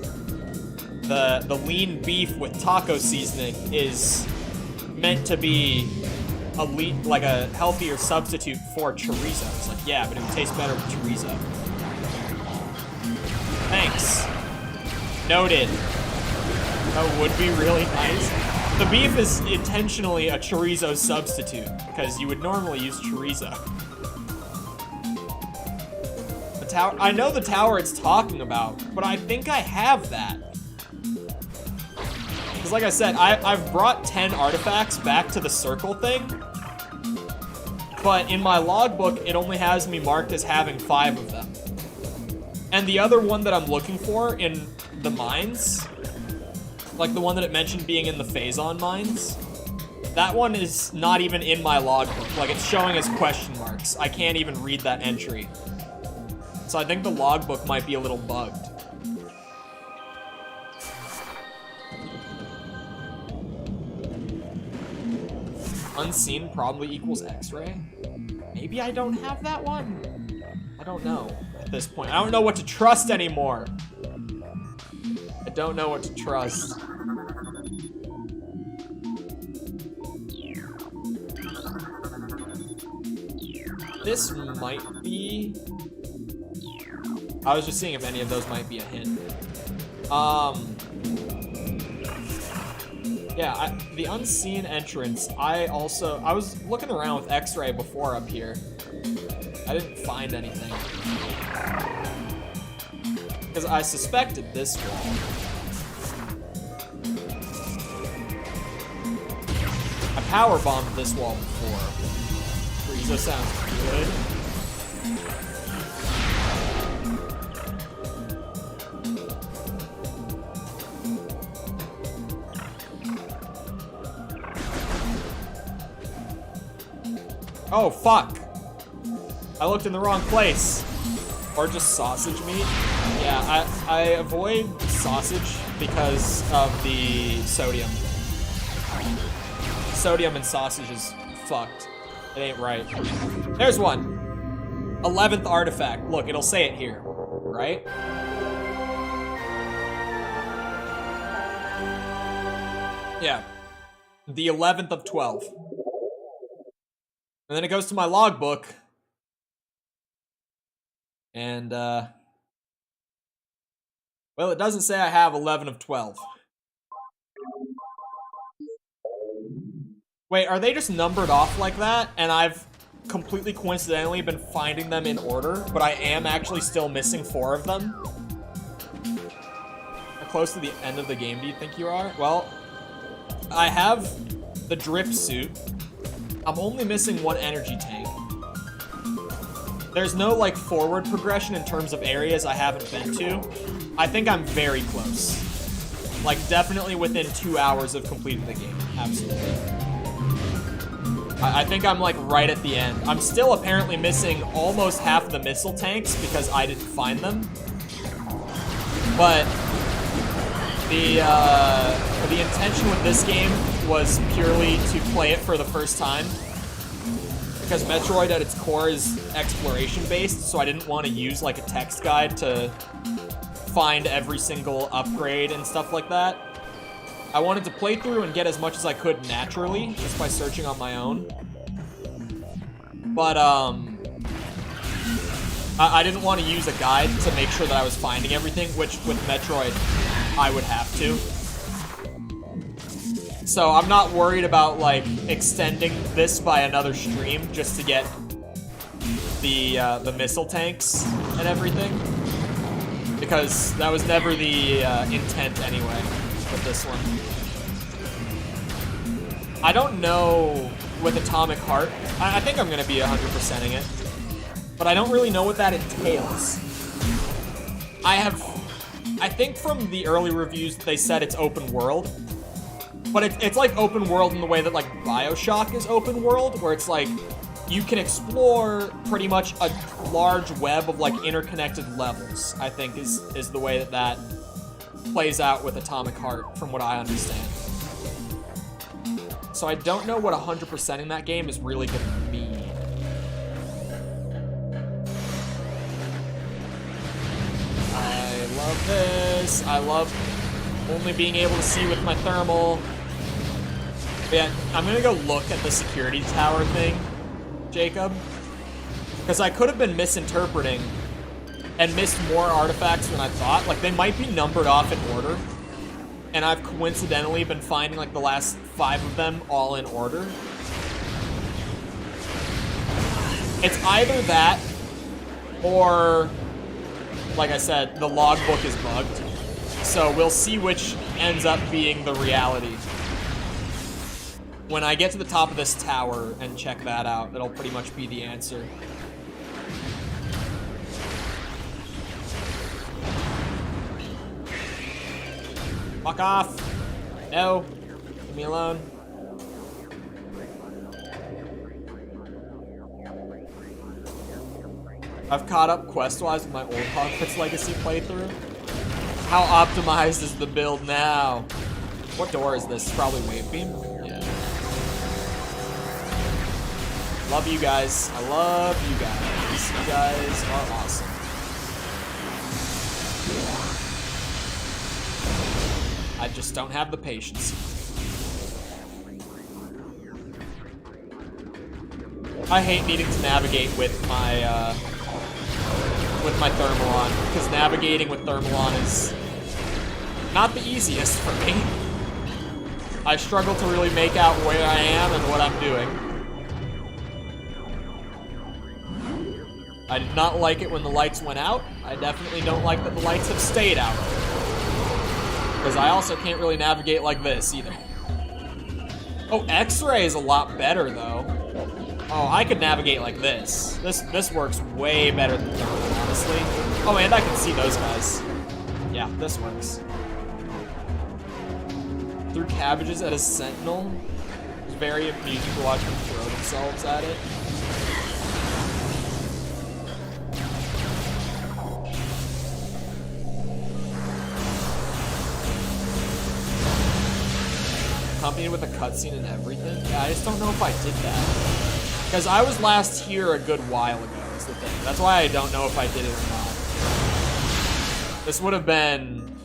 the lean beef with taco seasoning is meant to be like a healthier substitute for chorizo. It's like, yeah, but it would taste better with chorizo. Thanks. Noted. That would be really nice. The beef is intentionally a chorizo substitute because you would normally use chorizo. The tower, I know the tower it's talking about, but I think I have that. Because like I said, I've brought 10 artifacts back to the circle thing, but in my logbook, it only has me marked as having 5 of them. And the other one that I'm looking for in the mines, like the one that it mentioned being in the Phazon mines, that one is not even in my logbook. Like, it's showing as question marks. I can't even read that entry. So I think the logbook might be a little bugged. Unseen probably equals X-ray. Maybe I don't have that one? I don't know at this point. I don't know what to trust anymore. I don't know what to trust. This might be... I was just seeing if any of those might be a hint. Yeah, the unseen entrance, I was looking around with X-ray before up here. I didn't find anything. Because I suspected this wall. I power bombed this wall before. Chorizo sounds good. Oh, fuck. I looked in the wrong place. Or just sausage meat. Yeah, I avoid sausage because of the sodium. Sodium and sausage is fucked. It ain't right. There's one. 11th artifact. Look, it'll say it here, right? Yeah. The 11th of 12. And then it goes to my logbook. And, well, it doesn't say I have 11 of 12. Wait, are they just numbered off like that? And I've completely coincidentally been finding them in order, but I am actually still missing 4 of them? How close to the end of the game do you think you are? Well, I have the drip suit. I'm only missing 1 energy tank. There's no, like, forward progression in terms of areas I haven't been to. I think I'm very close. Like, definitely within 2 hours of completing the game. Absolutely. I think I'm, like, right at the end. I'm still apparently missing almost half the missile tanks because I didn't find them. But the intention with this game was purely to play it for the first time. Because Metroid at its core is exploration-based, so I didn't want to use, like, a text guide to find every single upgrade and stuff like that. I wanted to play through and get as much as I could naturally, just by searching on my own. But, I didn't want to use a guide to make sure that I was finding everything, which with Metroid, I would have to. So I'm not worried about, like, extending this by another stream just to get the missile tanks and everything. Because that was never the intent anyway with this one. I don't know with Atomic Heart. I think I'm going to be 100%ing it. But I don't really know what that entails. I think from the early reviews they said it's open world. But it's like open world in the way that like BioShock is open world, where it's like you can explore pretty much a large web of like interconnected levels, I think is the way that plays out with Atomic Heart from what I understand. So I don't know what 100% in that game is really gonna mean. I love this. I love only being able to see with my thermal. But yeah, I'm gonna go look at the security tower thing, Jacob. Because I could have been misinterpreting and missed more artifacts than I thought. Like, they might be numbered off in order. And I've coincidentally been finding, like, the last 5 of them all in order. It's either that, or, like I said, the logbook is bugged. So we'll see which ends up being the reality. When I get to the top of this tower and check that out, that'll pretty much be the answer. Fuck off. No. Leave me alone. I've caught up quest-wise with my old Hogwarts Legacy playthrough. How optimized is the build now? What door is this? Probably Wave Beam? Yeah. Love you guys. I love you guys. You guys are awesome. I just don't have the patience. I hate needing to navigate with my thermal on, because navigating with thermal on is not the easiest for me. I struggle to really make out where I am and what I'm doing. I did not like it when the lights went out. I definitely don't like that the lights have stayed out. Because I also can't really navigate like this either. Oh, X-ray is a lot better though. Oh, I could navigate like this. This works way better than thermal, honestly. Oh, and I can see those guys. Yeah, this works. Threw cabbages at a sentinel. It's very amusing to watch them throw themselves at it. Accompanied with a cutscene and everything. Yeah, I just don't know if I did that. Because I was last here a good while ago, is the thing. That's why I don't know if I did it or not. This would have been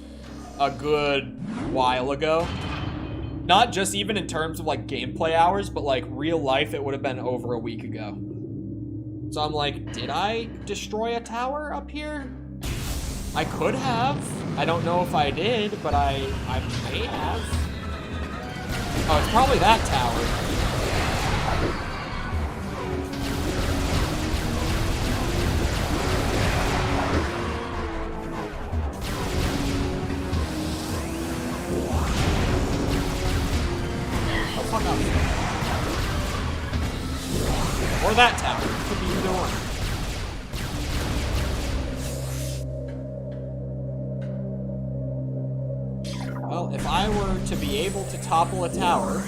a good while ago. Not just even in terms of like gameplay hours, but like real life, it would have been over a week ago. So I'm like, did I destroy a tower up here? I could have. I don't know if I did, but I may have. Oh, it's probably that tower. Or that tower. Could be either one. Well, if I were to be able to topple a tower...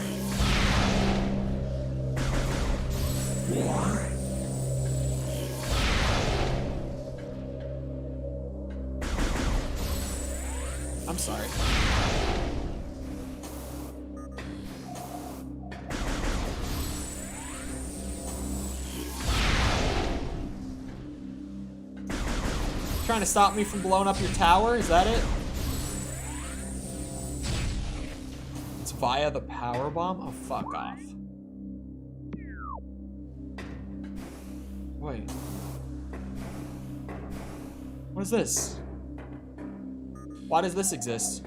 I'm sorry. Trying to stop me from blowing up your tower? Is that it? via the power bomb? Oh, fuck off. Wait. What is this? Why does this exist?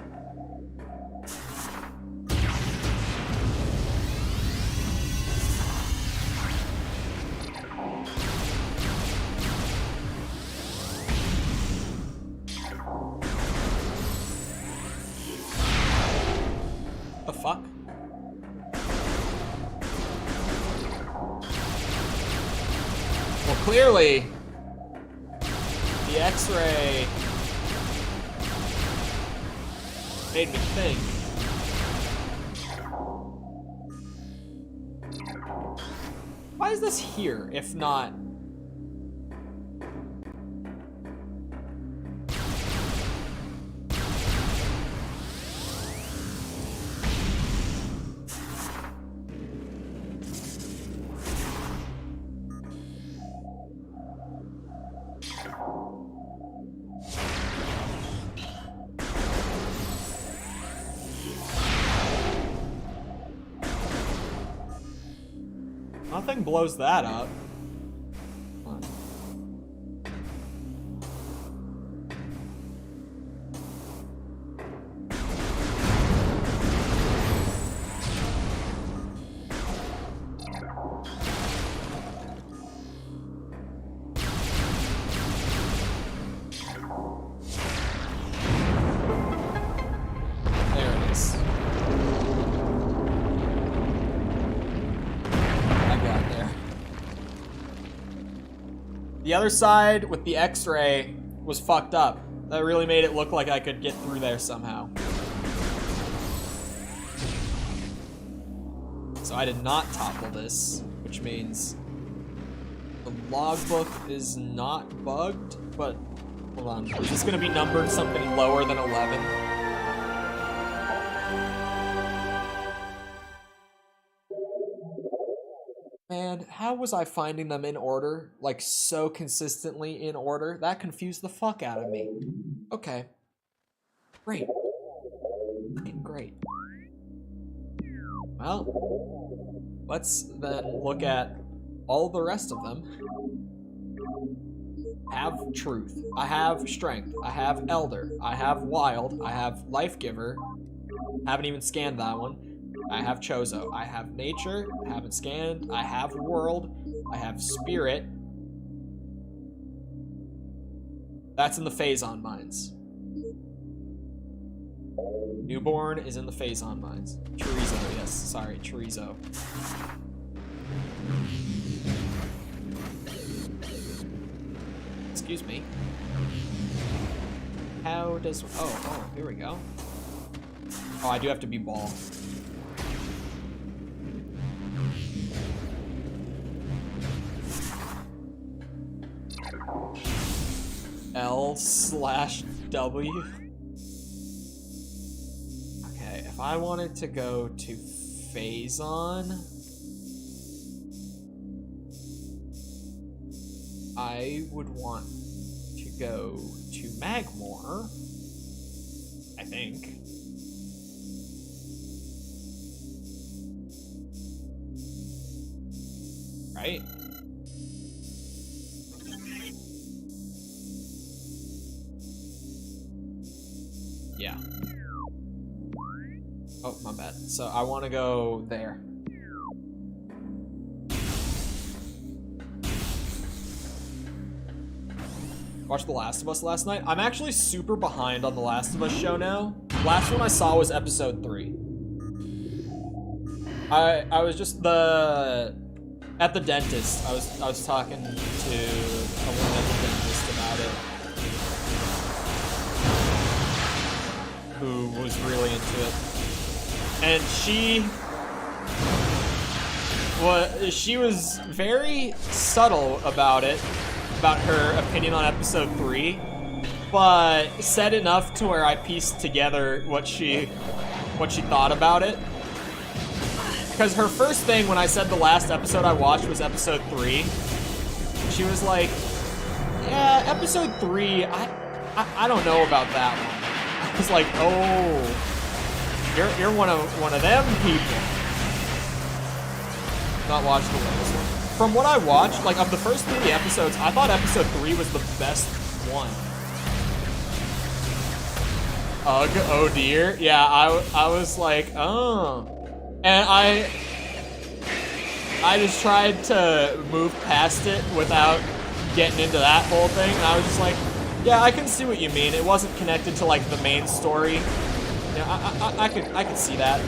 The fuck? Well, clearly, the X-ray made me think. Why is this here, if not? Nothing blows that up. The other side with the X-ray was fucked up. That really made it look like I could get through there somehow. So I did not topple this, which means the logbook is not bugged, but hold on. Is this gonna be numbered something lower than 11? Man, how was I finding them in order? Like, so consistently in order? That confused the fuck out of me. Okay. Great. Great. Well, let's then look at all the rest of them. I have truth. I have strength. I have elder. I have wild. I have life giver. Haven't even scanned that one. I have Chozo. I have nature. I haven't scanned. I have world. I have spirit. That's in the Phazon mines. Newborn is in the Phazon mines. Chorizo, yes. Sorry, chorizo. Excuse me. How does... Oh, here we go. Oh, I do have to be ball. L/W. Okay, if I wanted to go to Phazon, I would want to go to Magmore, I think. Right? Yeah. Oh, my bad. So I want to go there. Watched The Last of Us last night. I'm actually super behind on The Last of Us show now. Last one I saw was episode 3. I was just at the dentist. I was talking to a woman at the dentist about it, who was really into it, and she was very subtle about it, about her opinion on episode 3, but said enough to where I pieced together what she thought about it. Because her first thing when I said the last episode I watched was episode 3, she was like, yeah, episode 3, I don't know about that one. I was like, oh, You're one of them people. Not watched the latest one. From what I watched, like of the first 3 episodes, I thought episode 3 was the best one. Ugh, oh dear. Yeah, I was like, oh. And I just tried to move past it without getting into that whole thing. And I was just like, yeah, I can see what you mean. It wasn't connected to like the main story. Yeah, I could see that.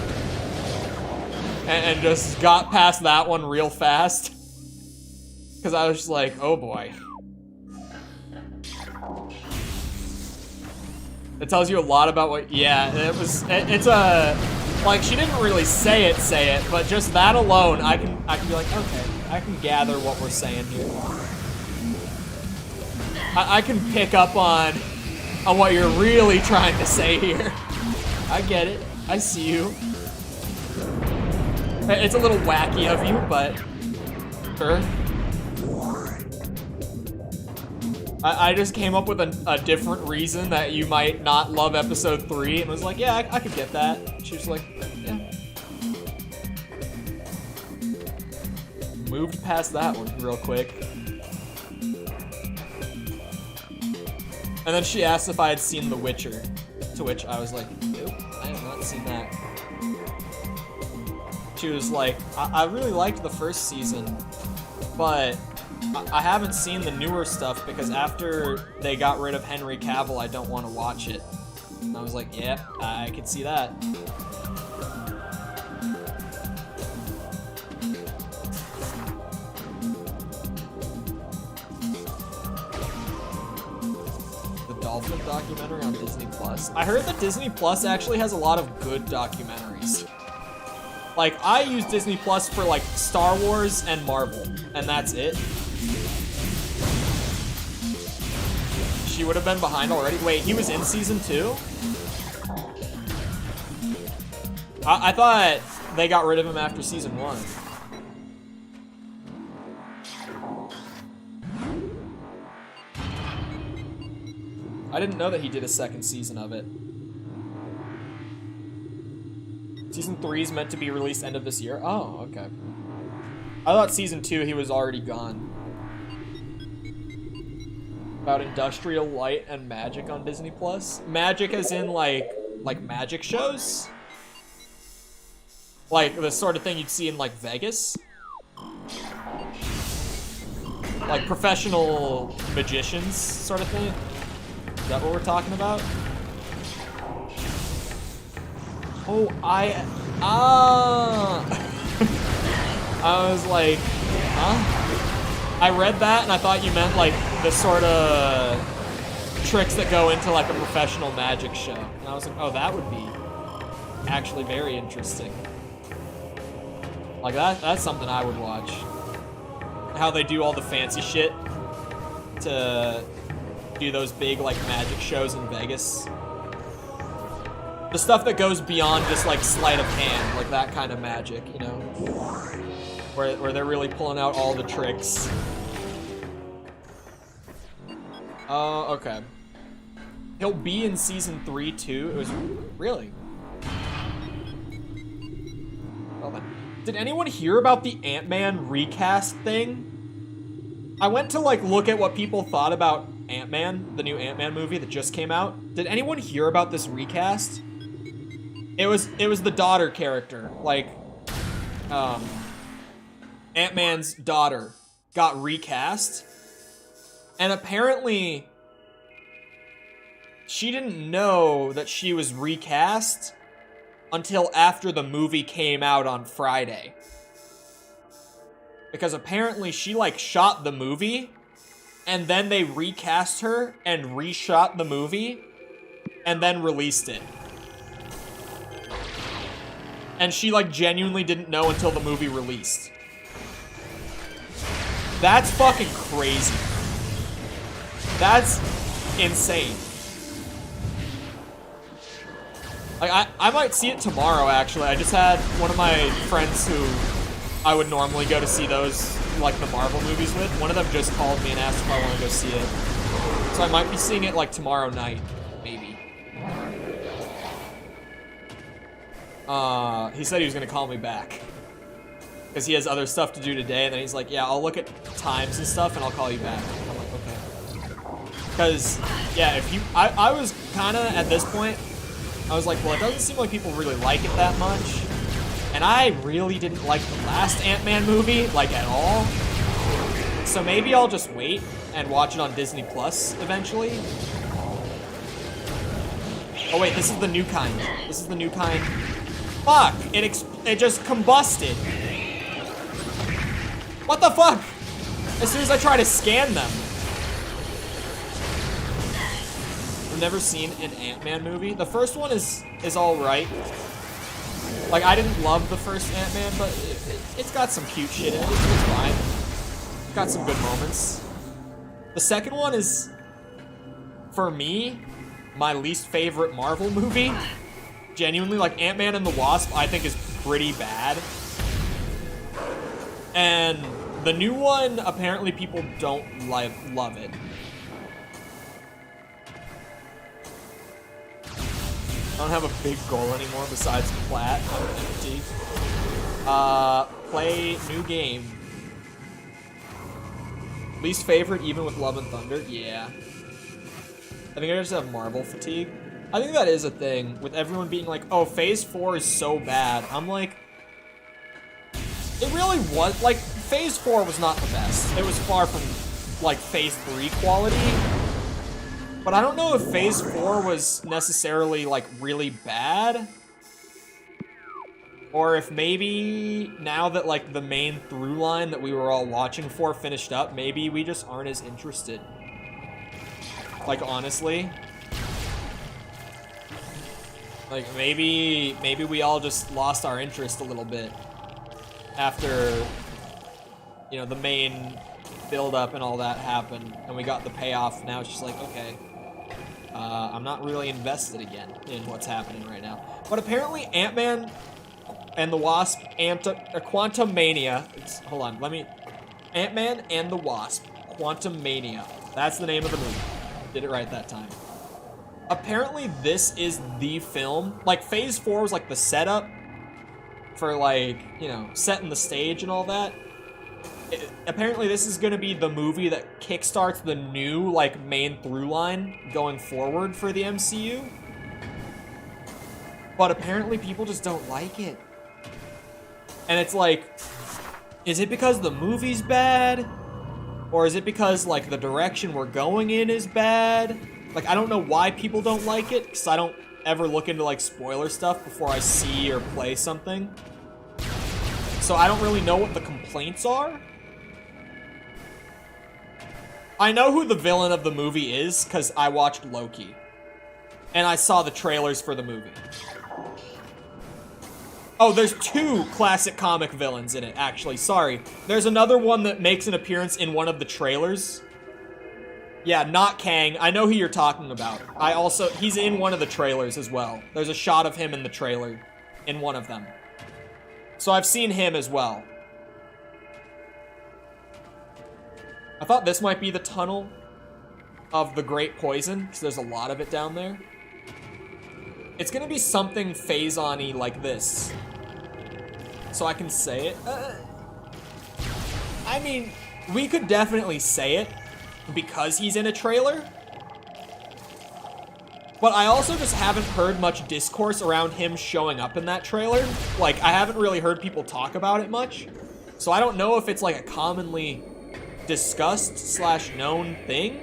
And just got past that one real fast. Because I was just like, oh boy. It tells you a lot about what, yeah, it's a, like, she didn't really say it, but just that alone, I can be like, okay, I can gather what we're saying here. I can pick up on what you're really trying to say here. I get it. I see you. It's a little wacky of you, but sure. I just came up with a different reason that you might not love episode 3 and was like, yeah, I could get that. She was like, yeah. Moved past that one real quick. And then she asked if I had seen The Witcher, to which I was like, nope, I have not seen that. She was like, I really liked the first season, but I haven't seen the newer stuff because after they got rid of Henry Cavill, I don't want to watch it. And I was like, yeah, I could see that. The Dolphin documentary on Disney Plus. I heard that Disney Plus actually has a lot of good documentaries. Like, I use Disney Plus for, like, Star Wars and Marvel, and that's it. She would have been behind already. Wait, he was in season 2? I thought they got rid of him after season 1. I didn't know that he did a second season of it. Season 3 is meant to be released end of this year? Oh, okay. I thought season 2 he was already gone. About industrial light and magic on Disney Plus. Magic as in like magic shows? Like the sort of thing you'd see in like Vegas? Like professional magicians sort of thing? Is that what we're talking about? Oh, I was like, huh? I read that and I thought you meant like the sort of tricks that go into like a professional magic show. And I was like, oh, that would be actually very interesting. Like that's something I would watch. How they do all the fancy shit to do those big like magic shows in Vegas. The stuff that goes beyond just like sleight of hand, like that kind of magic, you know? Where they're really pulling out all the tricks. Oh, okay. He'll be in season 3 too. It was really. Well then. Did anyone hear about the Ant-Man recast thing? I went to like look at what people thought about Ant-Man, the new Ant-Man movie that just came out. Did anyone hear about this recast? It was the daughter character, like, Ant-Man's daughter got recast, and apparently she didn't know that she was recast until after the movie came out on Friday. Because apparently she, like, shot the movie, and then they recast her and reshot the movie, and then released it. And she, like, genuinely didn't know until the movie released. That's fucking crazy. That's insane. Like, I might see it tomorrow, actually. I just had one of my friends who I would normally go to see those, like, the Marvel movies with. One of them just called me and asked if I want to go see it. So I might be seeing it, like, tomorrow night, maybe. He said he was gonna call me back. Because he has other stuff to do today, and then he's like, yeah, I'll look at times and stuff, and I'll call you back. I'm like, okay. Because, yeah, if you... I was kind of, at this point, I was like, well, it doesn't seem like people really like it that much. And I really didn't like the last Ant-Man movie, like, at all. So maybe I'll just wait and watch it on Disney Plus eventually. Oh, wait, this is the new kind. This is the new kind. Fuck! It just combusted. What the fuck? As soon as I try to scan them. I've never seen an Ant-Man movie. The first one is alright. Like, I didn't love the first Ant-Man, but it's got some cute shit in it. It's fine. It's got some good moments. The second one is, for me, my least favorite Marvel movie. Genuinely, like, Ant-Man and the Wasp, I think is pretty bad. And the new one, apparently people don't love it. I don't have a big goal anymore besides plat. I'm empty. Play new game. Least favorite, even with Love and Thunder? Yeah. I think I just have Marvel fatigue. I think that is a thing, with everyone being like, oh, Phase 4 is so bad. I'm like, it really was, like, Phase 4 was not the best. It was far from, like, Phase 3 quality. But I don't know if Phase 4 was necessarily, like, really bad. Or if maybe, now that, like, the main through line that we were all watching for finished up, maybe we just aren't as interested. Like, honestly. Like, maybe we all just lost our interest a little bit after, you know, the main build-up and all that happened, and we got the payoff. Now it's just like, okay, I'm not really invested again in what's happening right now. But apparently Ant-Man and the Wasp, Quantumania, hold on, Ant-Man and the Wasp, Quantumania. That's the name of the movie. Did it right that time. Apparently this is the film. Like, Phase 4 was like the setup for, like, you know, setting the stage and all that. Apparently this is gonna be the movie that kickstarts the new, like, main through line going forward for the MCU. But apparently people just don't like it. And it's like, is it because the movie's bad? Or is it because, like, the direction we're going in is bad? Like, I don't know why people don't like it, because I don't ever look into, like, spoiler stuff before I see or play something. So I don't really know what the complaints are. I know who the villain of the movie is, because I watched Loki. And I saw the trailers for the movie. Oh, there's 2 classic comic villains in it, actually. Sorry. There's another one that makes an appearance in one of the trailers. Yeah, not Kang. I know who you're talking about. He's in one of the trailers as well. There's a shot of him in the trailer, in one of them. So I've seen him as well. I thought this might be the tunnel of the Great Poison, because there's a lot of it down there. It's gonna be something Phazon-y like this. So I can say it. I mean, we could definitely say it because he's in a trailer. But I also just haven't heard much discourse around him showing up in that trailer. Like, I haven't really heard people talk about it much. So I don't know if it's like a commonly discussed / known thing.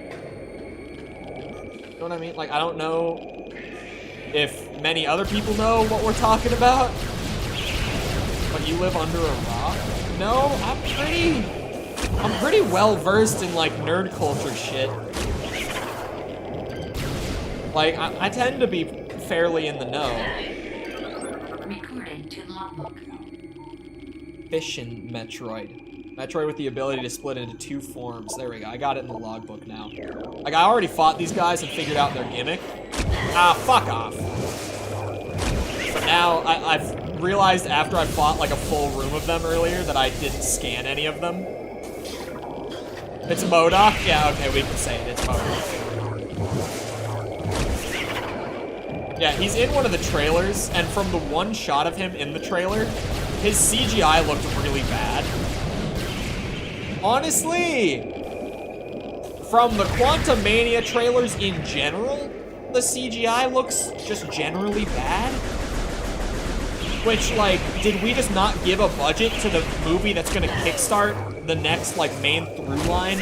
You know what I mean? Like, I don't know if many other people know what we're talking about. But you live under a rock? No, I'm pretty well versed in, like, nerd culture shit. Like, I tend to be fairly in the know. Recording to logbook. Fission Metroid. Metroid with the ability to split into 2 forms. There we go. I got it in the logbook now. Like, I already fought these guys and figured out their gimmick. Ah, fuck off. But now, I've realized after I fought, like, a full room of them earlier that I didn't scan any of them. It's MODOK? Yeah, okay, we can say it. It's MODOK. Yeah, he's in one of the trailers, and from the one shot of him in the trailer, his CGI looked really bad. Honestly, from the Quantumania trailers in general, the CGI looks just generally bad. Which, like, did we just not give a budget to the movie that's gonna kickstart the next, like, main through line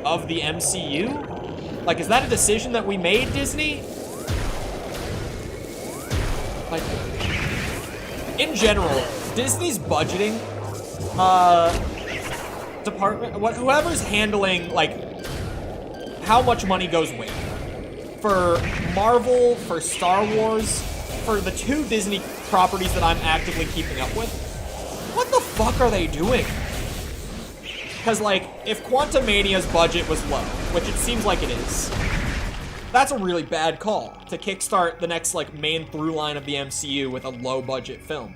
of the MCU? Like, is that a decision that we made, Disney? Like, in general, Disney's budgeting, department, whoever's handling, like, how much money goes where. For Marvel, for Star Wars, for the 2 Disney properties that I'm actively keeping up with, what the fuck are they doing? Because, like, if Quantumania's budget was low, which it seems like it is, that's a really bad call to kickstart the next, like, main through line of the MCU with a low-budget film.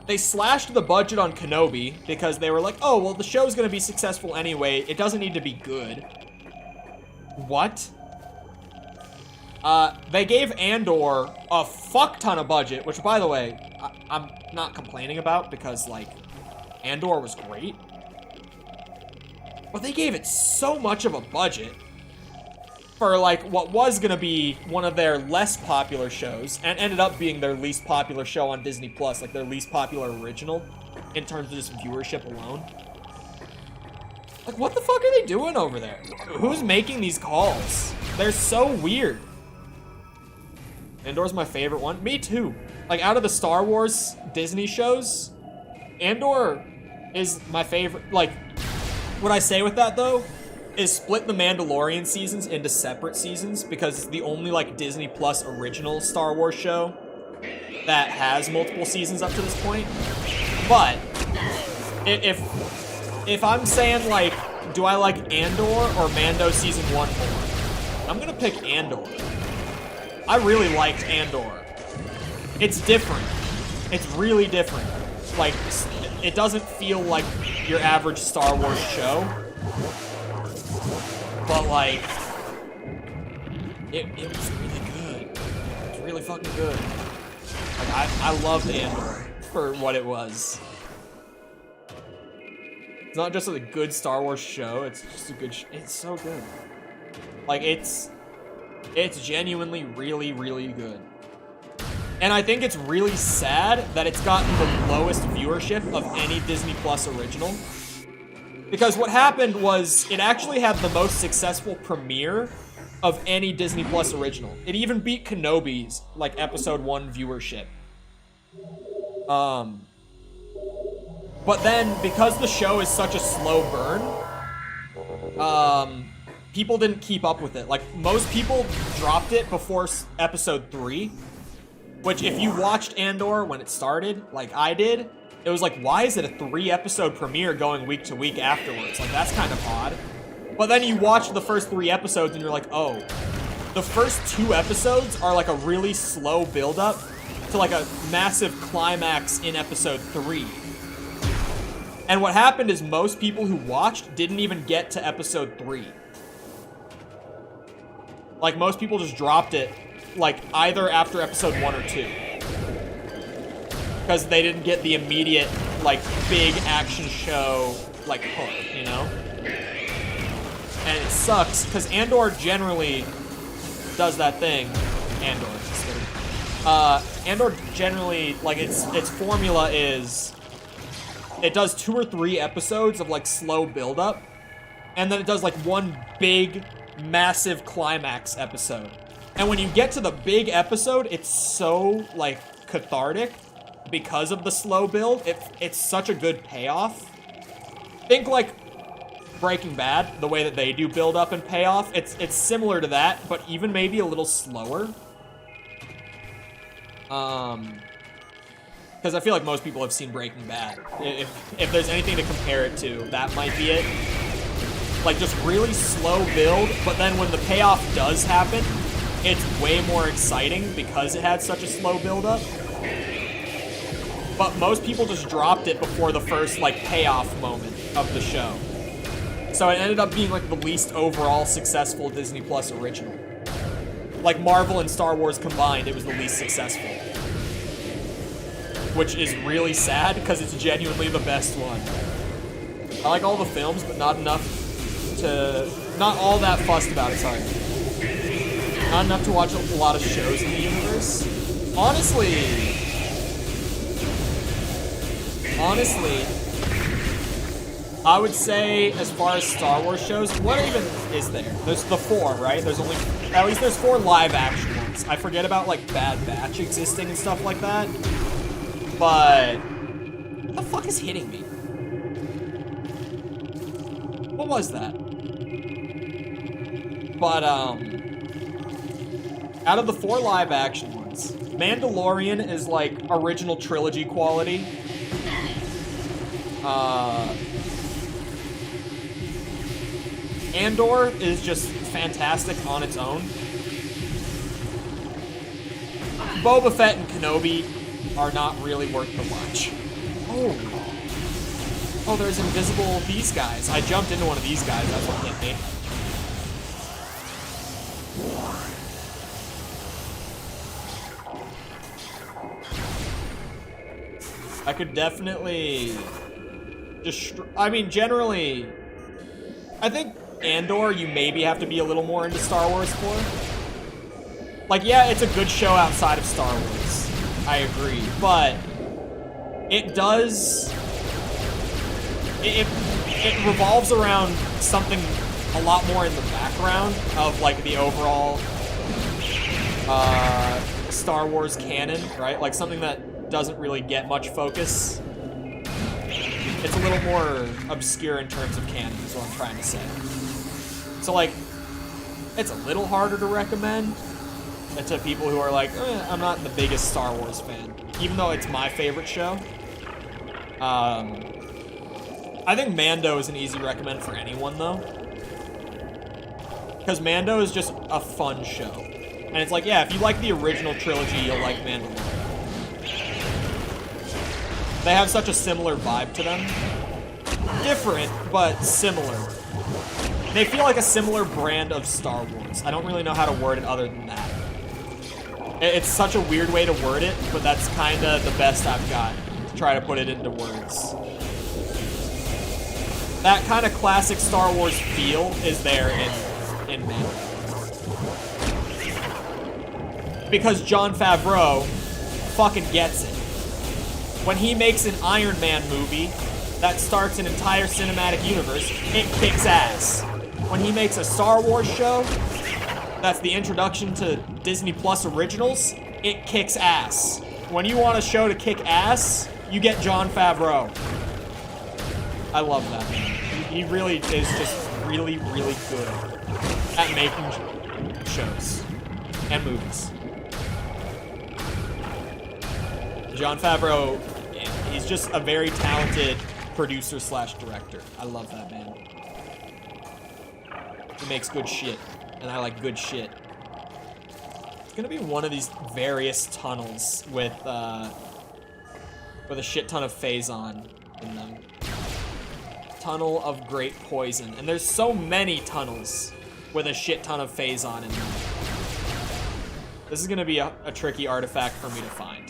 They slashed the budget on Kenobi because they were like, oh, well, the show's gonna be successful anyway. It doesn't need to be good. What? They gave Andor a fuck ton of budget, which, by the way, I'm not complaining about because, like, Andor was great. But they gave it so much of a budget for, like, what was gonna be one of their less popular shows and ended up being their least popular show on Disney Plus, like their least popular original in terms of just viewership alone. Like, what the fuck are they doing over there? Who's making these calls? They're so weird. Andor's my favorite one. Me too. Like, out of the Star Wars Disney shows, Andor is my favorite. Like, what I say with that, though, is split the Mandalorian seasons into separate seasons because it's the only, like, Disney Plus original Star Wars show that has multiple seasons up to this point. But if I'm saying, like, do I like Andor or Mando season 1 more, I'm gonna pick Andor. I really liked Andor. It's different. It's really different. Like, it doesn't feel like your average Star Wars show. But, like, it was really good. It's really fucking good. Like, I loved Andor for what it was. It's not just a good Star Wars show, it's just a good it's so good. Like, it's genuinely really, really good. And I think it's really sad that it's gotten the lowest viewership of any Disney Plus original. Because what happened was it actually had the most successful premiere of any Disney Plus original. It even beat Kenobi's, like, episode 1 viewership. But then, because the show is such a slow burn, people didn't keep up with it. Like, most people dropped it before episode 3, which, if you watched Andor when it started, like I did, it was like, why is it a 3-episode premiere going week to week afterwards? Like, that's kind of odd. But then you watch the first 3 episodes and you're like, oh, the first 2 episodes are like a really slow build-up to like a massive climax in episode 3. And what happened is most people who watched didn't even get to episode 3. Like, most people just dropped it, like, either after episode 1 or 2. Because they didn't get the immediate, like, big action show, like, hook, you know? And it sucks, because Andor generally does that thing. Andor generally, like, its formula is, it does 2 or 3 episodes of, like, slow build-up, and then it does, like, one big, massive climax episode. And when you get to the big episode, it's so, like, cathartic because of the slow build. It's such a good payoff. Think, like, Breaking Bad, the way that they do build up and payoff. It's similar to that, but even maybe a little slower. Because I feel like most people have seen Breaking Bad. If there's anything to compare it to, that might be it. Like, just really slow build, but then when the payoff does happen, it's way more exciting because it had such a slow build-up. But most people just dropped it before the first, like, payoff moment of the show. So it ended up being, like, the least overall successful Disney Plus original. Like Marvel and Star Wars combined, it was the least successful. Which is really sad, because it's genuinely the best one. I like all the films, but not enough to... Not all that fussed about it, sorry. Not enough to watch a lot of shows in the universe. Honestly, I would say, as far as Star Wars shows, what even is there? There's the 4, right? There's only, at least there's 4 live action ones. I forget about like Bad Batch existing and stuff like that. But, what the fuck is hitting me? What was that? But, out of the 4 live action ones, Mandalorian is like original trilogy quality. Andor is just fantastic on its own. Boba Fett and Kenobi are not really worth the watch. Oh, there's invisible these guys. I jumped into one of these guys, that's what hit me. I could definitely I mean, generally, I think Andor you maybe have to be a little more into Star Wars for. Like, yeah, it's a good show outside of Star Wars. I agree, but it does... It revolves around something a lot more in the background of, like, the overall Star Wars canon, right? Like, something that doesn't really get much focus. It's a little more obscure in terms of canon, is what I'm trying to say. So, like, it's a little harder to recommend to people who are like, I'm not the biggest Star Wars fan, even though it's my favorite show. I think Mando is an easy recommend for anyone, though. Because Mando is just a fun show. And it's like, yeah, if you like the original trilogy, you'll like Mandalorian. They have such a similar vibe to them. Different, but similar. They feel like a similar brand of Star Wars. I don't really know how to word it other than that. It's such a weird way to word it, but that's kind of the best I've got to try to put it into words. That kind of classic Star Wars feel is there in Mando. Because Jon Favreau fucking gets it. When he makes an Iron Man movie that starts an entire cinematic universe, it kicks ass. When he makes a Star Wars show that's the introduction to Disney Plus originals, it kicks ass. When you want a show to kick ass, you get Jon Favreau. I love that man. He really is just really, really good at making shows and movies. Jon Favreau, he's just a very talented producer slash director. I love that man. He makes good shit, and I like good shit. It's gonna be one of these various tunnels with a shit ton of Phazon in them. Tunnel of Great Poison, and there's so many tunnels with a shit ton of Phazon in them. This is gonna be a tricky artifact for me to find.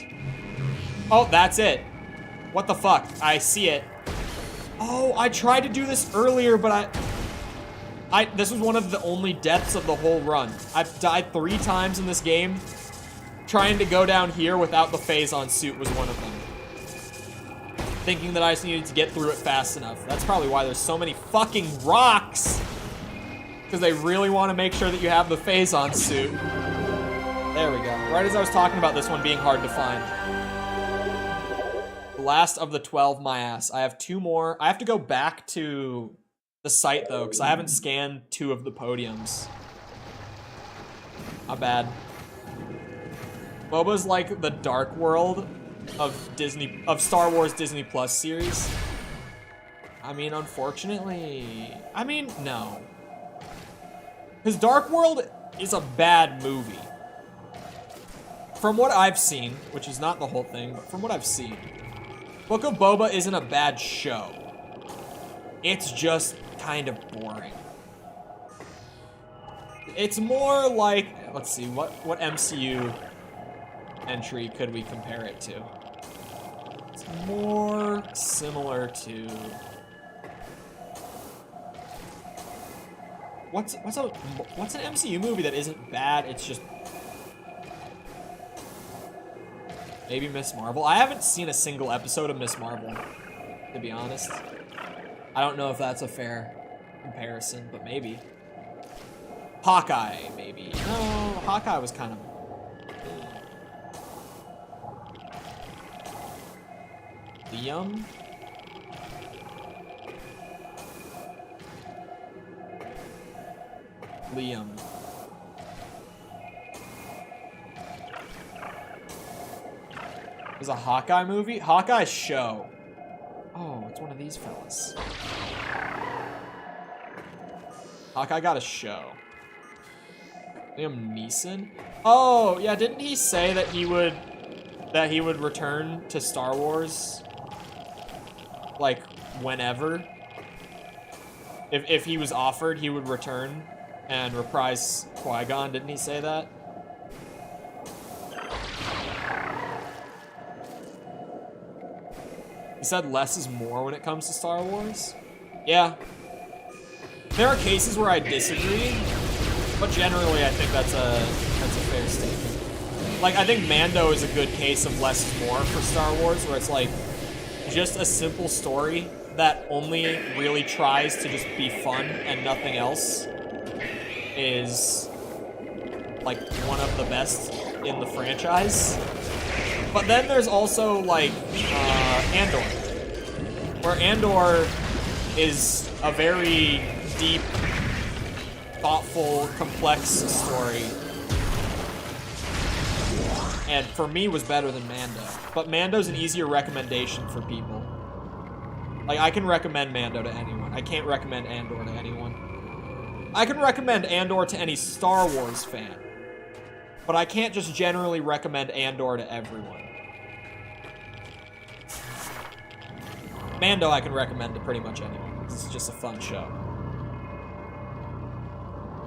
Oh, that's it. What the fuck? I see it. Oh, I tried to do this earlier, but this was one of the only deaths of the whole run. I've died 3 times in this game. Trying to go down here without the Phazon suit was one of them. Thinking that I just needed to get through it fast enough. That's probably why there's so many fucking rocks. Because they really want to make sure that you have the Phazon suit. There we go. Right as I was talking about this one being hard to find. Last of the 12, my ass. I have 2 more. I have to go back to the site, though, because I haven't scanned 2 of the podiums. Not bad. Boba's like the Dark World of Star Wars Disney Plus series. I mean, unfortunately... I mean, no. Because Dark World is a bad movie. From what I've seen, which is not the whole thing, but from what I've seen, Book of Boba isn't a bad show. It's just kind of boring. It's more like, let's see, what MCU entry could we compare it to? It's more similar to... What's an MCU movie that isn't bad? It's just maybe Miss Marvel. I haven't seen a single episode of Miss Marvel, to be honest. I don't know if that's a fair comparison, but maybe. Hawkeye, maybe. No, Hawkeye was kind of... Liam? Liam. Is a Hawkeye movie? Hawkeye show. Oh, it's one of these fellas. Hawkeye got a show. Liam Neeson? Oh, yeah, didn't he say that he would return to Star Wars like whenever? If he was offered, he would return and reprise Qui-Gon. Didn't he say that? He said less is more when it comes to Star Wars. Yeah. There are cases where I disagree, but generally I think that's a fair statement. Like, I think Mando is a good case of less is more for Star Wars, where it's like just a simple story that only really tries to just be fun and nothing else is like one of the best in the franchise. But then there's also like Andor, where Andor is a very deep, thoughtful, complex story, and for me was better than Mando. But Mando's an easier recommendation for people. Like, I can recommend Mando to anyone. I can't recommend Andor to anyone. I can recommend Andor to any Star Wars fan, but I can't just generally recommend Andor to everyone. Mando I can recommend to pretty much anyone. This is just a fun show.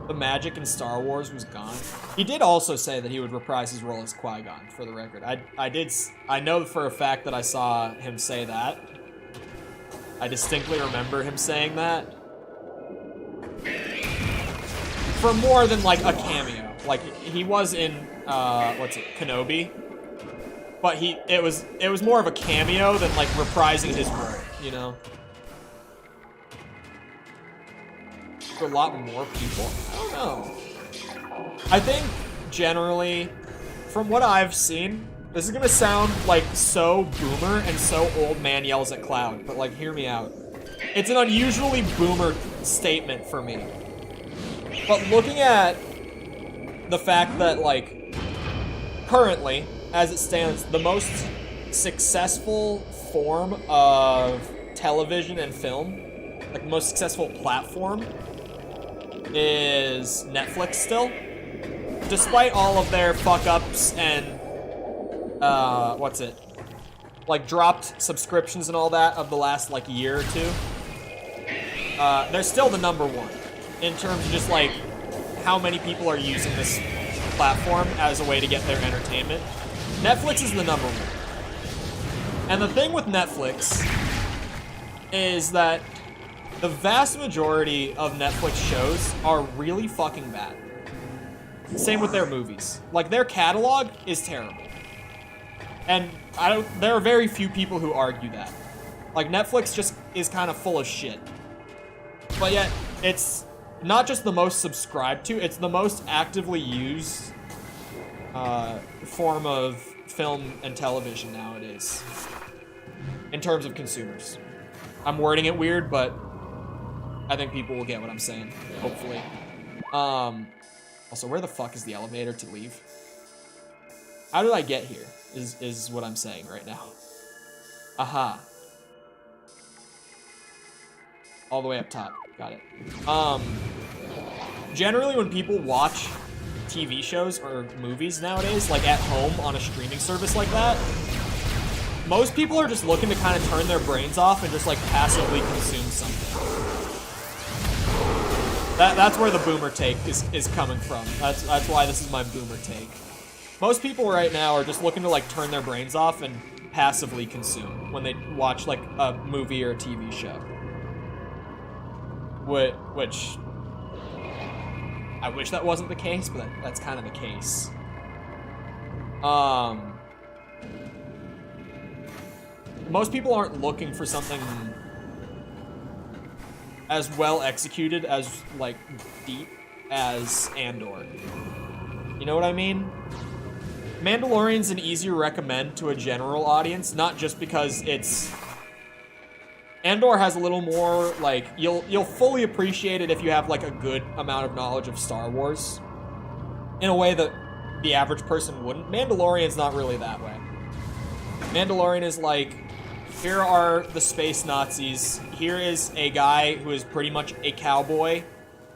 The magic in Star Wars was gone. He did also say that he would reprise his role as Qui-Gon, for the record. I know for a fact that I saw him say that. I distinctly remember him saying that. For more than like a cameo. Like, he was in Kenobi. But it was more of a cameo than like reprising his role, you know? For a lot more people? I don't know. I think, generally, from what I've seen, this is gonna sound like so boomer and so old man yells at cloud, but like, hear me out. It's an unusually boomer statement for me. But looking at the fact that, like, currently, as it stands, the most successful form of television and film, like the most successful platform, is Netflix still. Despite all of their fuck-ups and, like, dropped subscriptions and all that of the last, like, year or two, they're still the number one in terms of just, like, how many people are using this platform as a way to get their entertainment. Netflix is the number one. And the thing with Netflix is that the vast majority of Netflix shows are really fucking bad. Same with their movies. Like, their catalog is terrible. And there are very few people who argue that. Like, Netflix just is kind of full of shit. But yet, it's not just the most subscribed to, it's the most actively used form of film and television nowadays. In terms of consumers. I'm wording it weird, but I think people will get what I'm saying, hopefully. Also, where the fuck is the elevator to leave? How did I get here, is what I'm saying right now. Aha. All the way up top. Got it. Generally, when people watch TV shows or movies nowadays, like at home on a streaming service like that, most people are just looking to kind of turn their brains off and just like passively consume something. That's where the boomer take is coming from. That's why this is my boomer take. Most people right now are just looking to like turn their brains off and passively consume when they watch like a movie or a TV show. Which I wish that wasn't the case, but that's kind of the case. Most people aren't looking for something as well executed as like deep as Andor. You know what I mean? Mandalorian's an easier recommend to a general audience, not just because it's... Andor has a little more, like, you'll fully appreciate it if you have, like, a good amount of knowledge of Star Wars. In a way that the average person wouldn't. Mandalorian's not really that way. Mandalorian is like, here are the space Nazis. Here is a guy who is pretty much a cowboy.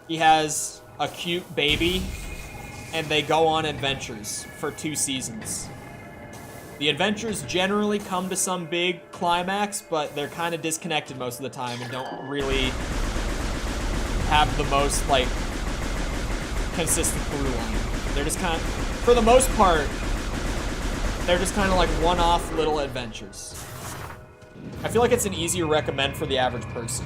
He has a cute baby, and they go on adventures for 2 seasons. The adventures generally come to some big climax, but they're kind of disconnected most of the time and don't really have the most, like, consistent through line. They're just kind of, for the most part, they're just kind of like one-off little adventures. I feel like it's an easier recommend for the average person.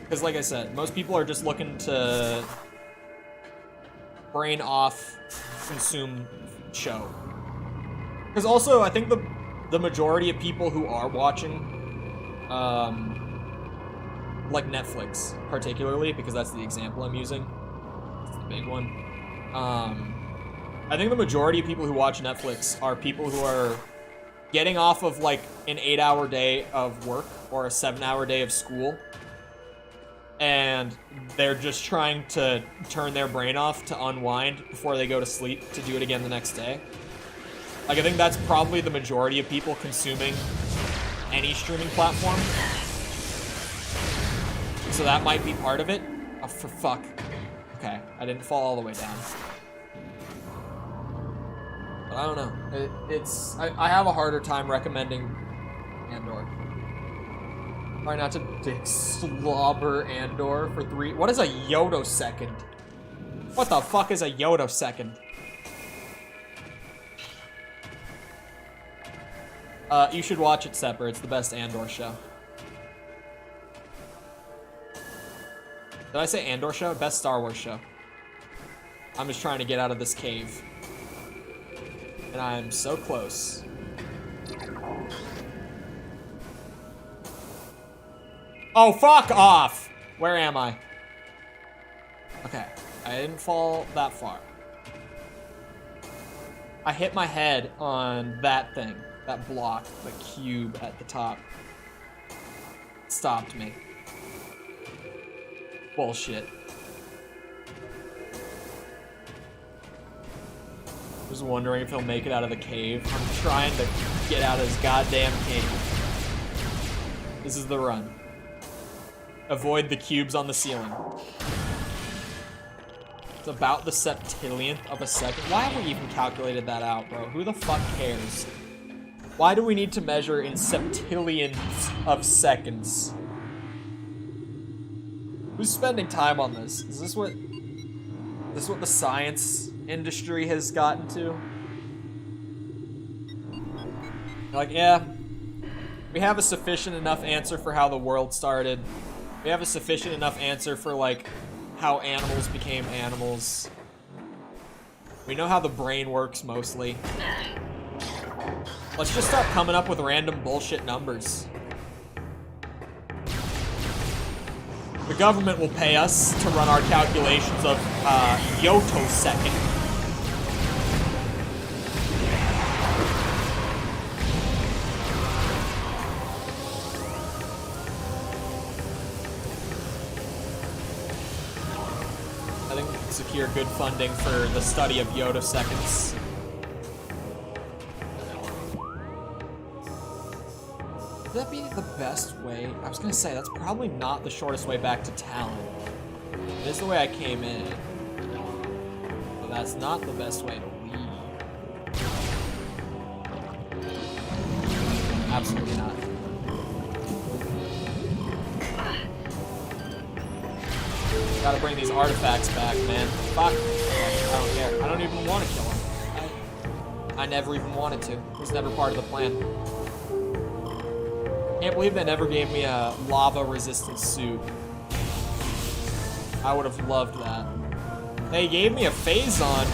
Because like I said, most people are just looking to brain off, consume show. Because also, I think the majority of people who are watching, like Netflix, particularly, because that's the example I'm using. It's the big one. I think the majority of people who watch Netflix are people who are getting off of like an 8-hour day of work or a 7-hour day of school, and they're just trying to turn their brain off to unwind before they go to sleep to do it again the next day. Like, I think that's probably the majority of people consuming any streaming platform. So that might be part of it. Oh, for fuck. Okay, I didn't fall all the way down. But I don't know. I have a harder time recommending Andor. Try not to slobber Andor for 3. What is a yotosecond? What the fuck is a yotosecond? You should watch it separate. It's the best Andor show. Did I say Andor show? Best Star Wars show. I'm just trying to get out of this cave. And I'm so close. Oh, fuck off! Where am I? Okay, I didn't fall that far. I hit my head on that thing, that block, the cube at the top. It stopped me. Bullshit. I was wondering if he'll make it out of the cave. I'm trying to get out of this goddamn cave. This is the run. Avoid the cubes on the ceiling. It's about the septillionth of a second. Why have we even calculated that out, bro? Who the fuck cares? Why do we need to measure in septillions of seconds? Who's spending time on this? Is this what the science industry has gotten to? Like, yeah, we have a sufficient enough answer for how the world started. We have a sufficient enough answer for, like, how animals became animals. We know how the brain works, mostly. Let's just start coming up with random bullshit numbers. The government will pay us to run our calculations of yotosecond. I think we can secure good funding for the study of yotoseconds. Would that be the best way? I was gonna say, that's probably not the shortest way back to Talon. It is the way I came in. But that's not the best way to leave. Absolutely not. Gotta bring these artifacts back, man. Fuck. I don't care. I don't even want to kill him. I never even wanted to. It was never part of the plan. Can't believe they never gave me a lava-resistant suit. I would have loved that. They gave me a Phazon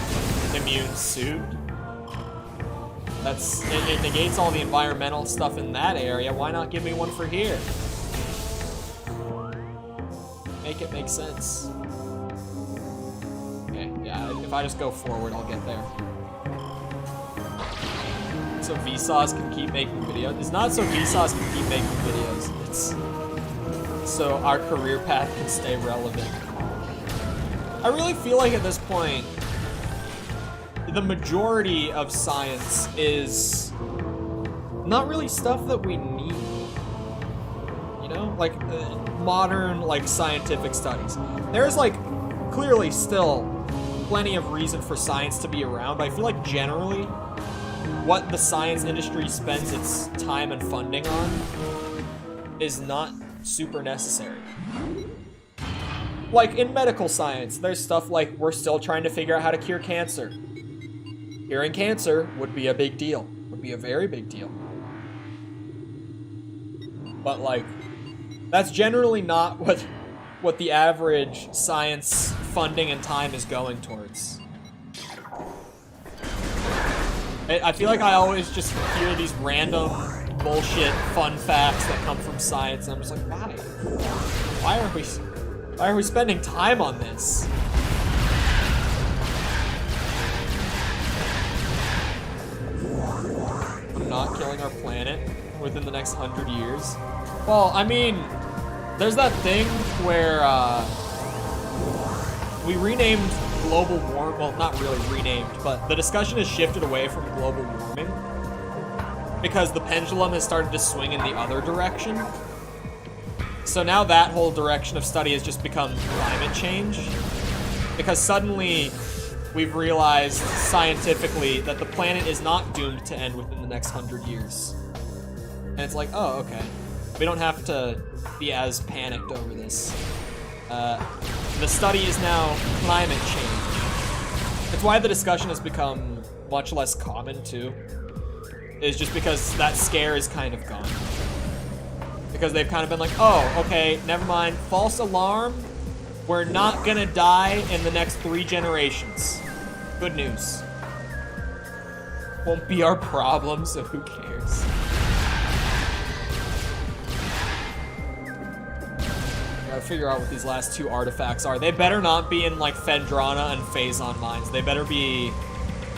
immune suit. It negates all the environmental stuff in that area. Why not give me one for here? Make it make sense. Okay, yeah, if I just go forward, I'll get there. So Vsauce can keep making videos. It's not so Vsauce can keep making videos. It's so our career path can stay relevant. I really feel like at this point, the majority of science is not really stuff that we need. You know, like modern, like scientific studies. There's like clearly still plenty of reason for science to be around, but I feel like generally what the science industry spends its time and funding on is not super necessary. Like in medical science, there's stuff like we're still trying to figure out how to cure cancer. Curing cancer would be a big deal, would be a very big deal. But like, that's generally not what the average science funding and time is going towards. I feel like I always just hear these random bullshit fun facts that come from science, and I'm just like, why? Why are we spending time on this? I'm not killing our planet within the next 100 years. Well, I mean, there's that thing where we renamed global warming. Well, not really renamed, but the discussion has shifted away from global warming because the pendulum has started to swing in the other direction. So now that whole direction of study has just become climate change, because suddenly we've realized scientifically that the planet is not doomed to end within the next 100 years. And it's like, oh, okay. We don't have to be as panicked over this. The study is now climate change. It's why the discussion has become much less common too. Is just because that scare is kind of gone. Because they've kind of been like, oh, okay, never mind. False alarm. We're not gonna die in the next 3 generations. Good news. Won't be our problem, so who cares? Gotta figure out what these last 2 artifacts are. They better not be in like Phendrana and Phazon mines. They better be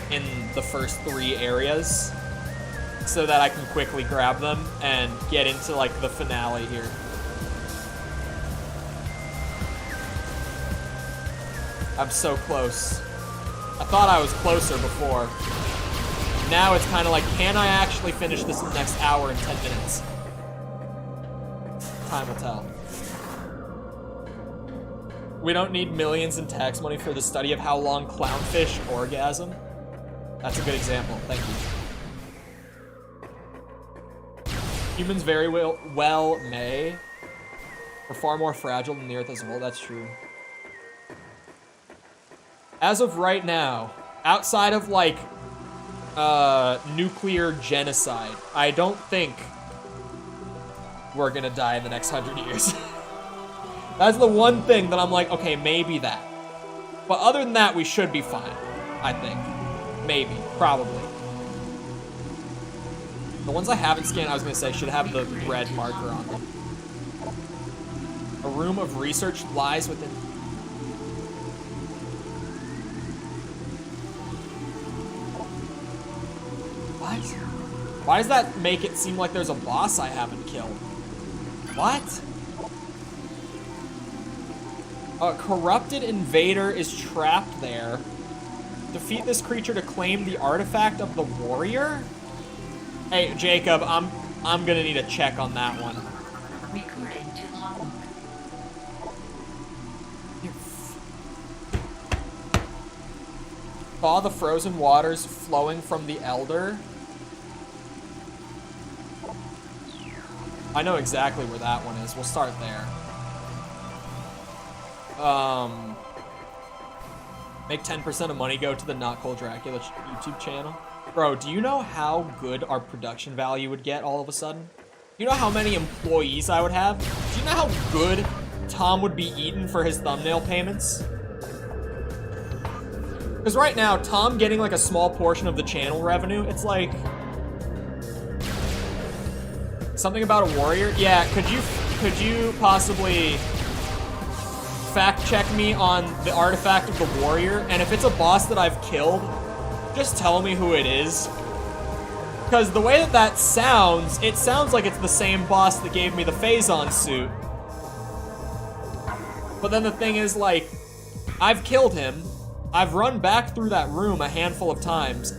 in the first 3 areas, so that I can quickly grab them and get into like the finale here. I'm so close. I thought I was closer before. Now it's kind of like, can I actually finish this in the next hour and 10 minutes? Time will tell. We don't need millions in tax money for the study of how long clownfish orgasm. That's a good example, thank you. Humans very well may. We're far more fragile than the Earth as a whole, that's true. As of right now, outside of like nuclear genocide, I don't think we're gonna die in the next 100 years. That's the one thing that I'm like, okay, maybe that. But other than that, we should be fine, I think. Maybe, probably. The ones I haven't scanned, I was gonna say, should have the red marker on them. A room of research lies within. What? Why does that make it seem like there's a boss I haven't killed? What? A corrupted invader is trapped there. Defeat this creature to claim the artifact of the warrior? Hey, Jacob, I'm gonna need a check on that one. Thaw the frozen waters flowing from the Elder. I know exactly where that one is. We'll start there. Make 10% of money go to the Not Cool Dracula YouTube channel. Bro, do you know how good our production value would get all of a sudden? Do you know how many employees I would have? Do you know how good Tom would be eaten for his thumbnail payments? Because right now, Tom getting like a small portion of the channel revenue, it's like... Something about a warrior? Yeah, could you possibly fact check me on the artifact of the warrior? And if it's a boss that I've killed, just tell me who it is. Because the way that that sounds, it sounds like it's the same boss that gave me the Phazon suit. But then the thing is, like, I've killed him. I've run back through that room a handful of times.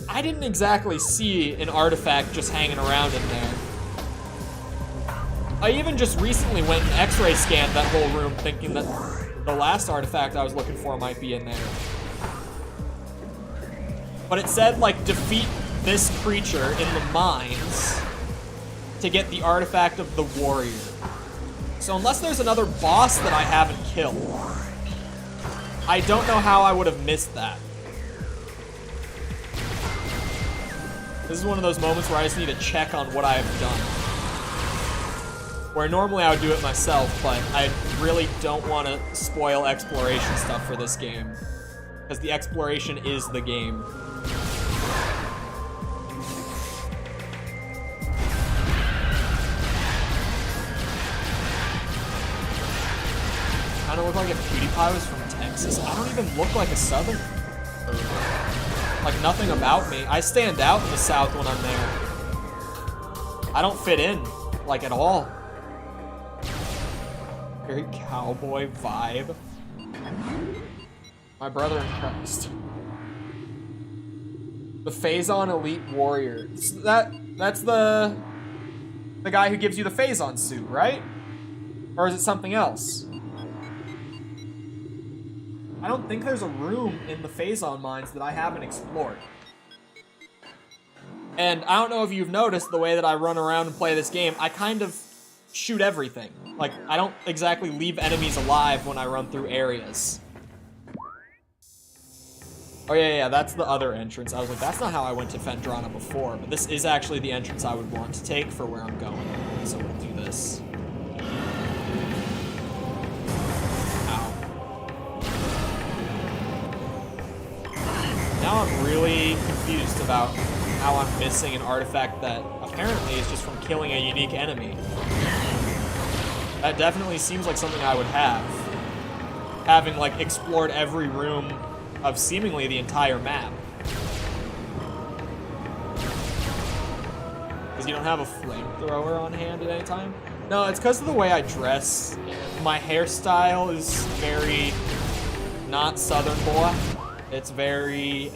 I didn't exactly see an artifact just hanging around in there. I even just recently went and x-ray scanned that whole room thinking that the last artifact I was looking for might be in there. But it said, like, defeat this creature in the mines to get the artifact of the warrior. So unless there's another boss that I haven't killed, I don't know how I would have missed that. This is one of those moments where I just need to check on what I have done. Where normally I would do it myself, but I really don't want to spoil exploration stuff for this game. Because the exploration is the game. Kinda look like if PewDiePie was from Texas. I don't even look like a Southern. Like, nothing about me. I stand out in the South when I'm there. I don't fit in, like, at all. Very cowboy vibe. My brother in Christ. The Phazon Elite Warrior. That's the guy who gives you the Phazon suit, right? Or is it something else? I don't think there's a room in the Phazon mines that I haven't explored. And I don't know if you've noticed the way that I run around and play this game, I kind of shoot everything. Like, I don't exactly leave enemies alive when I run through areas. Oh yeah, that's the other entrance. I was like, that's not how I went to Phendrana before, but this is actually the entrance I would want to take for where I'm going. So we'll do this. Now I'm really confused about how I'm missing an artifact that apparently is just from killing a unique enemy. That definitely seems like something I would have. Having, like, explored every room of seemingly the entire map. Because you don't have a flamethrower on hand at any time? No, it's because of the way I dress. My hairstyle is very not Southern boy. It's very,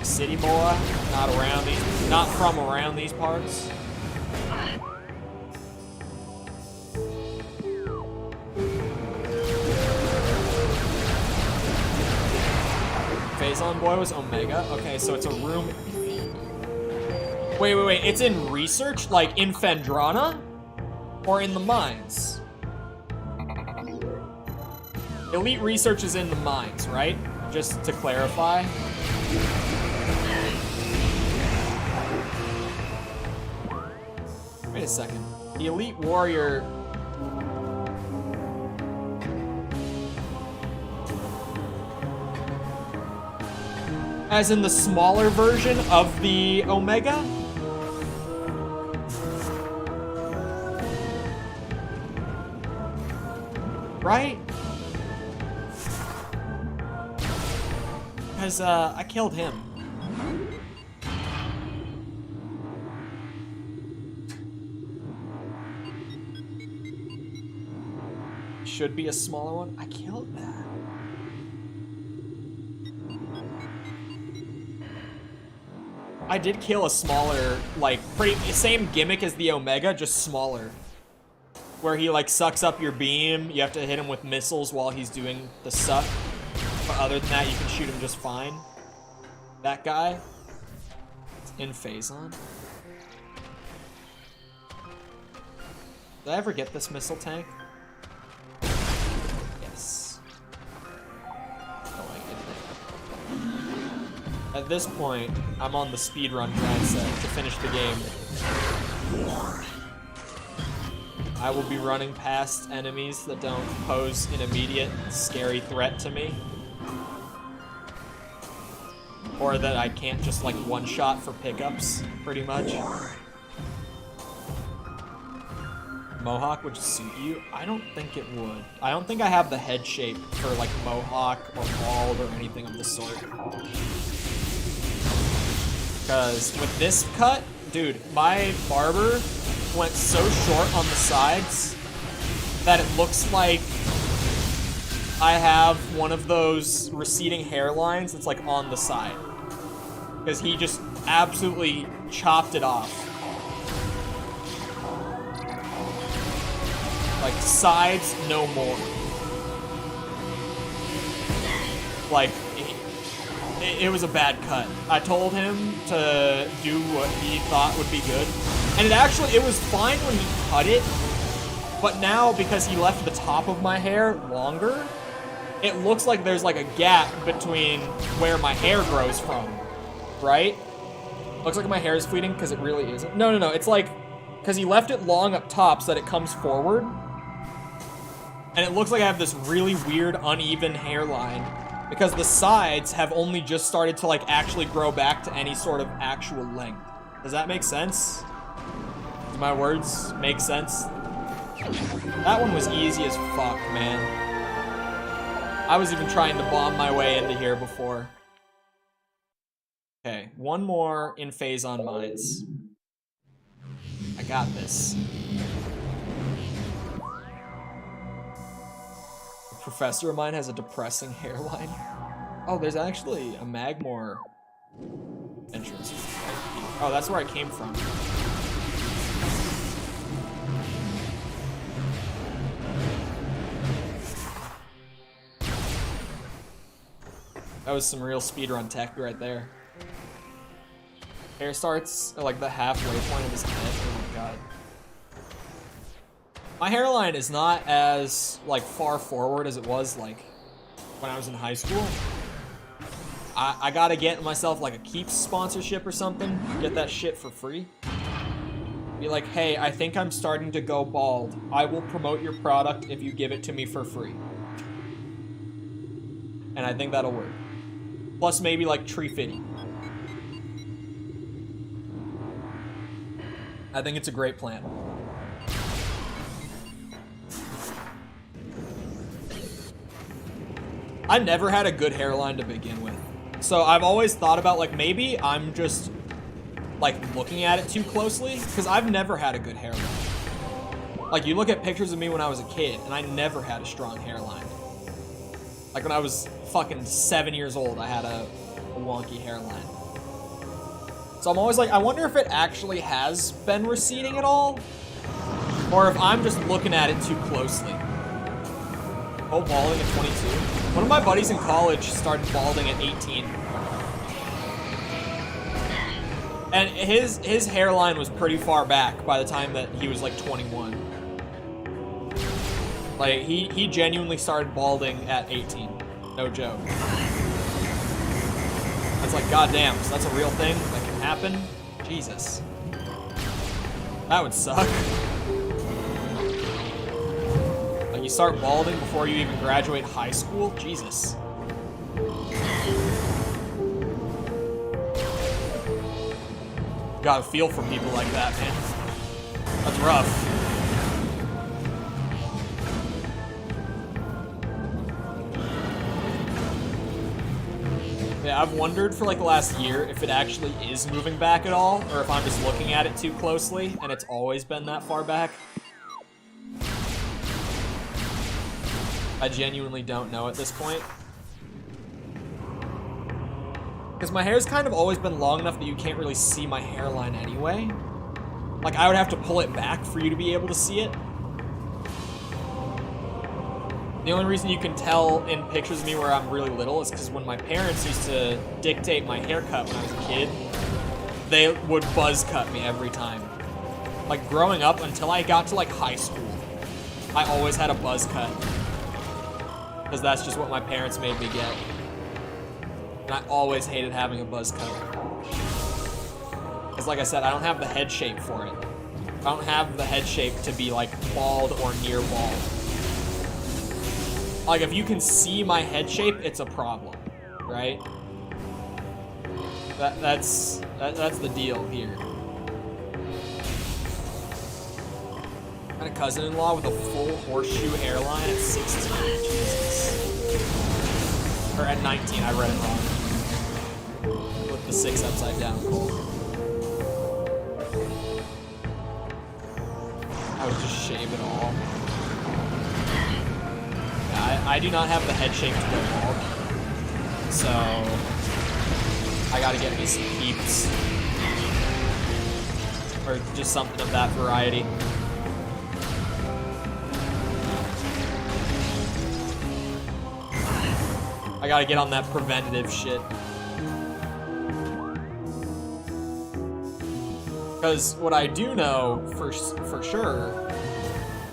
city boy, not from around these parts. Phazon boy was Omega? Okay, so it's a room. Wait, it's in research? Like, in Phendrana? Or in the mines? Elite research is in the mines, right? Just to clarify. Wait a second. The Elite Warrior... As in the smaller version of the Omega? Right? Because, I killed him. Should be a smaller one. I killed that. I did kill a smaller, like, same gimmick as the Omega, just smaller. Where he, like, sucks up your beam. You have to hit him with missiles while he's doing the suck. But other than that, you can shoot him just fine. That guy. It's in Phazon. Did I ever get this missile tank? At this point, I'm on the speedrun grind set to finish the game. I will be running past enemies that don't pose an immediate, scary threat to me. Or that I can't just, like, one-shot for pickups, pretty much. Mohawk would suit you? I don't think it would. I don't think I have the head shape for, like, Mohawk or bald or anything of the sort. Because with this cut, dude, my barber went so short on the sides that it looks like I have one of those receding hairlines that's like on the side. Because he just absolutely chopped it off. Like, sides, no more. Like, it was a bad cut. I told him to do what he thought would be good. And it was fine when he cut it, but now because he left the top of my hair longer, it looks like there's like a gap between where my hair grows from, right? Looks like my hair is fleeting because it really isn't. No, it's like, because he left it long up top so that it comes forward, and it looks like I have this really weird uneven hairline because the sides have only just started to like actually grow back to any sort of actual length. Does that make sense? Do my words make sense? That one was easy as fuck, man. I was even trying to bomb my way into here before. Okay, one more in phase on mines. I got this. A professor of mine has a depressing hairline. Oh, there's actually a Magmore entrance. Oh, that's where I came from. That was some real speedrun tech right there. Hair starts at like the halfway point of his head. Oh my god. My hairline is not as like far forward as it was like when I was in high school. I gotta get myself like a Keeps sponsorship or something. Get that shit for free. Be like, hey, I think I'm starting to go bald. I will promote your product if you give it to me for free. And I think that'll work. Plus maybe like tree fitting. I think it's a great plan. I never had a good hairline to begin with. So I've always thought about like maybe I'm just like looking at it too closely because I've never had a good hairline. Like you look at pictures of me when I was a kid and I never had a strong hairline. Like when I was fucking 7 years old, I had a wonky hairline. So I'm always like, I wonder if it actually has been receding at all, or if I'm just looking at it too closely. Oh, balding at 22. One of my buddies in college started balding at 18. And his hairline was pretty far back by the time that he was like 21. Like, he genuinely started balding at 18. No joke. That's like, goddamn, so that's a real thing that can happen? Jesus. That would suck. Like, you start balding before you even graduate high school? Jesus. Gotta feel for people like that, man. That's rough. Yeah, I've wondered for like the last year if it actually is moving back at all, or if I'm just looking at it too closely and it's always been that far back. I genuinely don't know at this point. Because my hair's kind of always been long enough that you can't really see my hairline anyway. Like, I would have to pull it back for you to be able to see it. The only reason you can tell in pictures of me where I'm really little is because when my parents used to dictate my haircut when I was a kid, they would buzz cut me every time. Like, growing up until I got to, like, high school, I always had a buzz cut. Because that's just what my parents made me get. And I always hated having a buzz cut. Because like I said, I don't have the head shape for it. I don't have the head shape to be like bald or near bald. Like if you can see my head shape, it's a problem, right? That's the deal here. I had a cousin-in-law with a full horseshoe hairline at 16. Jesus. Or at 19, I read it wrong. With the 6 upside down. I would just shave it all. Yeah, I do not have the head shape to go bald. So I gotta get me some peeps. Or just something of that variety. I gotta get on that preventative shit. Because what I do know for sure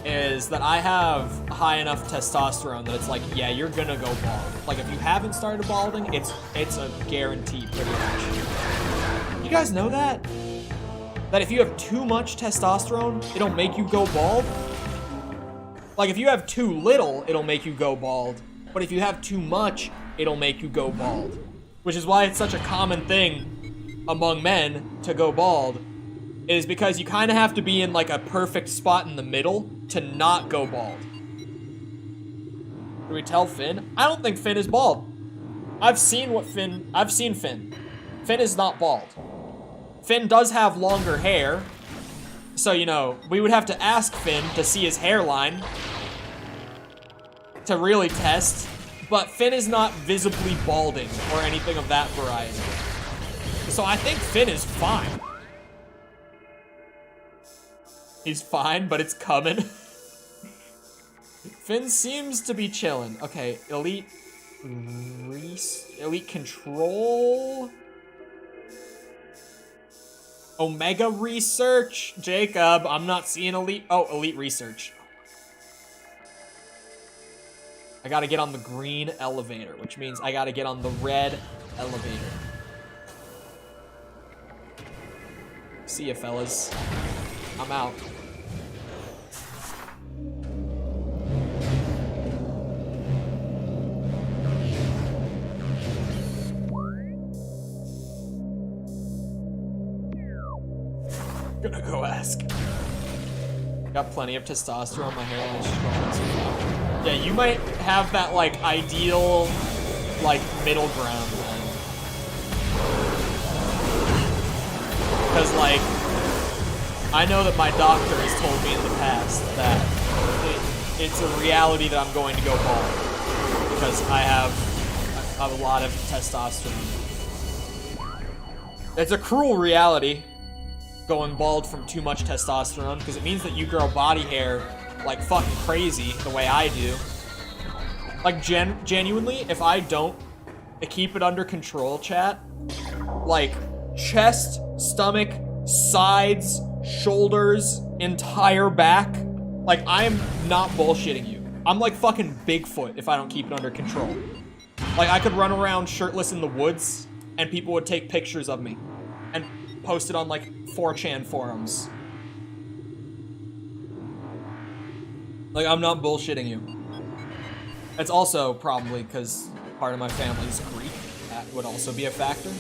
is that I have high enough testosterone that it's like, yeah, you're gonna go bald. Like if you haven't started balding, it's a guarantee pretty much. You guys know that? That if you have too much testosterone, it'll make you go bald? Like if you have too little, it'll make you go bald. But if you have too much, it'll make you go bald. Which is why it's such a common thing among men to go bald. It is because you kind of have to be in like a perfect spot in the middle to not go bald. Can we tell Finn? I don't think Finn is bald. I've seen Finn. Finn is not bald. Finn does have longer hair. So, you know, we would have to ask Finn to see his hairline to really test, but Finn is not visibly balding or anything of that variety. So I think Finn is fine. He's fine, but it's coming. Finn seems to be chilling. Okay, elite control. Omega research. Jacob, I'm not seeing elite. Oh, elite research. I gotta get on the green elevator, which means I gotta get on the red elevator. See ya, fellas. I'm out. Gonna go ask. Got plenty of testosterone, my hairline is strong. Yeah, you might have that, like, ideal, like, middle ground, then. Because, like, I know that my doctor has told me in the past that it's a reality that I'm going to go bald. Because I have a lot of testosterone. It's a cruel reality, going bald from too much testosterone, because it means that you grow body hair like fucking crazy, the way I do. Like, genuinely, if I don't keep it under control, chat, like, chest, stomach, sides, shoulders, entire back, like, I'm not bullshitting you. I'm like fucking Bigfoot if I don't keep it under control. Like, I could run around shirtless in the woods, and people would take pictures of me, and post it on, like, 4chan forums. Like, I'm not bullshitting you. It's also probably because part of my family is Greek. That would also be a factor.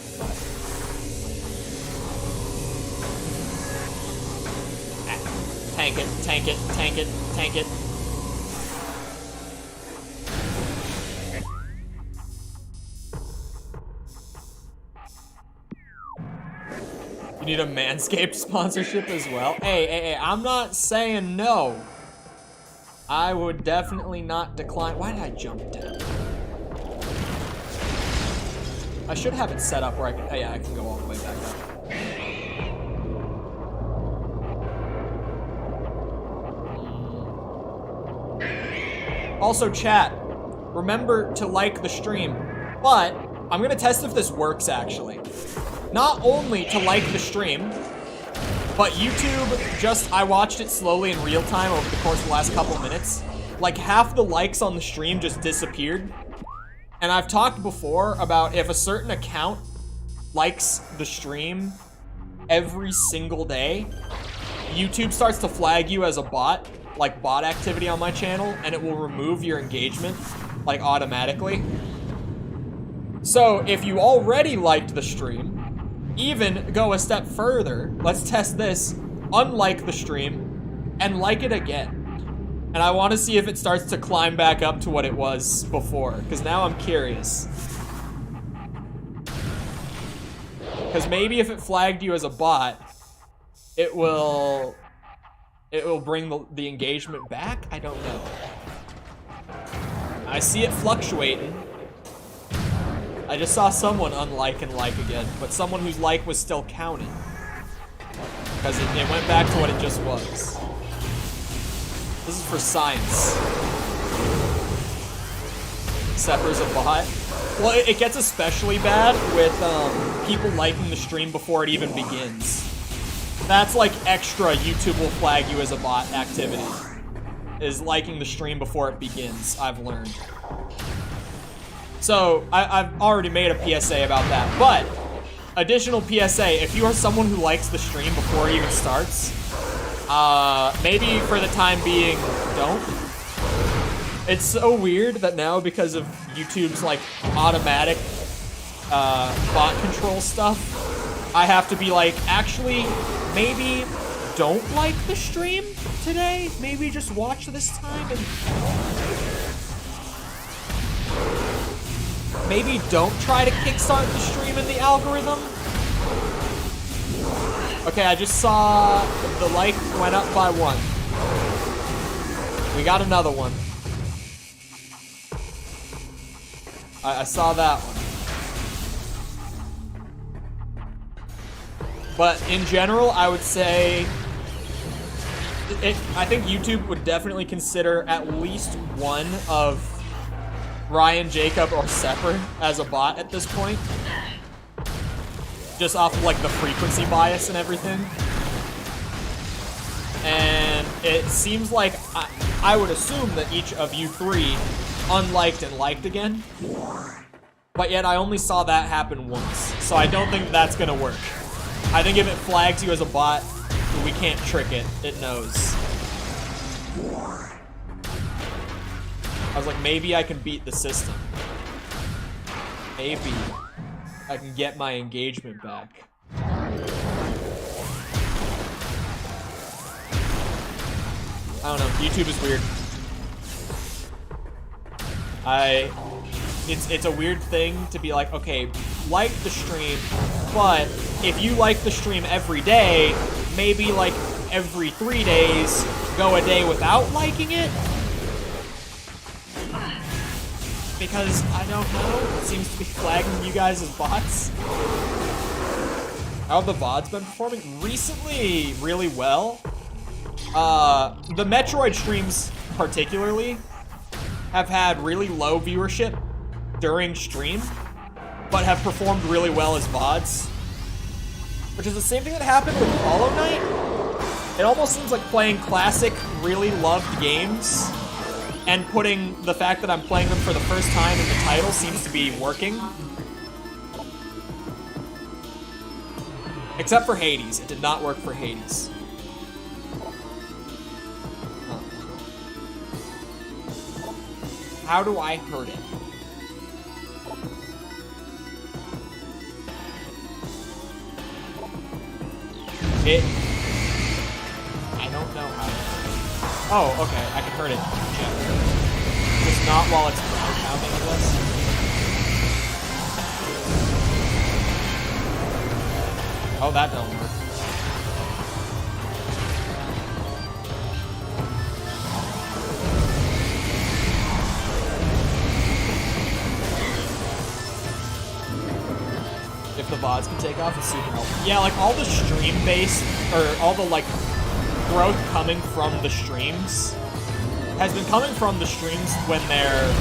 Tank it, tank it, tank it, tank it. You need a Manscaped sponsorship as well? Hey, I'm not saying no. I would definitely not decline. Why did I jump down? I should have it set up where I can, oh yeah, I can go all the way back up. Also, chat, remember to like the stream, but I'm gonna test if this works actually. Not only to like the stream, but YouTube I watched it slowly in real time over the course of the last couple minutes. Like, half the likes on the stream just disappeared. And I've talked before about if a certain account likes the stream every single day, YouTube starts to flag you as a bot, like bot activity on my channel, and it will remove your engagement, like automatically. So if you already liked the stream, even go a step further, let's test this, unlike the stream, and like it again. And I want to see if it starts to climb back up to what it was before, because now I'm curious. Because maybe if it flagged you as a bot, it will bring the engagement back? I don't know. I see it fluctuating. I just saw someone unlike and like again, but someone whose like was still counted. Because it went back to what it just was. This is for science. Sepper's a bot. Well, it gets especially bad with people liking the stream before it even begins. That's like extra YouTube will flag you as a bot activity. Is liking the stream before it begins, I've learned. So, I've already made a PSA about that, but additional PSA, if you are someone who likes the stream before it even starts, maybe for the time being, don't. It's so weird that now, because of YouTube's like automatic bot control stuff, I have to be like, actually, maybe don't like the stream today. Maybe just watch this time and maybe don't try to kickstart the stream in the algorithm. Okay, I just saw the like went up by 1. We got another one. I saw that one. But in general, I would say, I think YouTube would definitely consider at least one of Ryan, Jacob, or Sepper as a bot at this point. Just off of like the frequency bias and everything. And it seems like, I would assume that each of you 3 unliked and liked again. But yet I only saw that happen once. So I don't think that's gonna work. I think if it flags you as a bot, we can't trick it. It knows. I was like, maybe I can beat the system. Maybe I can get my engagement back. I don't know, YouTube is weird. It's a weird thing to be like, okay, like the stream, but if you like the stream every day, maybe like every 3 days, go a day without liking it? Because, I don't know, it seems to be flagging you guys as bots. How have the VODs been performing? Recently, really well. The Metroid streams, particularly, have had really low viewership during stream, but have performed really well as VODs. Which is the same thing that happened with Hollow Knight. It almost seems like playing classic, really loved games, and putting the fact that I'm playing them for the first time in the title seems to be working. Except for Hades. It did not work for Hades. How do I hurt it? I don't know how to... Oh, okay, I can hurt it. Yeah. Just not while it's pounding, I guess. Oh, that don't work. If the VODs can take off, it's super helpful. Yeah, like all the stream-based, or all the like growth coming from the streams has been coming from the streams when they're...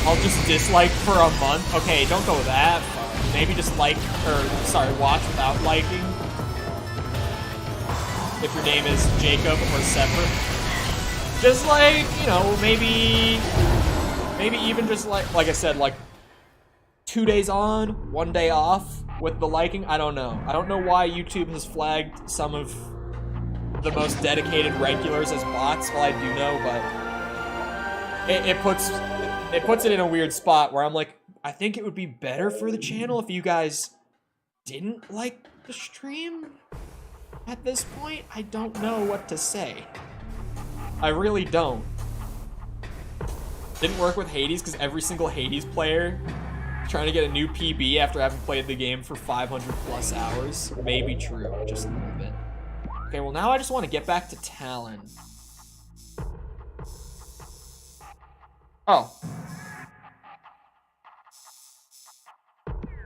I'll just dislike for a month. Okay, don't go that far. Maybe just like, or sorry, watch without liking. If your name is Jacob or Sepper. Just like, you know, maybe Maybe even just like I said, like 2 days on, 1 day off with the liking. I don't know. I don't know why YouTube has flagged some of the most dedicated regulars as bots. Well, I do know, but it puts it in a weird spot where I'm like, I think it would be better for the channel if you guys didn't like the stream. At this point, I don't know what to say. I really don't. Didn't work with Hades because every single Hades player trying to get a new PB after having played the game for 500 plus hours. Maybe true, just a little bit. Okay, well now I just want to get back to Talon. Oh.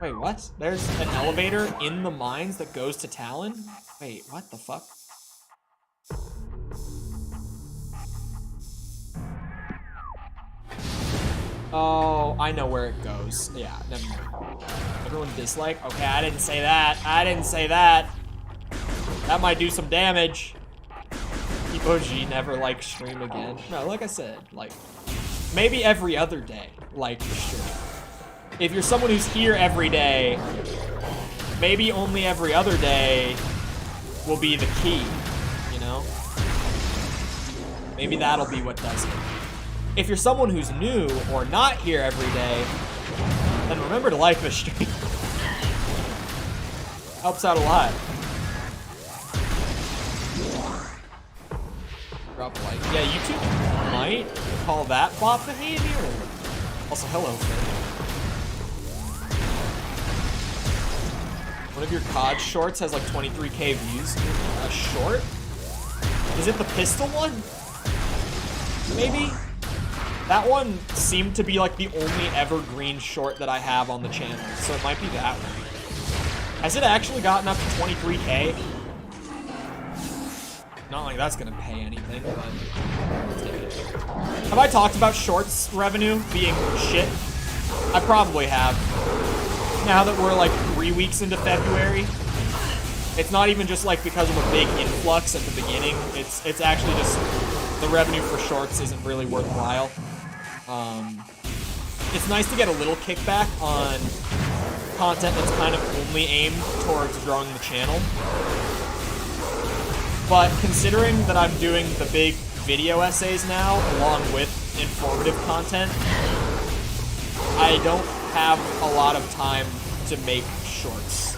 Wait, what? There's an elevator in the mines that goes to Talon? Wait, what the fuck? Oh, I know where it goes. Yeah, never mind. Everyone dislike? Okay, I didn't say that. I didn't say that. That might do some damage. Keep OG never like stream again. No, like I said, like maybe every other day, like stream. If you're someone who's here every day, maybe only every other day will be the key, you know? Maybe that'll be what does it. If you're someone who's new or not here every day, then remember to like the stream. Helps out a lot. Drop a like. Yeah, YouTube might call that bot behavior. Also, hello, Finn. One of your COD shorts has like 23k views. A short? Is it the pistol one? Maybe? That one seemed to be like the only evergreen short that I have on the channel, so it might be that one. Has it actually gotten up to 23k? Not like that's gonna pay anything, but let's take it. Have I talked about shorts revenue being shit? I probably have. Now that we're like 3 weeks into February, it's not even just like because of a big influx at the beginning. It's actually just the revenue for shorts isn't really worthwhile. It's nice to get a little kickback on content that's kind of only aimed towards growing the channel. But considering that I'm doing the big video essays now, along with informative content, I don't have a lot of time to make shorts.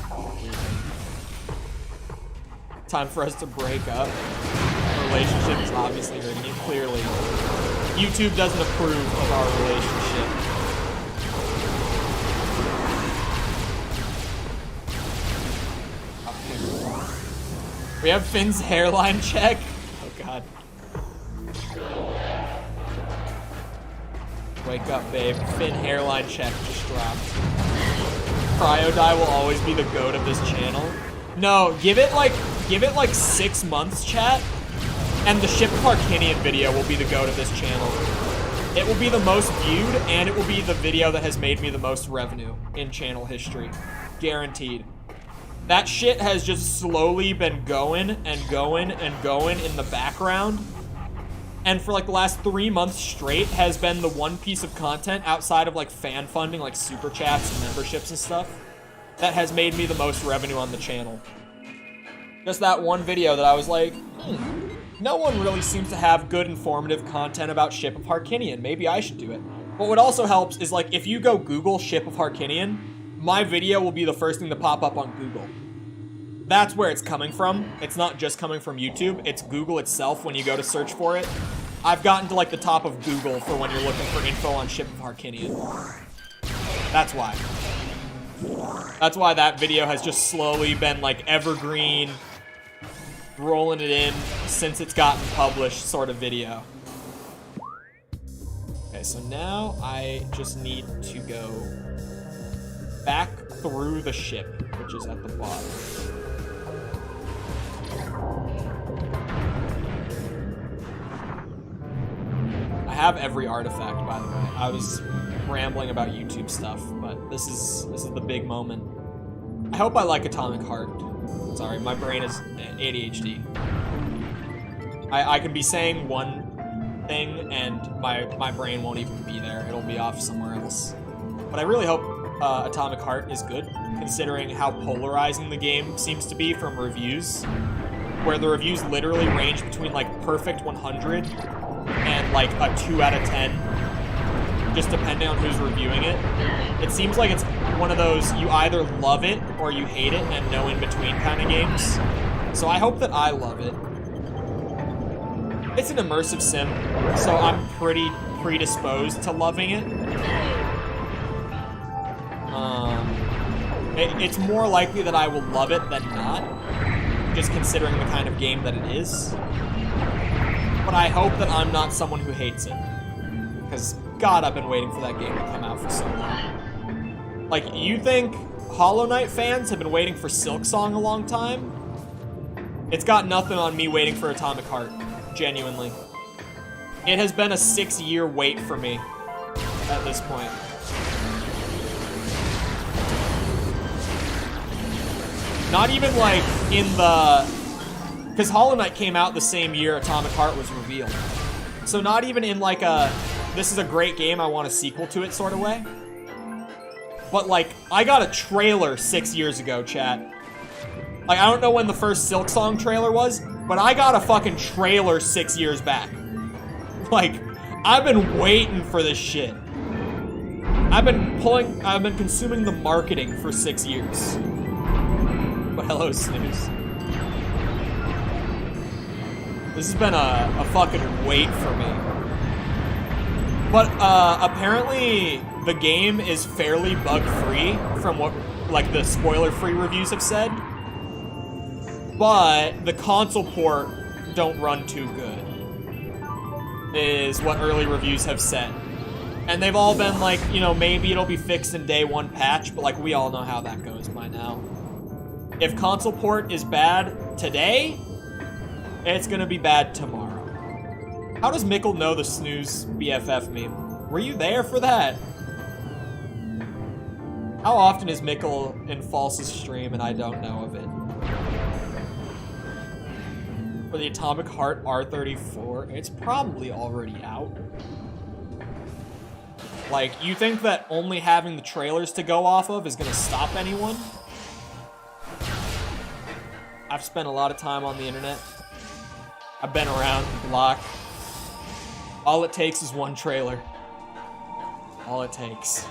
Time for us to break up. Our relationship is obviously hurting, clearly. YouTube doesn't approve of our relationship. We have Finn's hairline check. Oh god. Wake up, babe. Finn hairline check just dropped. Cryodie will always be the goat of this channel. No, give it like 6 months, chat, and the Ship of Harkinian video will be the goat of this channel. It will be the most viewed, and it will be the video that has made me the most revenue in channel history. Guaranteed. That shit has just slowly been going and going and going in the background. And for like the last 3 months straight has been the one piece of content outside of like fan funding, like super chats and memberships and stuff, that has made me the most revenue on the channel. Just that one video that I was like, no one really seems to have good informative content about Ship of Harkinian. Maybe I should do it. But what also helps is like if you go Google Ship of Harkinian, my video will be the first thing to pop up on Google. That's where it's coming from. It's not just coming from YouTube. It's Google itself when you go to search for it. I've gotten to like the top of Google for when you're looking for info on Ship of Harkinian. That's why. That's why that video has just slowly been like evergreen, rolling it in since it's gotten published sort of video. Okay, so now I just need to go back through the ship, which is at the bottom. I have every artifact, by the way. I was rambling about YouTube stuff, but this is the big moment. I hope I like Atomic Heart. Sorry, my brain is ADHD. I can be saying one thing, and my brain won't even be there. It'll be off somewhere else. But I really hope Atomic Heart is good, considering how polarizing the game seems to be from reviews, where the reviews literally range between like perfect 100 and like a 2 out of 10, just depending on who's reviewing it. It seems like it's one of those you either love it or you hate it and no in between kind of games. So I hope that I love it. It's an immersive sim, so I'm pretty predisposed to loving it. It's more likely that I will love it than not, just considering the kind of game that it is. But I hope that I'm not someone who hates it, because God, I've been waiting for that game to come out for so long. Like, you think Hollow Knight fans have been waiting for Silksong a long time? It's got nothing on me waiting for Atomic Heart, genuinely. It has been a 6-year wait for me at this point. Not even like in the... Because Hollow Knight came out the same year Atomic Heart was revealed. So not even in like a, this is a great game, I want a sequel to it sort of way. But like, I got a trailer 6 years ago, chat. Like, I don't know when the first Silksong trailer was, but I got a fucking trailer 6 years back. Like, I've been waiting for this shit. I've been consuming the marketing for 6 years. But hello, Snooze. This has been a fucking wait for me. But apparently the game is fairly bug-free from what like the spoiler-free reviews have said. But the console port don't run too good, is what early reviews have said. And they've all been like, you know, maybe it'll be fixed in day 1 patch, but like we all know how that goes by now. If console port is bad today, it's gonna be bad tomorrow. How does Mickle know the Snooze BFF meme? Were you there for that? How often is Mickle in False's stream and I don't know of it? For the Atomic Heart R34, it's probably already out. Like, you think that only having the trailers to go off of is gonna stop anyone? I've spent a lot of time on the internet. I've been around the block. All it takes is one trailer. All it takes.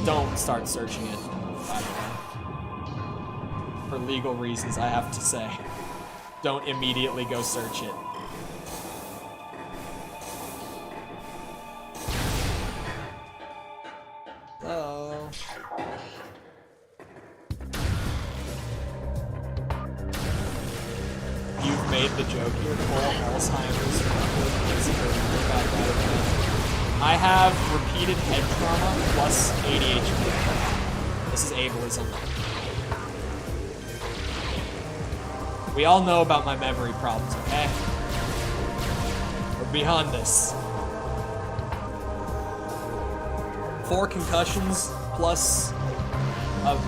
Don't start searching it, by the way. For legal reasons, I have to say. Don't immediately go search it. Hello. You've made the joke here, Cole. Alzheimer's. I have repeated head trauma plus ADHD. This is ableism. We all know about my memory problems, okay? We're beyond this. 4 concussions plus a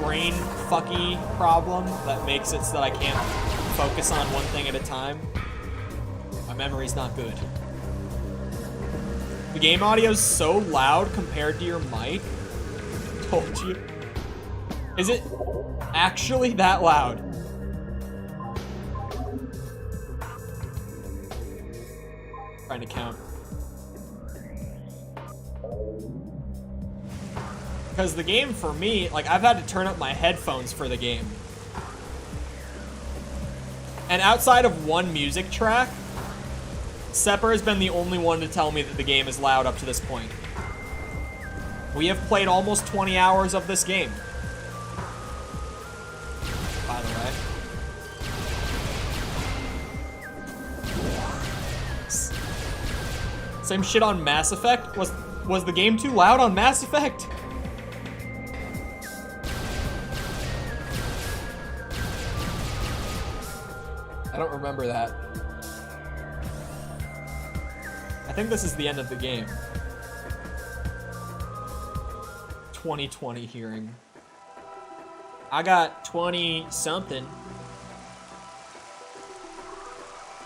brain fucky problem that makes it so that I can't focus on one thing at a time. My memory's not good. The game audio's so loud compared to your mic. Told you. Is it actually that loud? Trying to count. Because the game for me, like, I've had to turn up my headphones for the game. And outside of one music track, Sepper has been the only one to tell me that the game is loud up to this point. We have played almost 20 hours of this game. By the way. Same shit on Mass Effect? Was the game too loud on Mass Effect? I don't remember that. I think this is the end of the game. 2020 hearing. I got 20 something.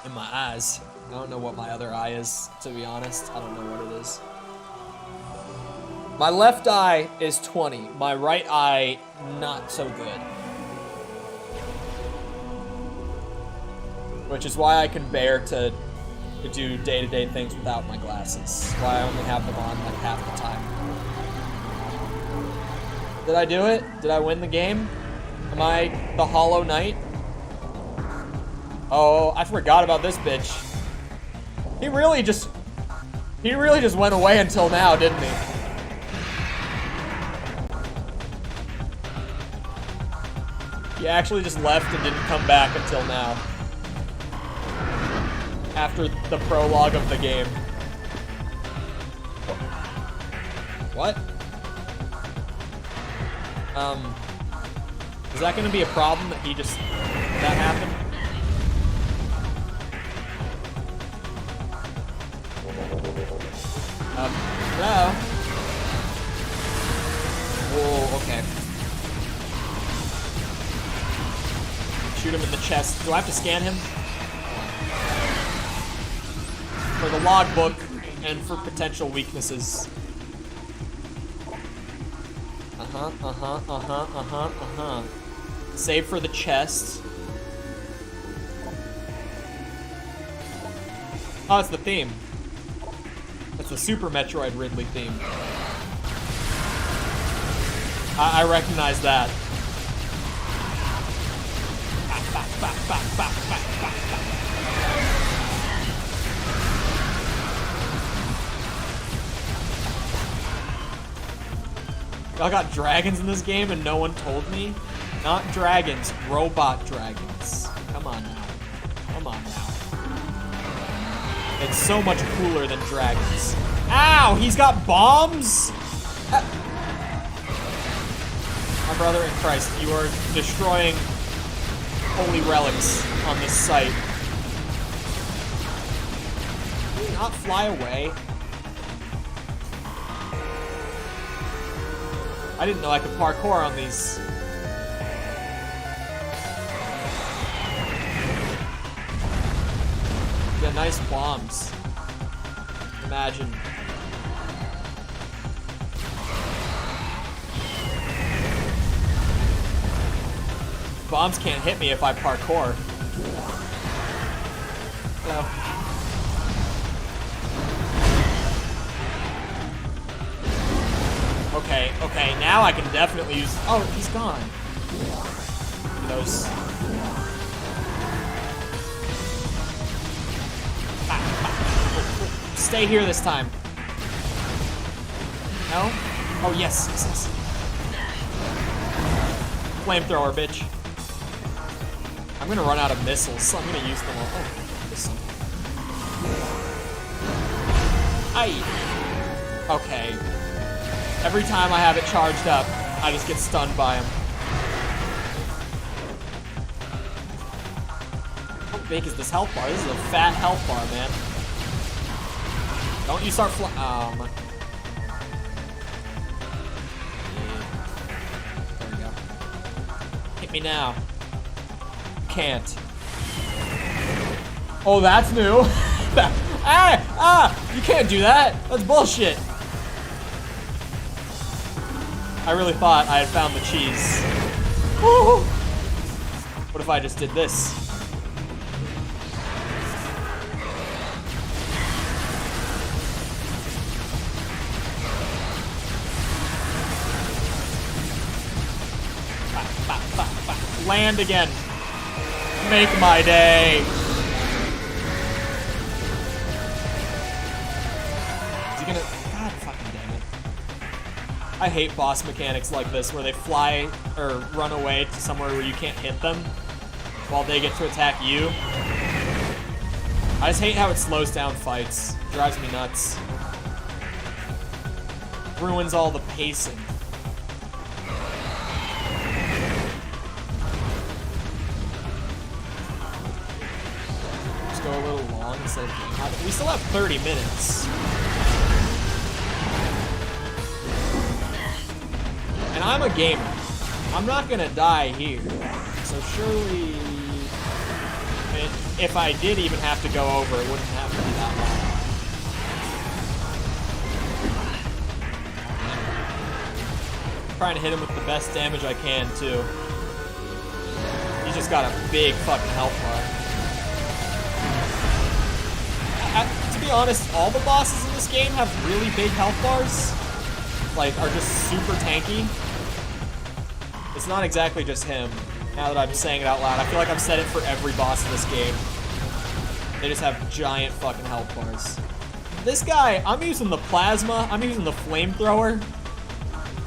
in my eyes. I don't know what my other eye is, to be honest. I don't know what it is. My left eye is 20. My right eye, not so good. Which is why I can bear to do day-to-day things without my glasses. Why I only have them on like half the time. Did I do it? Did I win the game? Am I the Hollow Knight? Oh, I forgot about this bitch. He really just went away until now, didn't he? He actually just left and didn't come back until now. After the prologue of the game. What? Is that gonna be a problem that that happened? Hello? Oh, okay. Shoot him in the chest. Do I have to scan him? For the logbook and for potential weaknesses. Save for the chest. Oh, it's the theme. It's the Super Metroid Ridley theme. I recognize that. Y'all got dragons in this game and no one told me? Not dragons, robot dragons. Come on now. Come on now. It's so much cooler than dragons. Ow! He's got bombs? My brother in Christ, you are destroying holy relics on this site. Can you not fly away? I didn't know I could parkour on these. Yeah, nice bombs. Imagine. Bombs can't hit me if I parkour. No. Okay, now I can definitely use... Oh, he's gone. Those... Stay here this time. No? Oh, yes. Flamethrower, bitch. I'm gonna run out of missiles, so I'm gonna use them all. Oh, missile. Aye. Okay. Every time I have it charged up, I just get stunned by him. How big is this health bar? This is a fat health bar, man. Don't you start fly- Oh, my. There we go. Hit me now. Can't. Oh, that's new. You can't do that. That's bullshit. I really thought I had found the cheese. Woo! What if I just did this? Land again. Make my day. Is he gonna... God fucking damn it. I hate boss mechanics like this where they fly or run away to somewhere where you can't hit them while they get to attack you. I just hate how it slows down fights. It drives me nuts. Ruins all the pacing. Go a little long instead of we still have 30 minutes. And I'm a gamer. I'm not gonna die here. So surely if I did even have to go over, it wouldn't have to be that long. Trying to hit him with the best damage I can, too. He's just got a big fucking health bar. To be honest, all the bosses in this game have really big health bars. Like, are just super tanky. It's not exactly just him, now that I'm saying it out loud. I feel like I've said it for every boss in this game. They just have giant fucking health bars. This guy, I'm using the plasma, I'm using the flamethrower,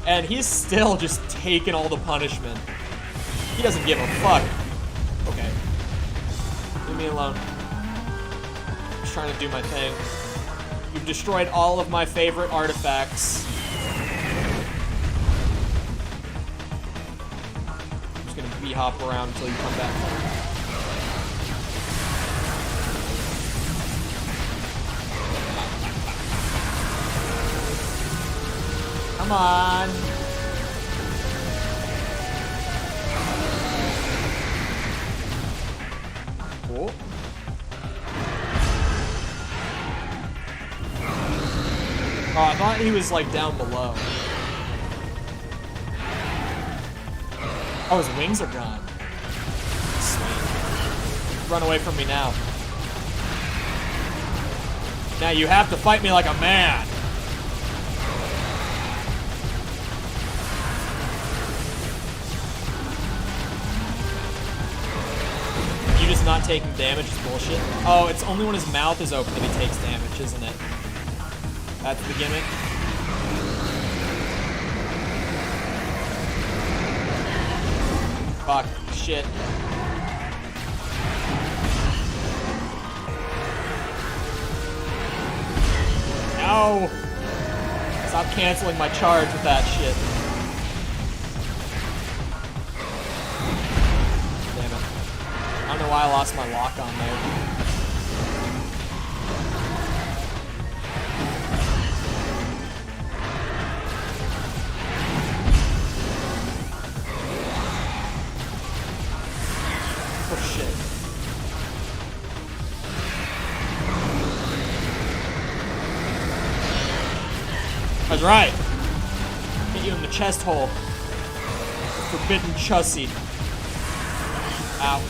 and he's still just taking all the punishment. He doesn't give a fuck. Okay. Leave me alone. I'm just trying to do my thing. You've destroyed all of my favorite artifacts. I'm just gonna hop around until you come back. Come on. Cool. Oh, I thought he was like down below. Oh, his wings are gone. Sweet. Run away from me now. Now you have to fight me like a man. You just not taking damage is bullshit. Oh, it's only when his mouth is open that he takes damage, isn't it? That's the gimmick. Fuck. Shit. No! Stop canceling my charge with that shit. Damn it. I don't know why I lost my lock on there. Oh shit. That's right. Hit you in the chest hole. Forbidden Chussie. Ow.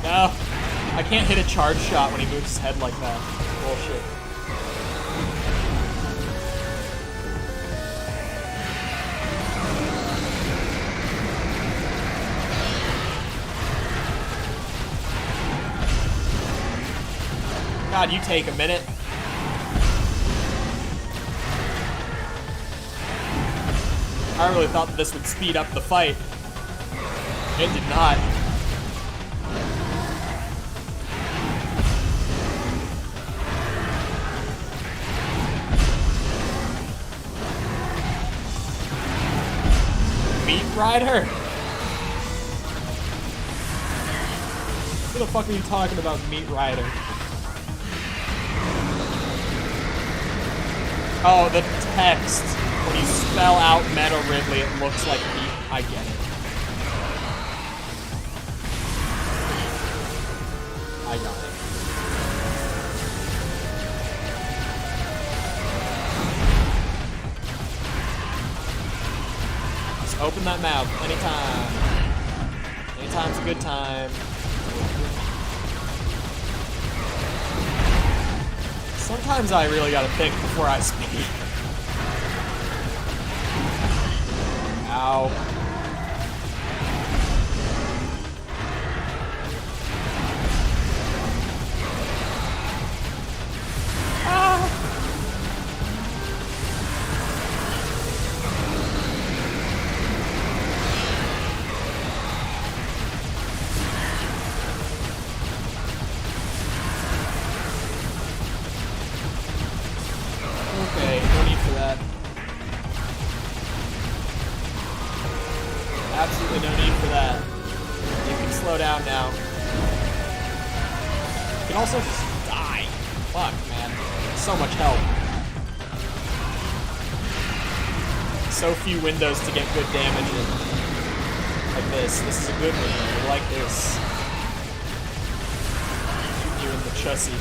No. I can't hit a charge shot when he moves his head like that. Bullshit. God, you take a minute. I really thought that this would speed up the fight. It did not. Meat Rider? What the fuck are you talking about, Meat Rider? Oh, the text. When you spell out Metal Ridley, it looks like meat. I get it. I got it. Just open that mouth anytime. Anytime's a good time. Sometimes I really gotta think before I speak. Ow. Ah. Okay, no need for that. Absolutely no need for that. You can slow down now. You can also just die. Fuck, man. So much help. so few windows to get good damage in. Like this. This is a good window. I like this. Shoot you in the chussie.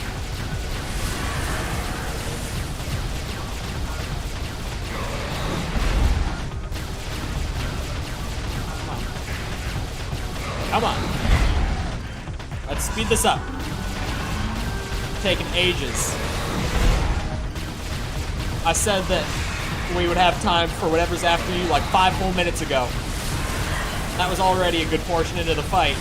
Come on. Let's speed this up. Taking ages. I said that we would have time for whatever's after you like 5 whole minutes ago. That was already a good portion into the fight.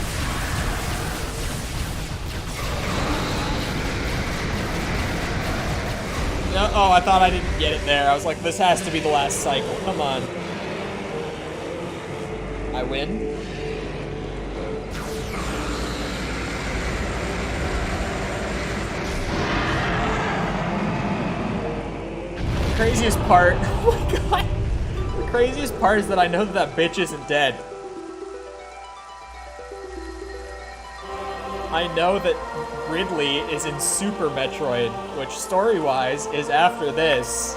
Oh, I thought I didn't get it there. I was like, this has to be the last cycle. Come on. I win. The craziest part, oh my god. The craziest part is that I know that that bitch isn't dead. I know that Ridley is in Super Metroid, which story-wise is after this.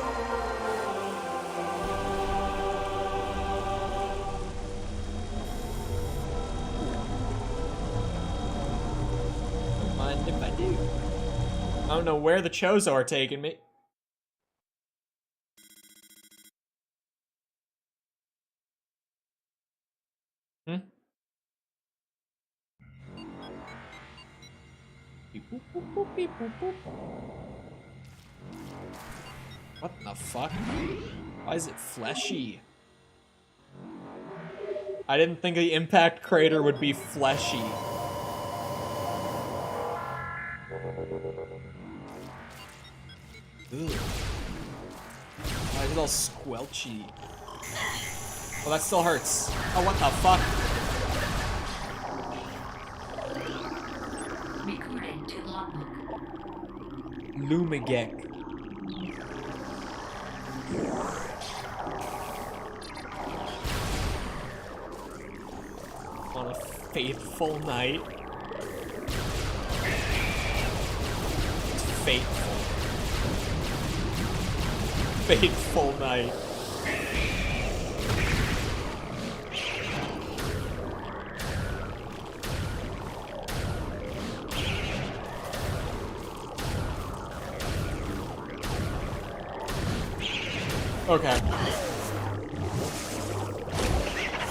Don't mind if I do. I don't know where the Chozo are taking me. What the fuck? Why is it fleshy? I didn't think the impact crater would be fleshy. Ugh. Why is it all squelchy? Oh, that still hurts. Oh, what the fuck? Lumigek. On a fateful night. It's fateful. Fateful night. Okay.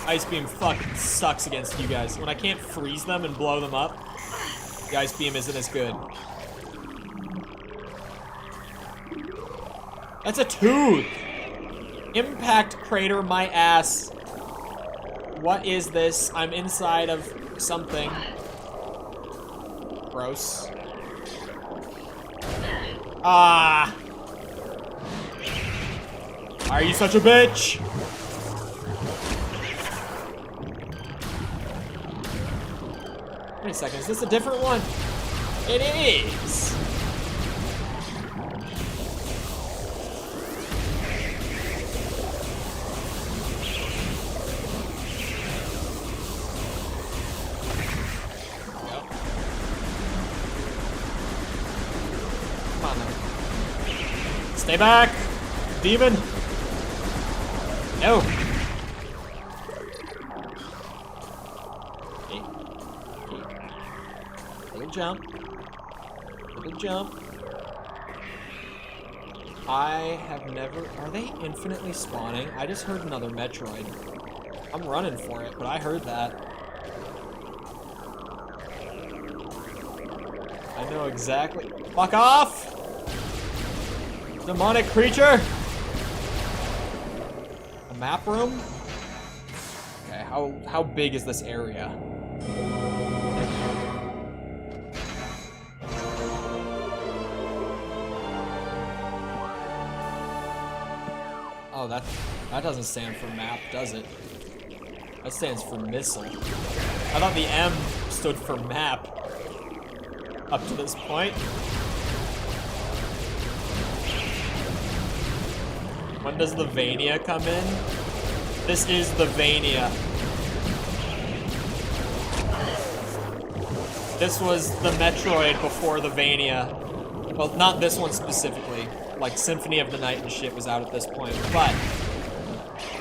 Ice Beam fucking sucks against you guys. When I can't freeze them and blow them up, the Ice Beam isn't as good. That's a tooth! Impact crater my ass. What is this? I'm inside of something. Gross. Ah! Why are you such a bitch? Wait a second, is this a different one? It is! Yep. Come on then. Stay back! Demon! No! Okay. Okay. Little jump. Little jump. I have never... Are they infinitely spawning? I just heard another Metroid. I'm running for it, but I heard that. I know exactly... Fuck off! Demonic creature! A map room? Okay, how big is this area? Oh, that doesn't stand for map, does it? That stands for missile. I thought the M stood for map up to this point. When does the Vania come in? This is the Vania. This was the Metroid before the Vania. Well, not this one specifically. Like, Symphony of the Night and shit was out at this point, but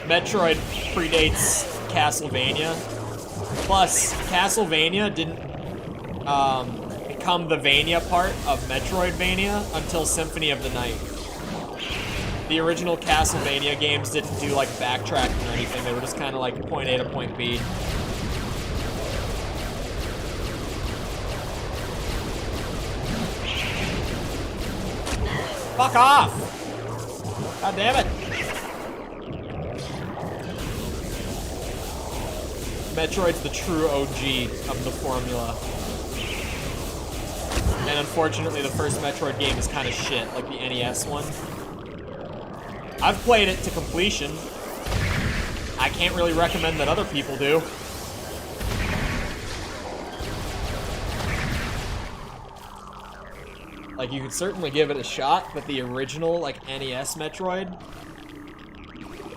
Metroid predates Castlevania. Plus, Castlevania didn't become the Vania part of Metroidvania until Symphony of the Night. The original Castlevania games didn't do like backtracking or anything. They were just kind of like point A to point B. Fuck off! God damn it! Metroid's the true OG of the formula. And unfortunately, the first Metroid game is kind of shit, like the NES one. I've played it to completion. I can't really recommend that other people do. Like, you could certainly give it a shot, but the original, like, NES Metroid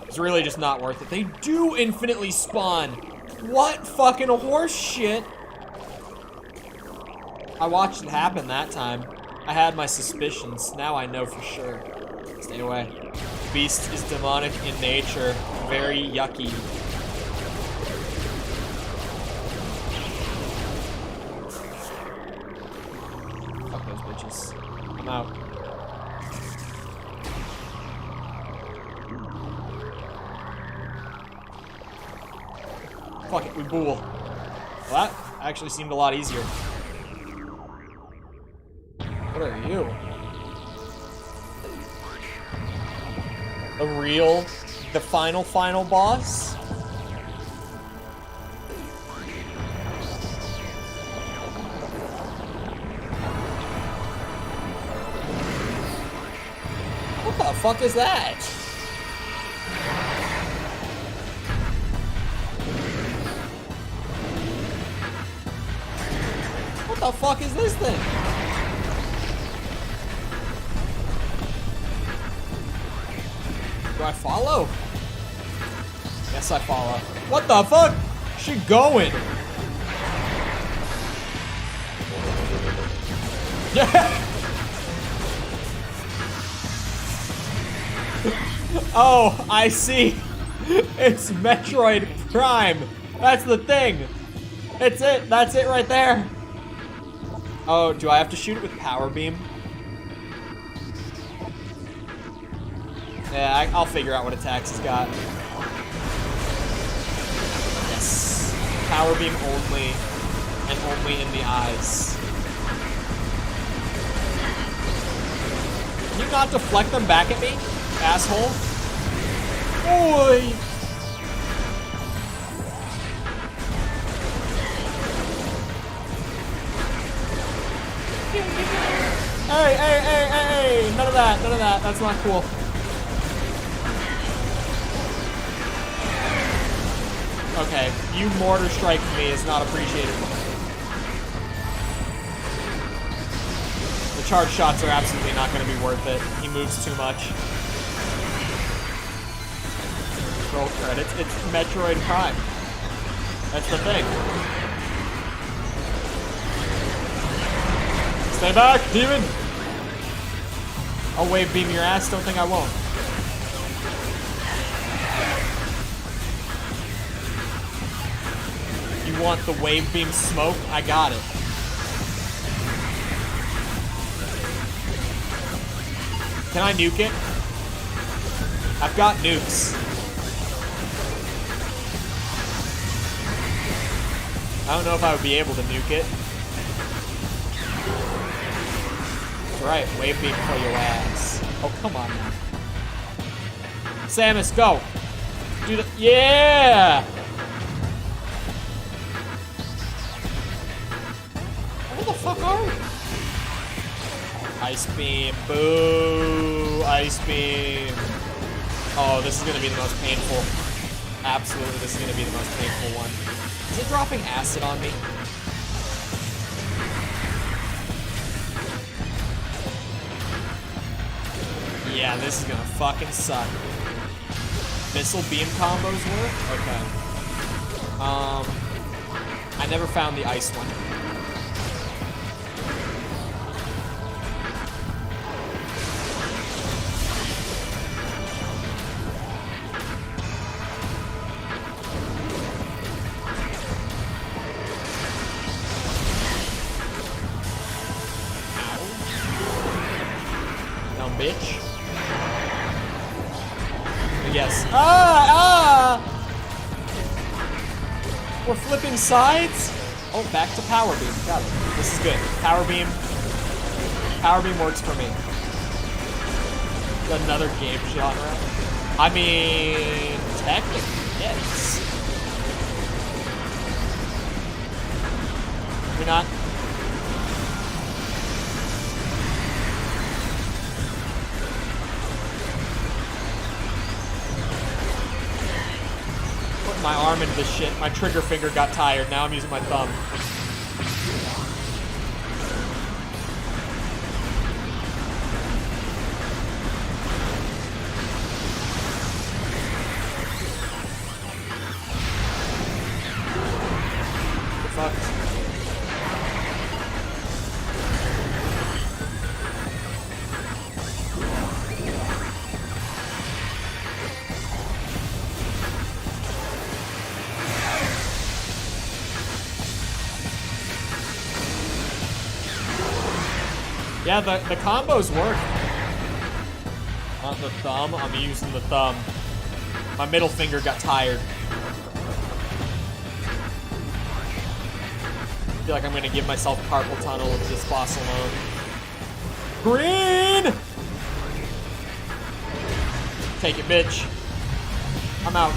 is really just not worth it. They do infinitely spawn. What fucking horse shit? I watched it happen that time. I had my suspicions. Now I know for sure. Stay away. Beast is demonic in nature. Very yucky. Fuck those bitches. I'm out. Fuck it, we bool. Well, that actually seemed a lot easier. What are you? The final boss? What the fuck is that? What the fuck is this thing? Do I follow? Yes, I follow. What the fuck? She going? Yeah. Oh, I see. It's Metroid Prime. That's the thing. It's it. That's it right there. Oh, do I have to shoot it with Power Beam? Yeah, I'll figure out what attacks he's got. Yes. Power Beam only, and only in the eyes. Can you not deflect them back at me, asshole? Oi! Hey! None of that. That's not cool. Okay, you mortar striking me is not appreciated. The charge shots are absolutely not going to be worth it. He moves too much. Roll credits. It's Metroid Prime. That's the thing. Stay back, demon! I'll wave beam your ass. Don't think I won't. You want the wave beam smoke? I got it. Can I nuke it? I've got nukes. I don't know if I would be able to nuke it. That's right, wave beam for your ass. Oh, come on now. Samus, go! Do the— yeah! Where the fuck are we? Ice beam, boo! Ice beam. Oh, this is gonna be the most painful. Absolutely, this is gonna be the most painful one. Is it dropping acid on me? Yeah, this is gonna fucking suck. Missile beam combos work? Okay. I never found the ice one. bitch. Yes. Ah! We're flipping sides? Oh, back to power beam. Got it. This is good. Power beam. Power beam works for me. Another game genre. I mean, technically, yes. We're not. Putting my arm into this shit. My trigger finger got tired. Now I'm using my thumb. Yeah, the combos work. On the thumb, I'm using the thumb. My middle finger got tired. I feel like I'm gonna give myself carpal tunnel with this boss alone. Green! Take it, bitch. I'm out.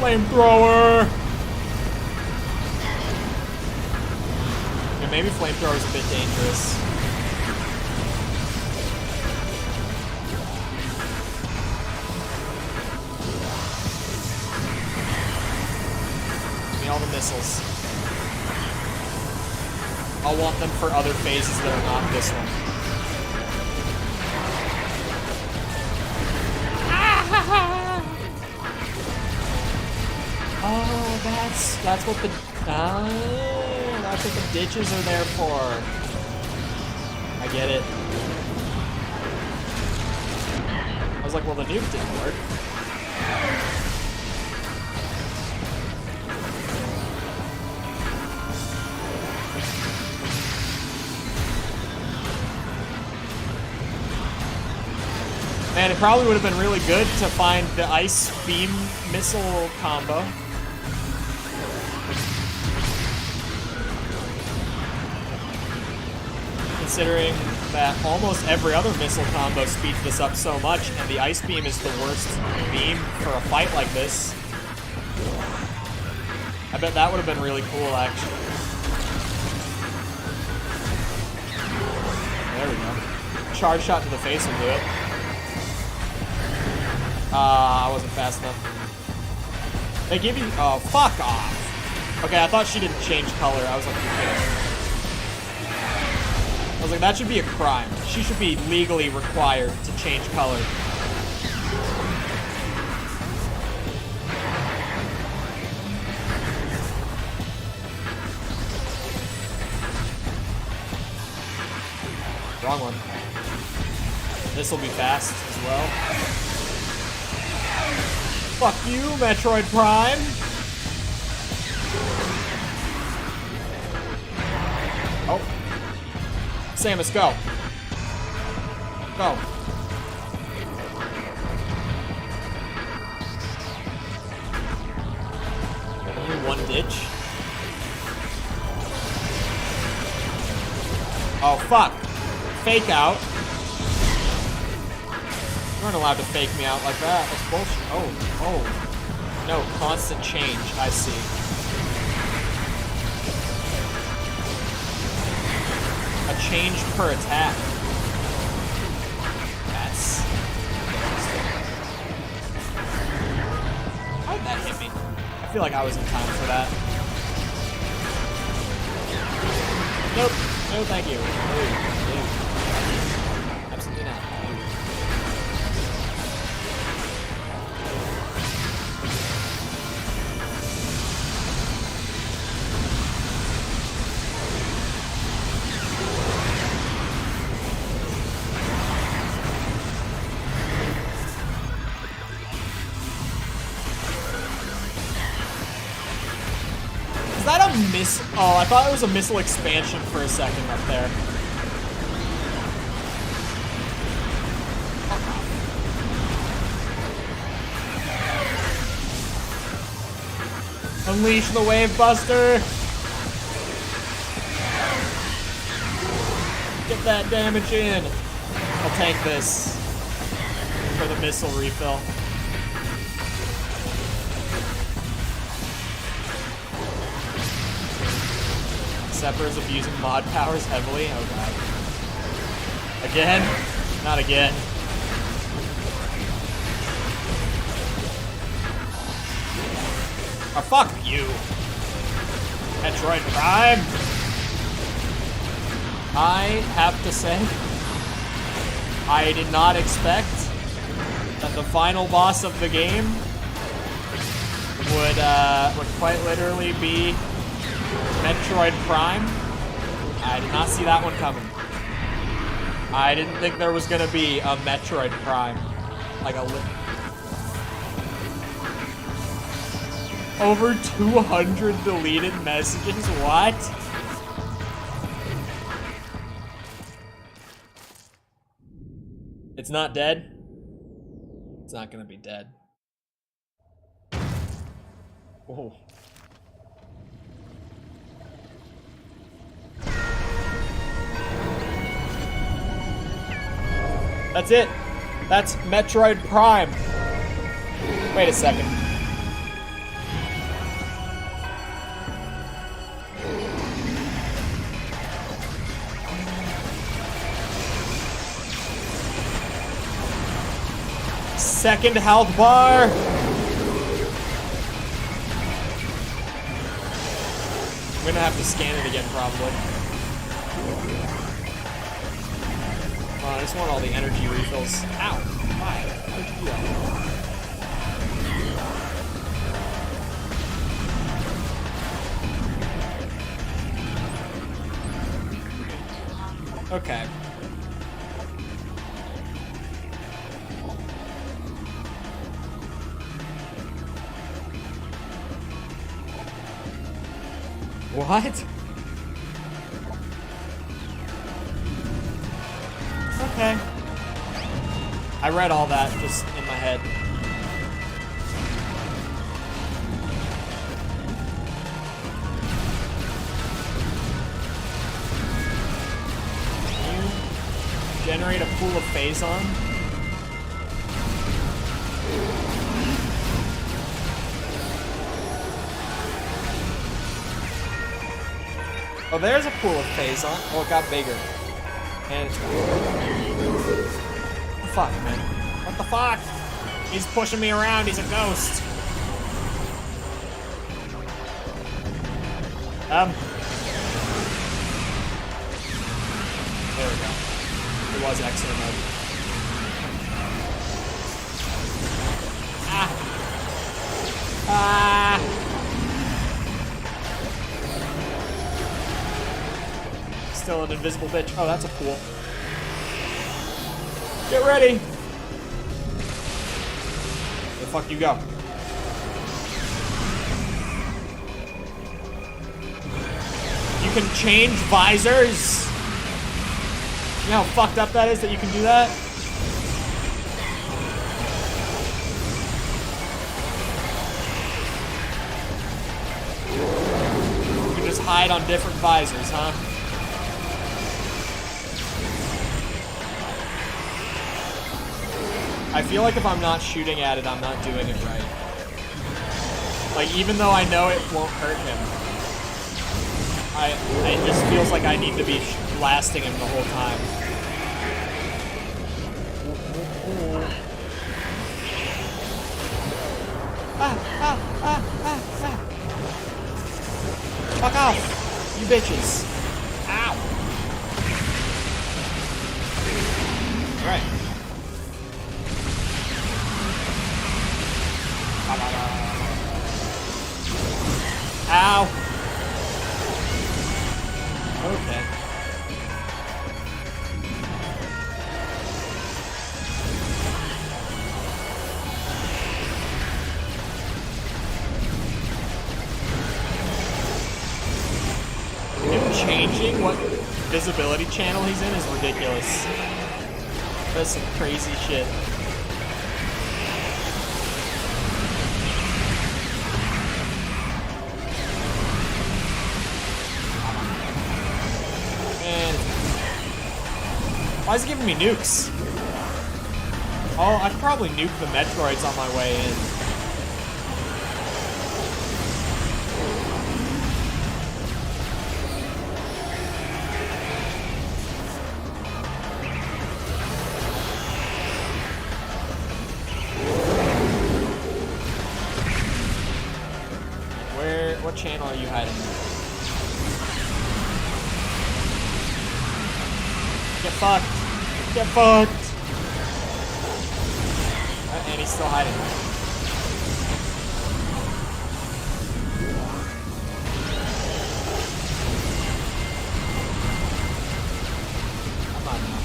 Flamethrower! Yeah, maybe flamethrower is a bit dangerous. Give me all the missiles. I'll want them for other phases that are not this one. Oh, that's what the that's what the ditches are there for. I get it. I was like, well, the nuke didn't work. Man, it probably would have been really good to find the ice beam missile combo. Considering that almost every other missile combo speeds this up so much, and the ice beam is the worst beam for a fight like this. I bet that would have been really cool, actually. There we go. Charge shot to the face will do it. I wasn't fast enough. They give you... Oh, fuck off. Okay, I thought she didn't change color. I was like, you're kidding. I was like, that should be a crime. She should be legally required to change color. Wrong one. This will be fast as well. Fuck you, Metroid Prime! Oh. Samus, go. Go. Only one ditch? Oh, fuck. Fake out. You aren't allowed to fake me out like that. That's bullshit. Oh. No, constant change. I see. A change per attack. That's... How did that hit me? I feel like I was in time for that. Nope. No, thank you. No. Absolutely not. Is that a miss? Oh, I thought it was a missile expansion for a second up there. Unleash the Wave Buster! Get that damage in! I'll tank this for the missile refill. Sepper is abusing mod powers heavily. Oh god. Again? Not again. Oh, fuck you. Metroid Prime. I have to say, I did not expect that the final boss of the game would quite literally be Metroid Prime. I did not see that one coming. I didn't think there was gonna be a Metroid Prime. Like a over 200 deleted messages, what? It's not dead? It's not gonna be dead. Whoa. That's it. That's Metroid Prime. Wait a second. Second health bar. I'm gonna have to scan it again, probably. I just want all the energy refills. Ow! Why? Where'd you go? Okay. What? Okay. I read all that just in my head. Can you generate a pool of Phazon? Oh, there's a pool of Phazon. Oh, it got bigger. And it's what the fuck, man? What the fuck? He's pushing me around. He's a ghost. There we go. It was excellent mode. Ah. Ah. Still an invisible bitch. Oh, that's a pool. Get ready. Where the fuck you go? You can change visors. You know how fucked up that is that you can do that? You can just hide on different visors, huh? I feel like if I'm not shooting at it, I'm not doing it right. Like, even though I know it won't hurt him, it just feels like I need to be blasting him the whole time. Fuck off, you bitches. Ow. All right. Ow. Okay. changing what visibility channel he's in is ridiculous. That's some crazy shit. Man. Why is it giving me nukes? Oh, I could probably nuke the Metroids on my way in. What channel are you hiding? Get fucked! Get fucked! And he's still hiding. Come on now.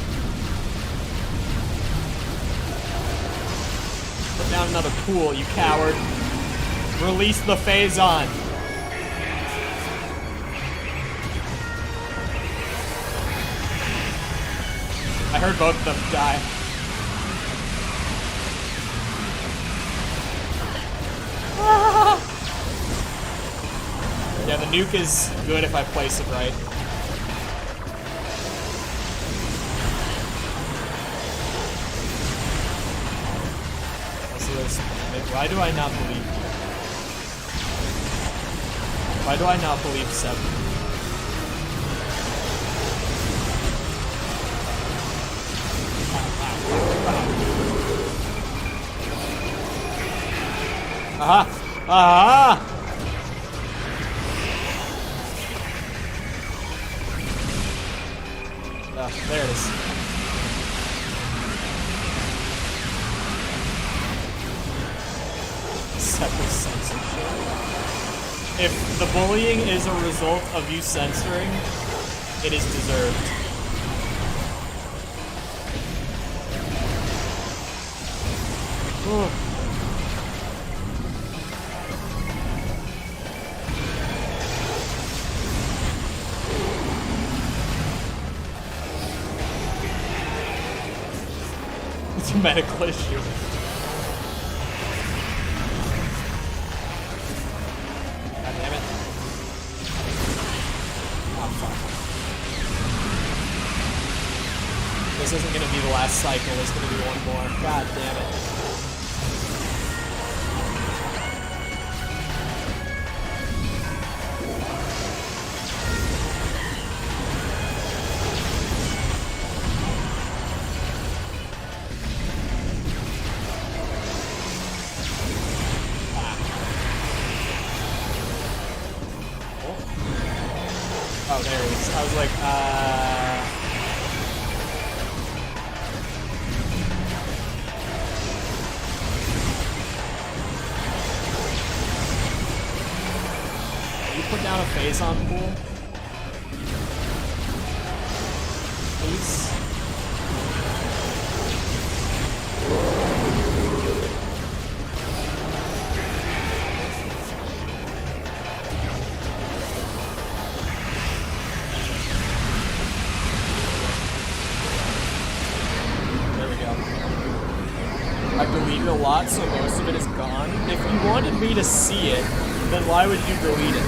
Put down another pool, you coward. Release the Phazon. I heard both of them die. Yeah, the nuke is good if I place it right. Also, why do I not believe? Why do I not believe 7? Aha! Aha! There it is. Separate censorship. If the bullying is a result of you censoring, it is deserved. Ooh. It's a medical issue. God damn it. Oh, fuck. This isn't gonna be the last cycle, there's gonna be one more. God damn it. Oh, there it is. I was like, you put down a Phazon pool? Please? I deleted a lot, so most of it is gone. If you wanted me to see it, then why would you delete it?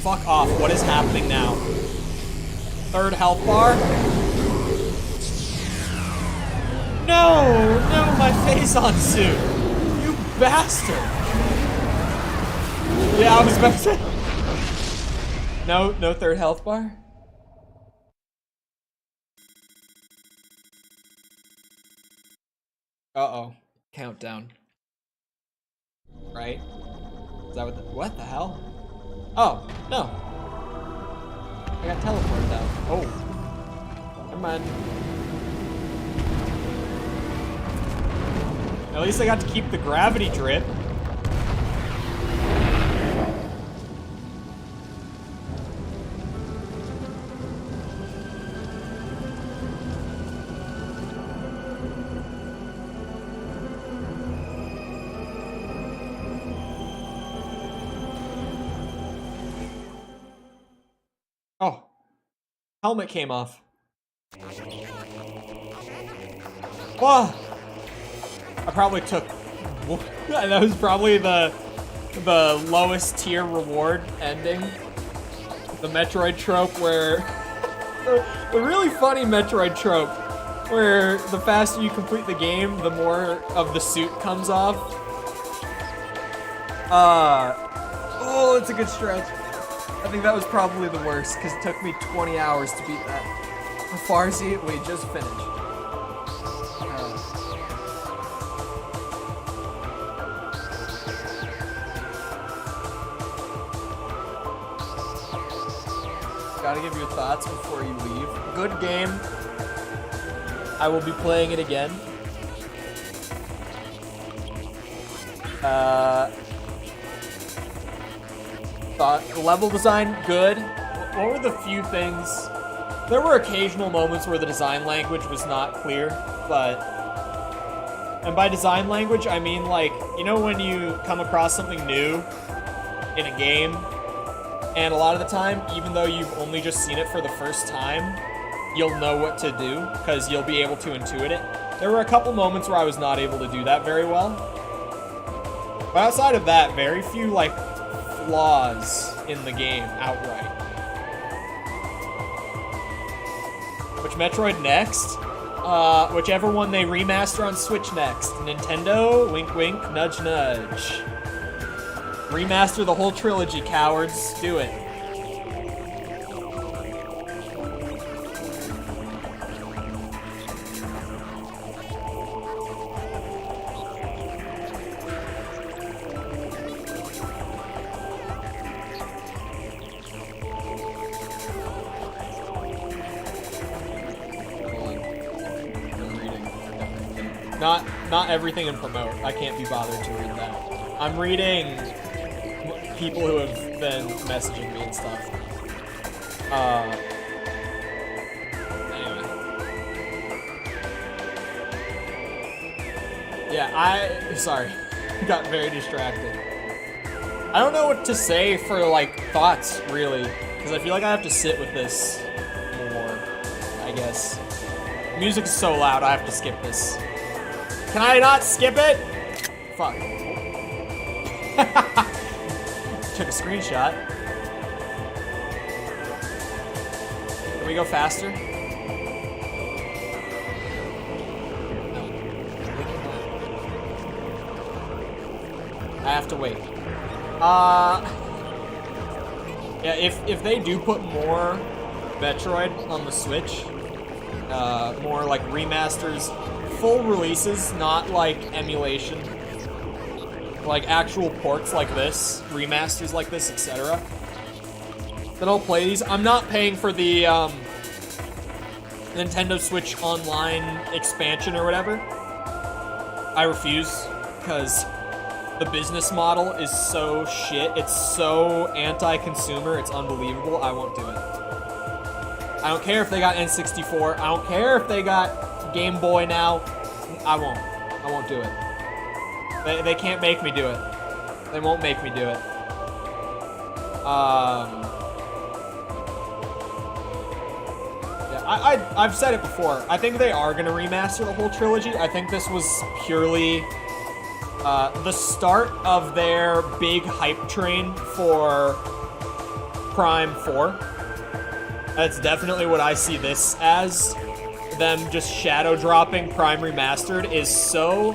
Fuck off, what is happening now? Third health bar? No! No, my Phazon suit! Bastard! Yeah, I was about to say. No third health bar? Uh-oh. Countdown. Right? Is that what the hell? Oh, no. I got teleported out. Oh. Never mind. At least I got to keep the gravity drip. Oh, helmet came off. Whoa! I probably took... That was probably the lowest tier reward ending. The Metroid trope where... the really funny Metroid trope where the faster you complete the game, the more of the suit comes off. Oh, it's a good stretch. I think that was probably the worst, because it took me 20 hours to beat that. Farsi, we just finished. Gotta give your thoughts before you leave. Good game. I will be playing it again. Thought level design, good. What were the few things? There were occasional moments where the design language was not clear, but... And by design language, I mean like, you know when you come across something new in a game, and a lot of the time, even though you've only just seen it for the first time, you'll know what to do, because you'll be able to intuit it. There were a couple moments where I was not able to do that very well. But outside of that, very few, like, flaws in the game outright. Which Metroid next? Whichever one they remaster on Switch next. Nintendo, wink wink, nudge nudge. Remaster the whole trilogy, cowards. Do it. Not everything in promote. I can't be bothered to read that. I'm reading people who have been messaging me and stuff. Anyway. Yeah, sorry. Got very distracted. I don't know what to say for, like, thoughts, really. Because I feel like I have to sit with this more, I guess. Music is so loud, I have to skip this. Can I not skip it? Fuck. Took a screenshot. Can we go faster? No. I have to wait. Yeah, if they do put more Metroid on the Switch, more like remasters, full releases, not like emulation, like actual ports like this, remasters like this, etc. Then I'll play these. I'm not paying for the Nintendo Switch Online expansion or whatever. I refuse, because the business model is so shit. It's so anti-consumer. It's unbelievable. I won't do it. I don't care if they got N64. I don't care if they got Game Boy now. I won't do it. They can't make me do it. They won't make me do it. Yeah, I've said it before. I think they are gonna remaster the whole trilogy. I think this was purely the start of their big hype train for Prime 4. That's definitely what I see this as. Them just shadow dropping Prime Remastered is so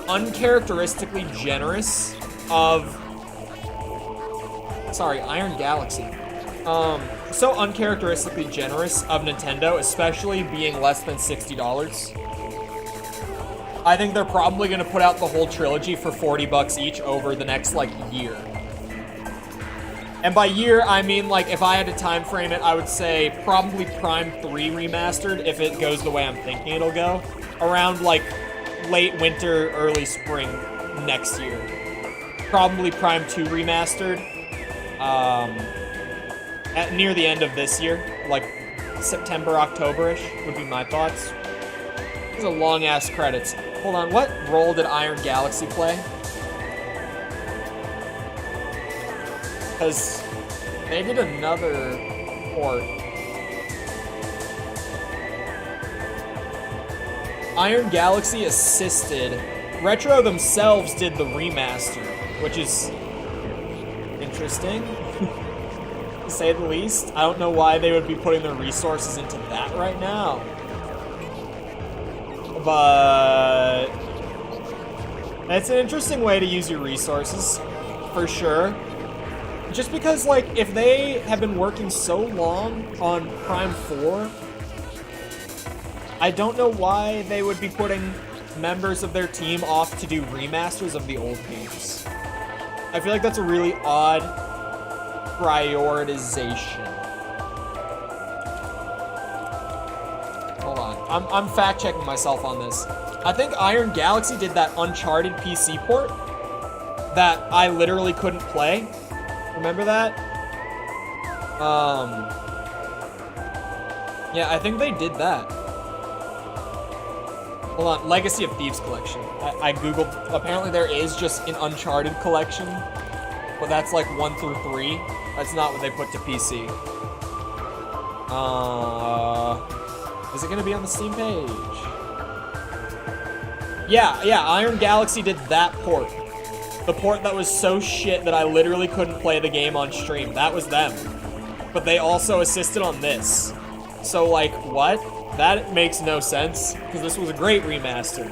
uncharacteristically generous of... Sorry, Iron Galaxy. So uncharacteristically generous of Nintendo, especially being less than $60. I think they're probably going to put out the whole trilogy for $40 each over the next, like, year. And by year, I mean, like, if I had to time frame it, I would say probably Prime 3 Remastered, if it goes the way I'm thinking it'll go. Around, like, late winter, early spring next year. Probably Prime 2 Remastered. At near the end of this year. Like, September, October-ish would be my thoughts. These are long-ass credits. Hold on, what role did Iron Galaxy play? Because they did another port. Iron Galaxy assisted. Retro themselves did the remaster, which is interesting, to say the least. I don't know why they would be putting their resources into that right now. But it's an interesting way to use your resources, for sure. Just because, like, if they have been working so long on Prime 4, I don't know why they would be putting members of their team off to do remasters of the old games. I feel like that's a really odd prioritization. Hold on. I'm fact-checking myself on this. I think Iron Galaxy did that Uncharted PC port that I literally couldn't play. Remember that? Yeah, I think they did that. Hold on, Legacy of Thieves collection. I googled, apparently there is just an Uncharted collection, but that's like 1 through 3. That's not what they put to PC. Is it gonna be on the Steam page? Yeah, Iron Galaxy did that port. The port that was so shit that I literally couldn't play the game on stream. That was them. But they also assisted on this. So, like, what? That makes no sense, because this was a great remaster.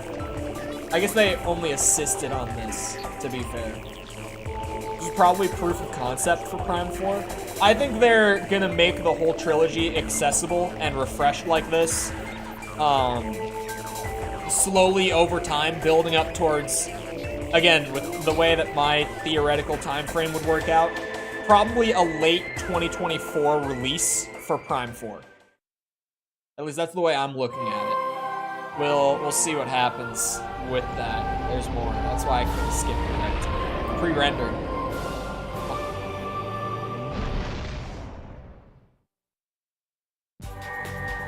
I guess they only assisted on this, to be fair. This is probably proof of concept for Prime 4. I think they're gonna make the whole trilogy accessible and refreshed like this. Slowly over time, building up towards, again, with the way that my theoretical time frame would work out, probably a late 2024 release for Prime 4. At least that's the way I'm looking at it. We'll see what happens with that. There's more. That's why I couldn't skip it. Pre-rendered.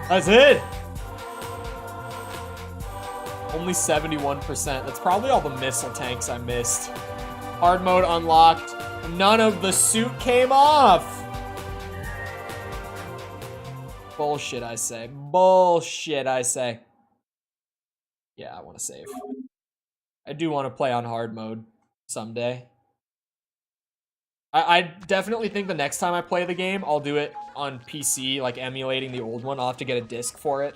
That's it! Only 71%. That's probably all the missile tanks I missed. Hard mode unlocked. None of the suit came off! Bullshit, I say. Bullshit, I say. Yeah, I want to save. I do want to play on hard mode someday. I definitely think the next time I play the game, I'll do it on PC, like emulating the old one. I'll have to get a disc for it.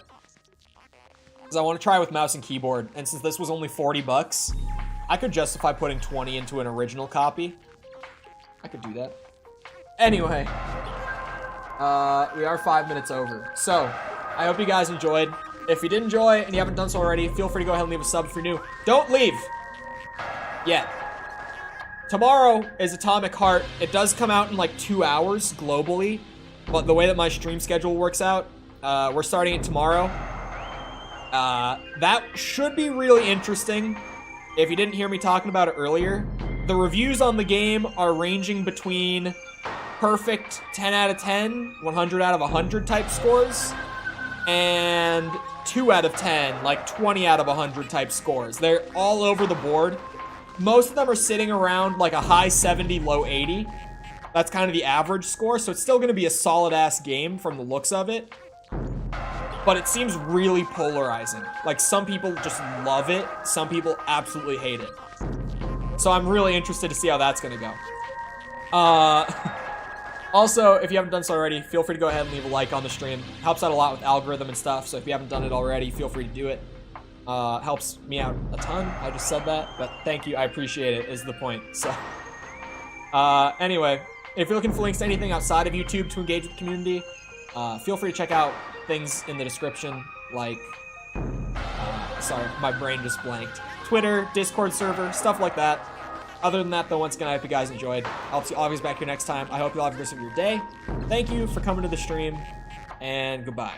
Because I want to try with mouse and keyboard. And since this was only 40 bucks, I could justify putting 20 into an original copy. I could do that. Anyway. We are 5 minutes over. So, I hope you guys enjoyed. If you did enjoy and you haven't done so already, feel free to go ahead and leave a sub if you're new. Don't leave! Yet. Tomorrow is Atomic Heart. It does come out in like 2 hours globally, but the way that my stream schedule works out, we're starting it tomorrow. That should be really interesting. If you didn't hear me talking about it earlier, the reviews on the game are ranging between perfect 10 out of 10, 100 out of 100 type scores, and 2 out of 10, like 20 out of 100 type scores. They're all over the board. Most of them are sitting around like a high 70, low 80. That's kind of the average score, so it's still going to be a solid-ass game from the looks of it. But it seems really polarizing. Like, some people just love it, some people absolutely hate it. So I'm really interested to see how that's going to go. Also, if you haven't done so already, feel free to go ahead and leave a like on the stream. Helps out a lot with algorithm and stuff, so if you haven't done it already, feel free to do it. Helps me out a ton. I just said that, but thank you. I appreciate it, is the point. So, anyway, if you're looking for links to anything outside of YouTube to engage with the community, feel free to check out things in the description, like, sorry, my brain just blanked. Twitter, Discord server, stuff like that. Other than that, though, once again, I hope you guys enjoyed. I'll see you always back here next time. I hope you all have the rest of your day. Thank you for coming to the stream, and goodbye.